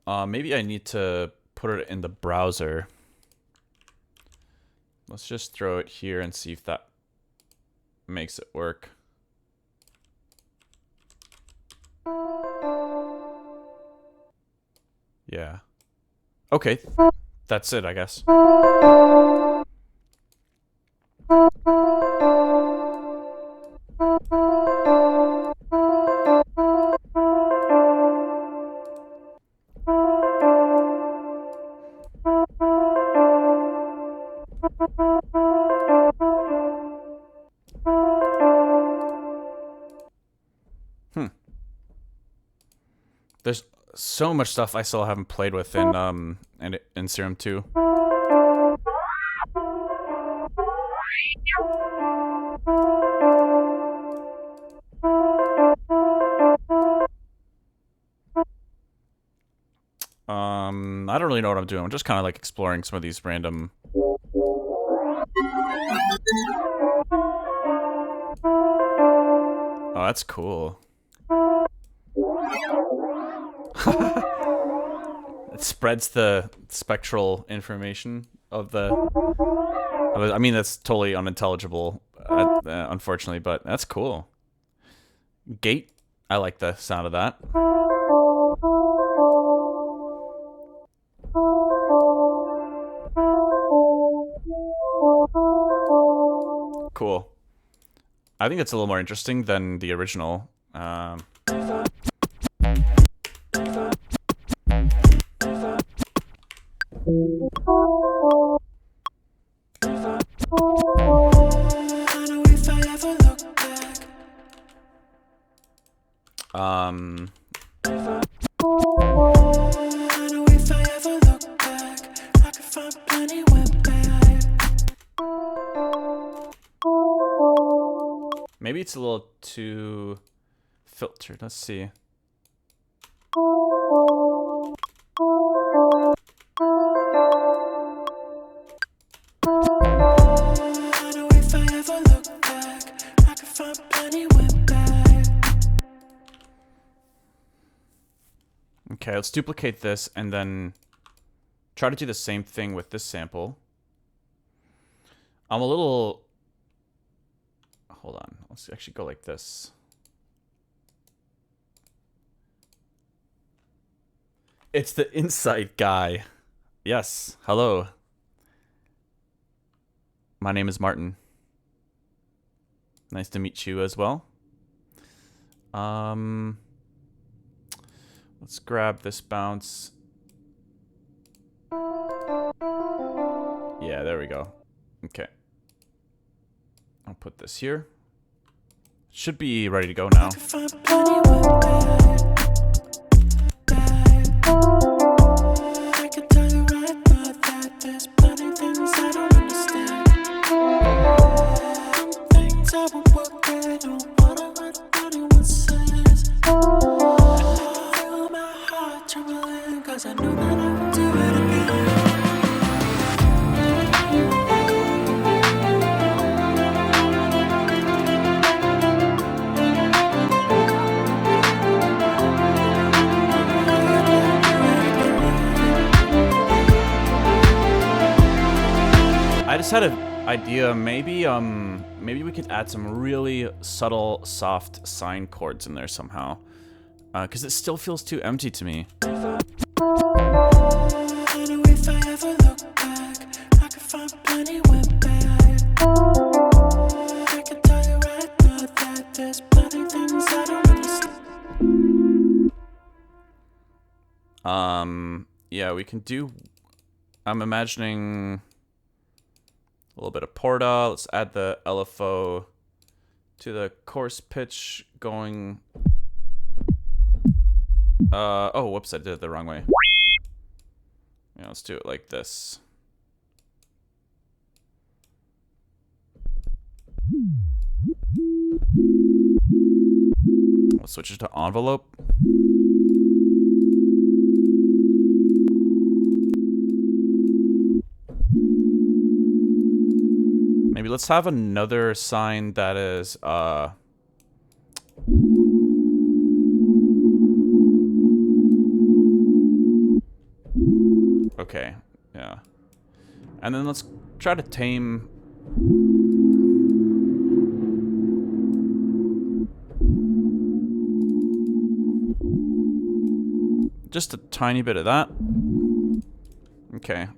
maybe I need to put it in the browser. Let's just throw it here and see if that makes it work. Yeah. Okay. That's it, I guess. There's so much stuff I still haven't played with in Serum 2. I don't really know what I'm doing. I'm just kind of like exploring some of these random. Oh, that's cool. It spreads the spectral information of the. I mean, that's totally unintelligible, unfortunately, but that's cool. Gate. I like the sound of that. Cool. I think it's a little more interesting than the original. Maybe it's a little too filtered. Let's see. Okay, let's duplicate this and then try to do the same thing with this sample. I'm a little... Hold on. Let's actually go like this. It's the Insight guy. Yes. Hello. My name is Martin. Nice to meet you as well. Let's grab this bounce. Yeah, there we go. Okay. I'll put this here. Should be ready to go now. I just had an idea. Maybe we could add some really subtle, soft sine chords in there somehow, because it still feels too empty to me. Yeah, we can do. I'm imagining. little bit of porta. Let's add the LFO to the course pitch going. Oh, whoops, I did it the wrong way. Yeah, let's do it like this. Let's switch it to envelope. Maybe let's have another sign that is, okay, yeah. And then let's try to tame... just a tiny bit of that. Okay.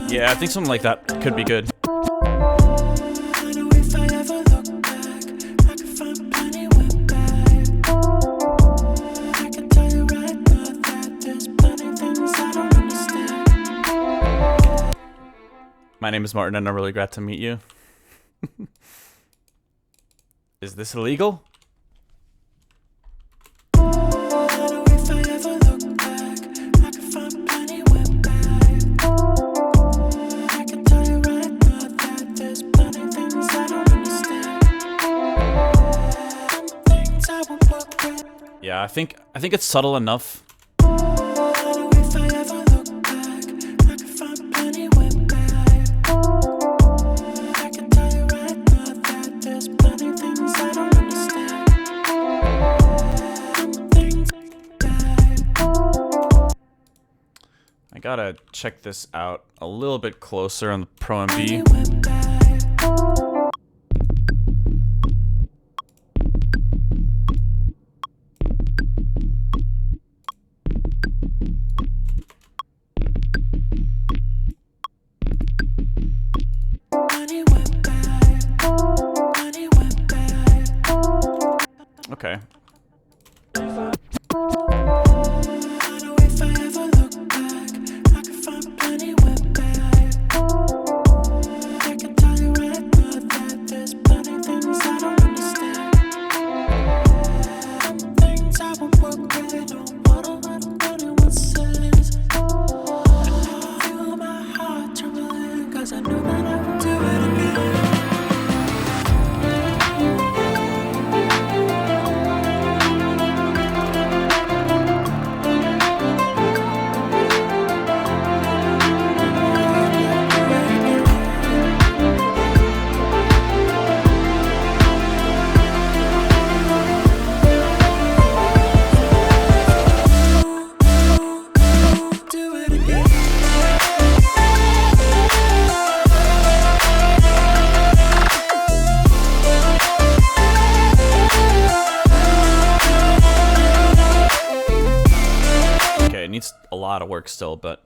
Yeah, I think something like that could be good. My name is Martin, and I'm really glad to meet you. Is this illegal? Yeah, I think it's subtle enough. I gotta check this out a little bit closer on the Pro MB. Okay. Needs a lot of work still, but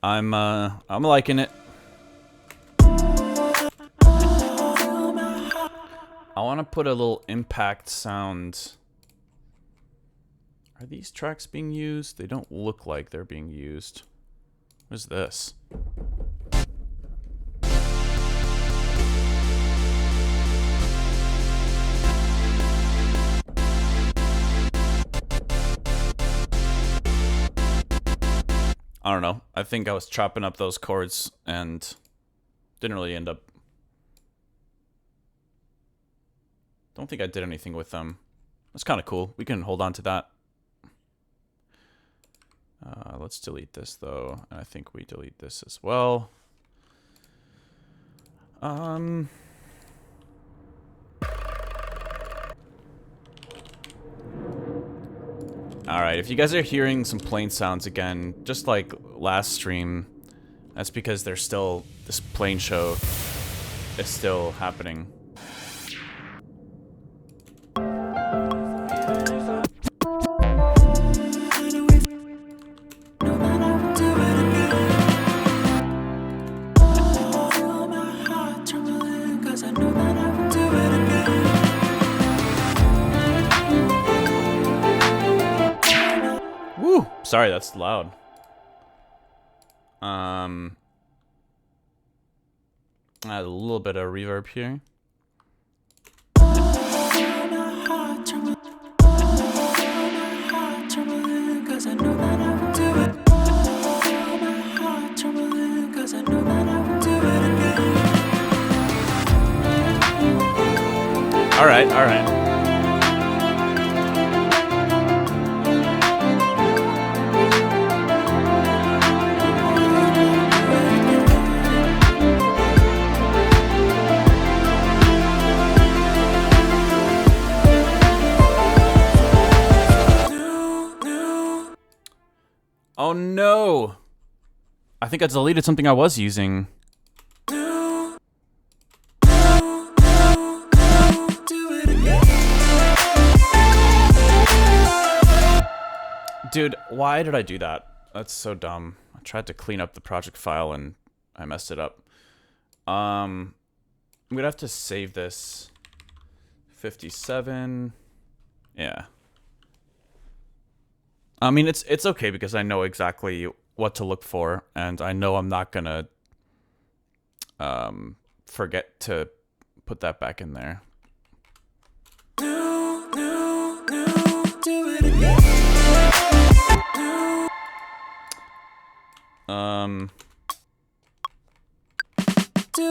I'm liking it. I want to put a little impact sound. Are these tracks being used? They don't look like they're being used. What is this? I don't know. I think I was chopping up those chords and didn't really end up... Don't think I did anything with them. That's kind of cool. We can hold on to that. Let's delete this, though. And I think we delete this as well. Alright, if you guys are hearing some plane sounds again, just like last stream, that's because there's still, this plane show is still happening. Sorry, that's loud. Add a little bit of reverb here. All right, all right. Oh no! I think I deleted something I was using. Dude, why did I do that? That's so dumb. I tried to clean up the project file and I messed it up. I'm gonna have to save this. 57. Yeah. I mean, it's okay because I know exactly what to look for, and I know I'm not gonna forget to put that back in there. Do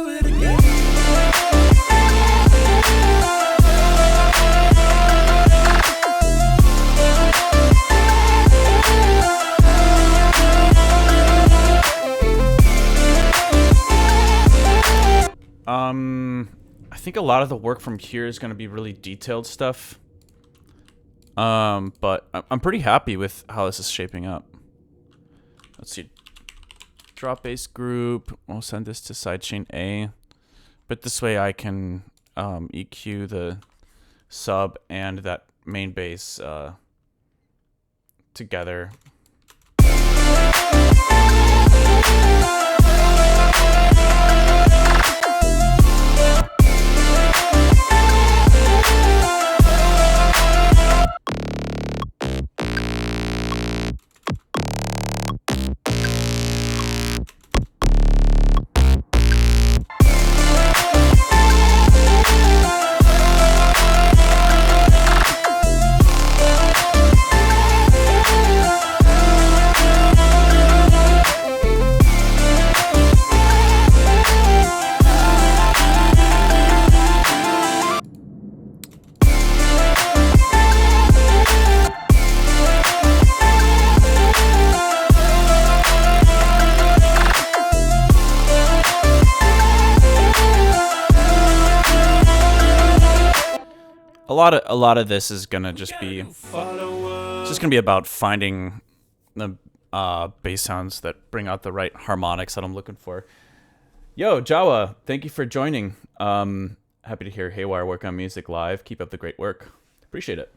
it again. I think a lot of the work from here is going to be really detailed stuff. But I'm pretty happy with how this is shaping up. Let's see. Drop bass group. We'll send this to sidechain A. But this way I can EQ the sub and that main bass together. A lot of this is gonna just be about finding the bass sounds that bring out the right harmonics that I'm looking for. Yo, Jawa, thank you for joining. Happy to hear Haywyre work on music live. Keep up the great work. Appreciate it.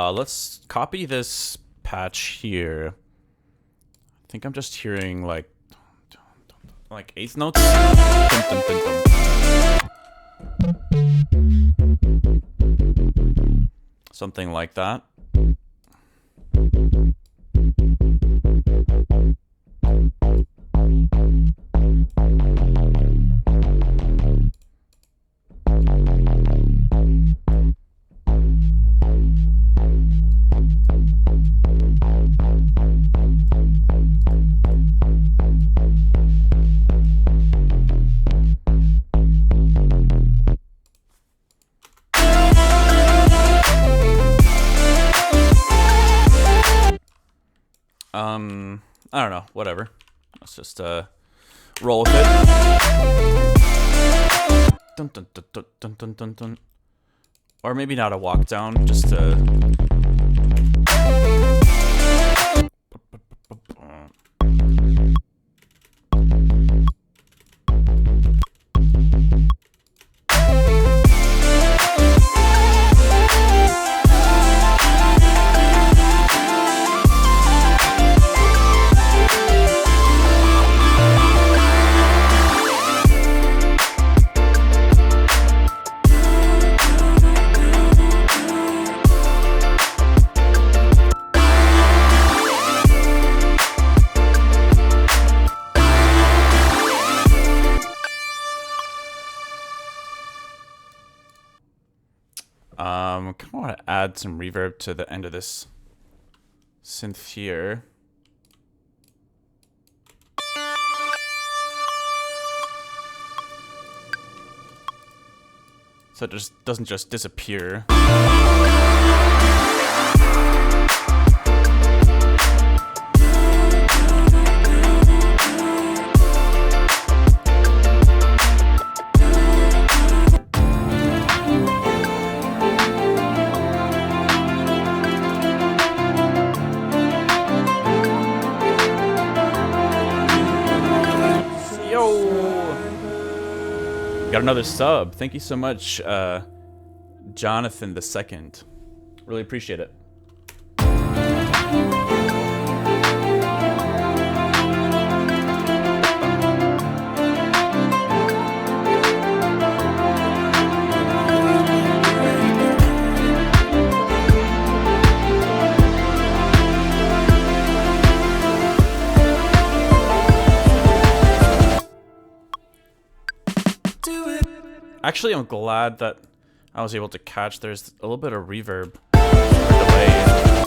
Let's copy this patch here. I think I'm just hearing like eighth notes. Something like that. I don't know, whatever. Let's just roll with it. Dun, dun, dun, dun, dun, dun, dun, dun. Or maybe not a walk down, just I kind of want to add some reverb to the end of this synth here. So it just doesn't just disappear. Got another sub. Thank you so much, Jonathan the Second. Really appreciate it. Actually, I'm glad that I was able to catch there's a little bit of reverb delay.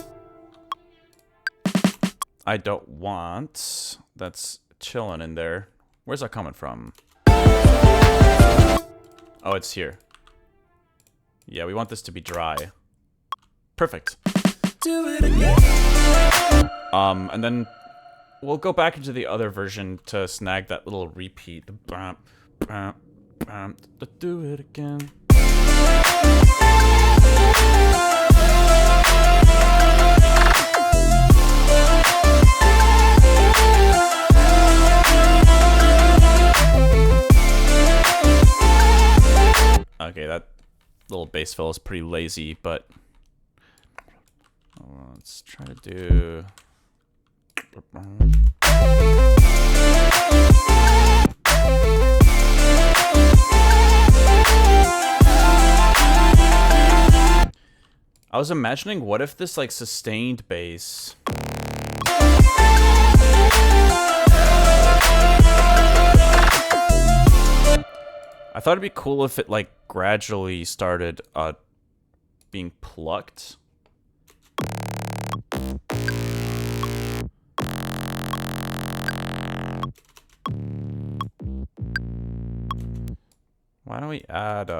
I don't want. That's chilling in there. Where's that coming from? Oh, it's here. Yeah, we want this to be dry. Perfect. And then we'll go back into the other version to snag that little repeat. Let's do it again. Okay, that little bass fill is pretty lazy, but let's try to do. I was imagining, what if this, like, sustained bass... I thought it'd be cool if it, like, gradually started, being plucked. Why don't we add,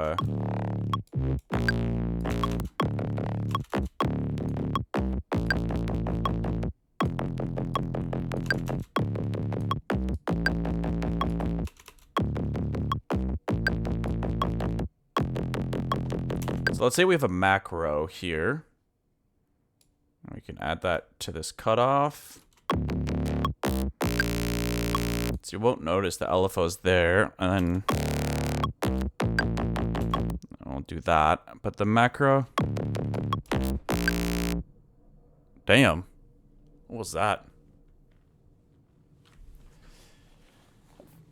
So let's say we have a macro here. We can add that to this cutoff. So you won't notice the LFO is there, and then I'll do that. But the macro, damn, what was that?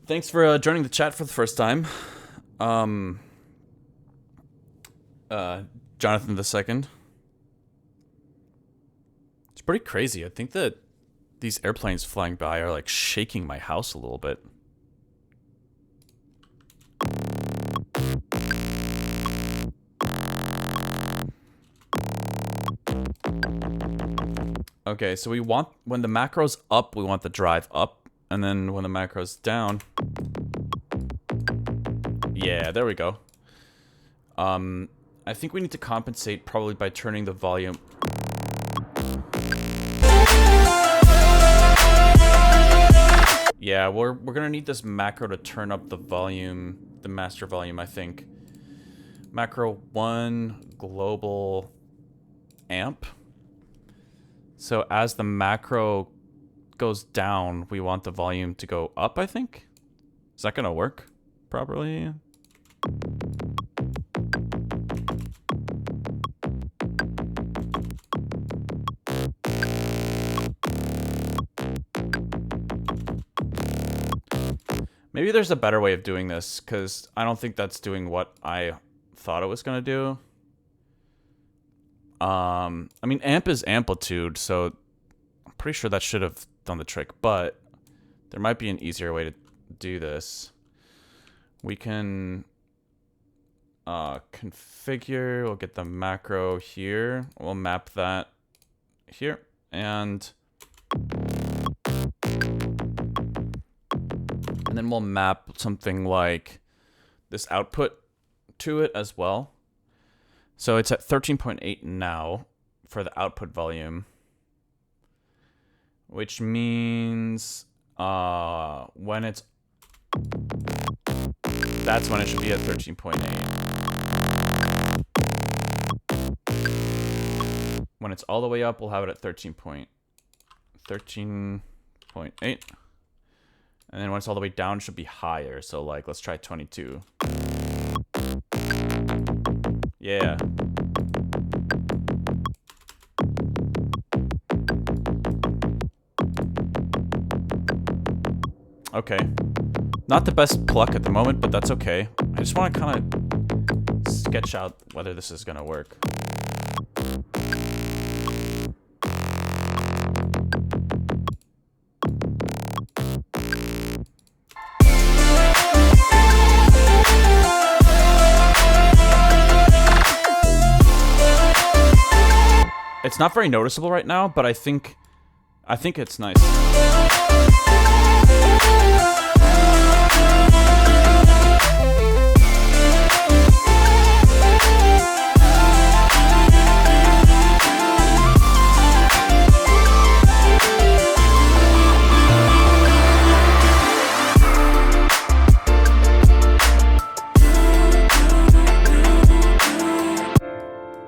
Thanks for joining the chat for the first time. Jonathan the Second. It's pretty crazy. I think that these airplanes flying by are like shaking my house a little bit. Okay, so we want, when the macro's up, we want the drive up, and then when the macro's down, yeah, there we go. I think we need to compensate probably by turning the volume. Yeah, we're gonna need this macro to turn up the volume, the master volume, I think. Macro 1 global amp. So as the macro goes down, we want the volume to go up, I think. Is that gonna work properly? Maybe there's a better way of doing this, because I don't think that's doing what I thought it was going to do. I mean, amp is amplitude, so I'm pretty sure that should have done the trick, but there might be an easier way to do this. We can configure. We'll get the macro here. We'll map that here. And then we'll map something like this output to it as well. So it's at 13.8 now for the output volume, which means when it's, that's when it should be at 13.8. When it's all the way up, we'll have it at 13.8. And then when it's all the way down, it should be higher. So like, let's try 22. Yeah. Okay. Not the best pluck at the moment, but that's okay. I just want to kind of sketch out whether this is going to work. It's not very noticeable right now, but I think it's nice.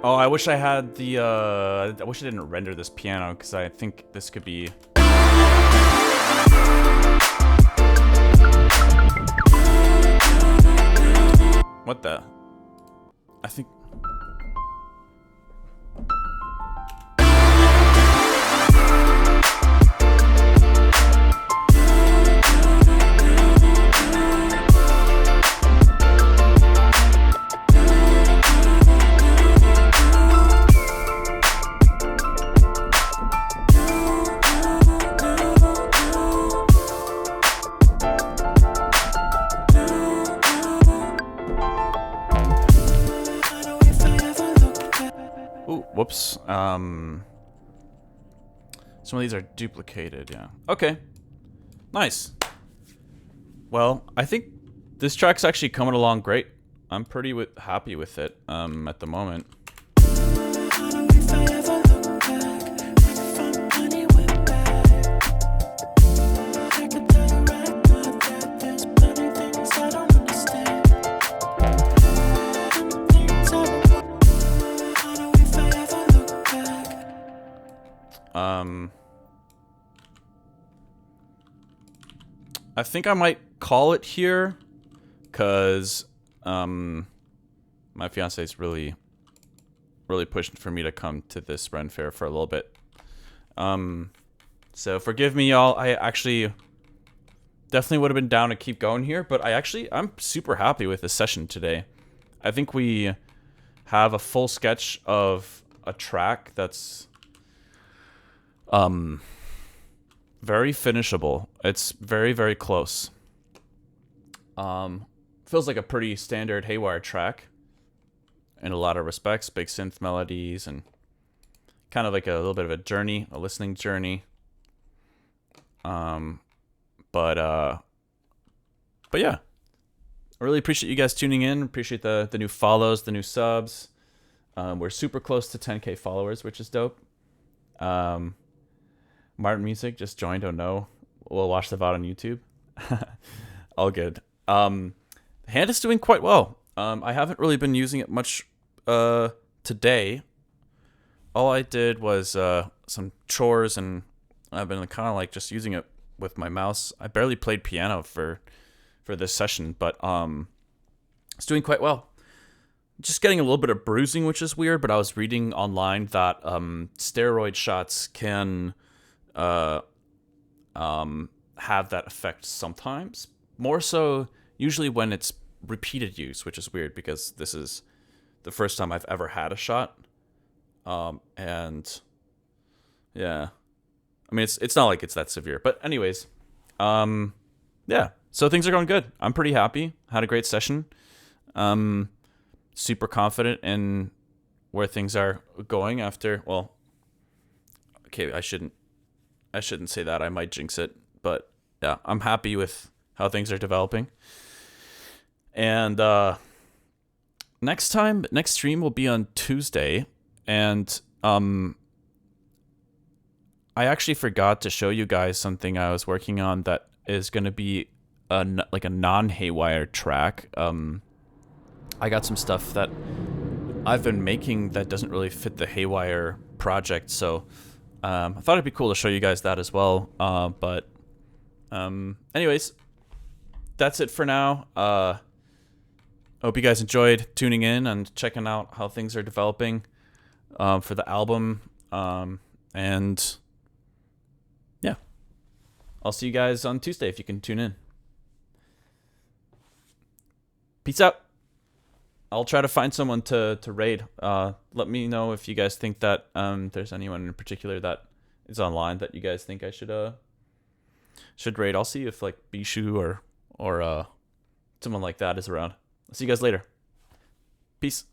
Oh, I wish I had the, I wish I didn't render this piano, because I think this could be... What the? I think... Whoops. Some of these are duplicated, yeah. Okay. Nice. Well, I think this track's actually coming along great. I'm pretty happy with it at the moment. I think I might call it here, because my fiance is really pushing for me to come to this Ren Fair for a little bit. So forgive me, y'all. I actually definitely would have been down to keep going here, but I'm super happy with this session today. I think we have a full sketch of a track that's very finishable. It's very, very close. Feels like a pretty standard Haywyre track in a lot of respects. Big synth melodies and kind of like a little bit of a journey, a listening journey. But yeah, I really appreciate you guys tuning in. Appreciate the new follows, the new subs. We're super close to 10K followers, which is dope. Martin Music just joined. Oh no. We'll watch the VOD on YouTube. All good. Hand is doing quite well. I haven't really been using it much today. All I did was some chores, and I've been kind of like just using it with my mouse. I barely played piano for this session, but it's doing quite well. Just getting a little bit of bruising, which is weird, but I was reading online that steroid shots can have that effect sometimes. More so usually when it's repeated use, which is weird because this is the first time I've ever had a shot. And yeah, I mean, it's not like it's that severe, but anyways, yeah, so things are going good. I'm pretty happy. Had a great session. super confident in where things are going after. Well, okay, I shouldn't say that. I might jinx it, but yeah, I'm happy with how things are developing. And next stream will be on Tuesday, and I actually forgot to show you guys something I was working on that is going to be a non-Haywyre track. I got some stuff that I've been making that doesn't really fit the Haywyre project, so I thought it'd be cool to show you guys that as well. But anyways, that's it for now. Hope you guys enjoyed tuning in and checking out how things are developing for the album. And yeah, I'll see you guys on Tuesday if you can tune in. Peace out. I'll try to find someone to raid. Let me know if you guys think that there's anyone in particular that is online that you guys think I should raid. I'll see if like Bishu or someone like that is around. I'll see you guys later. Peace.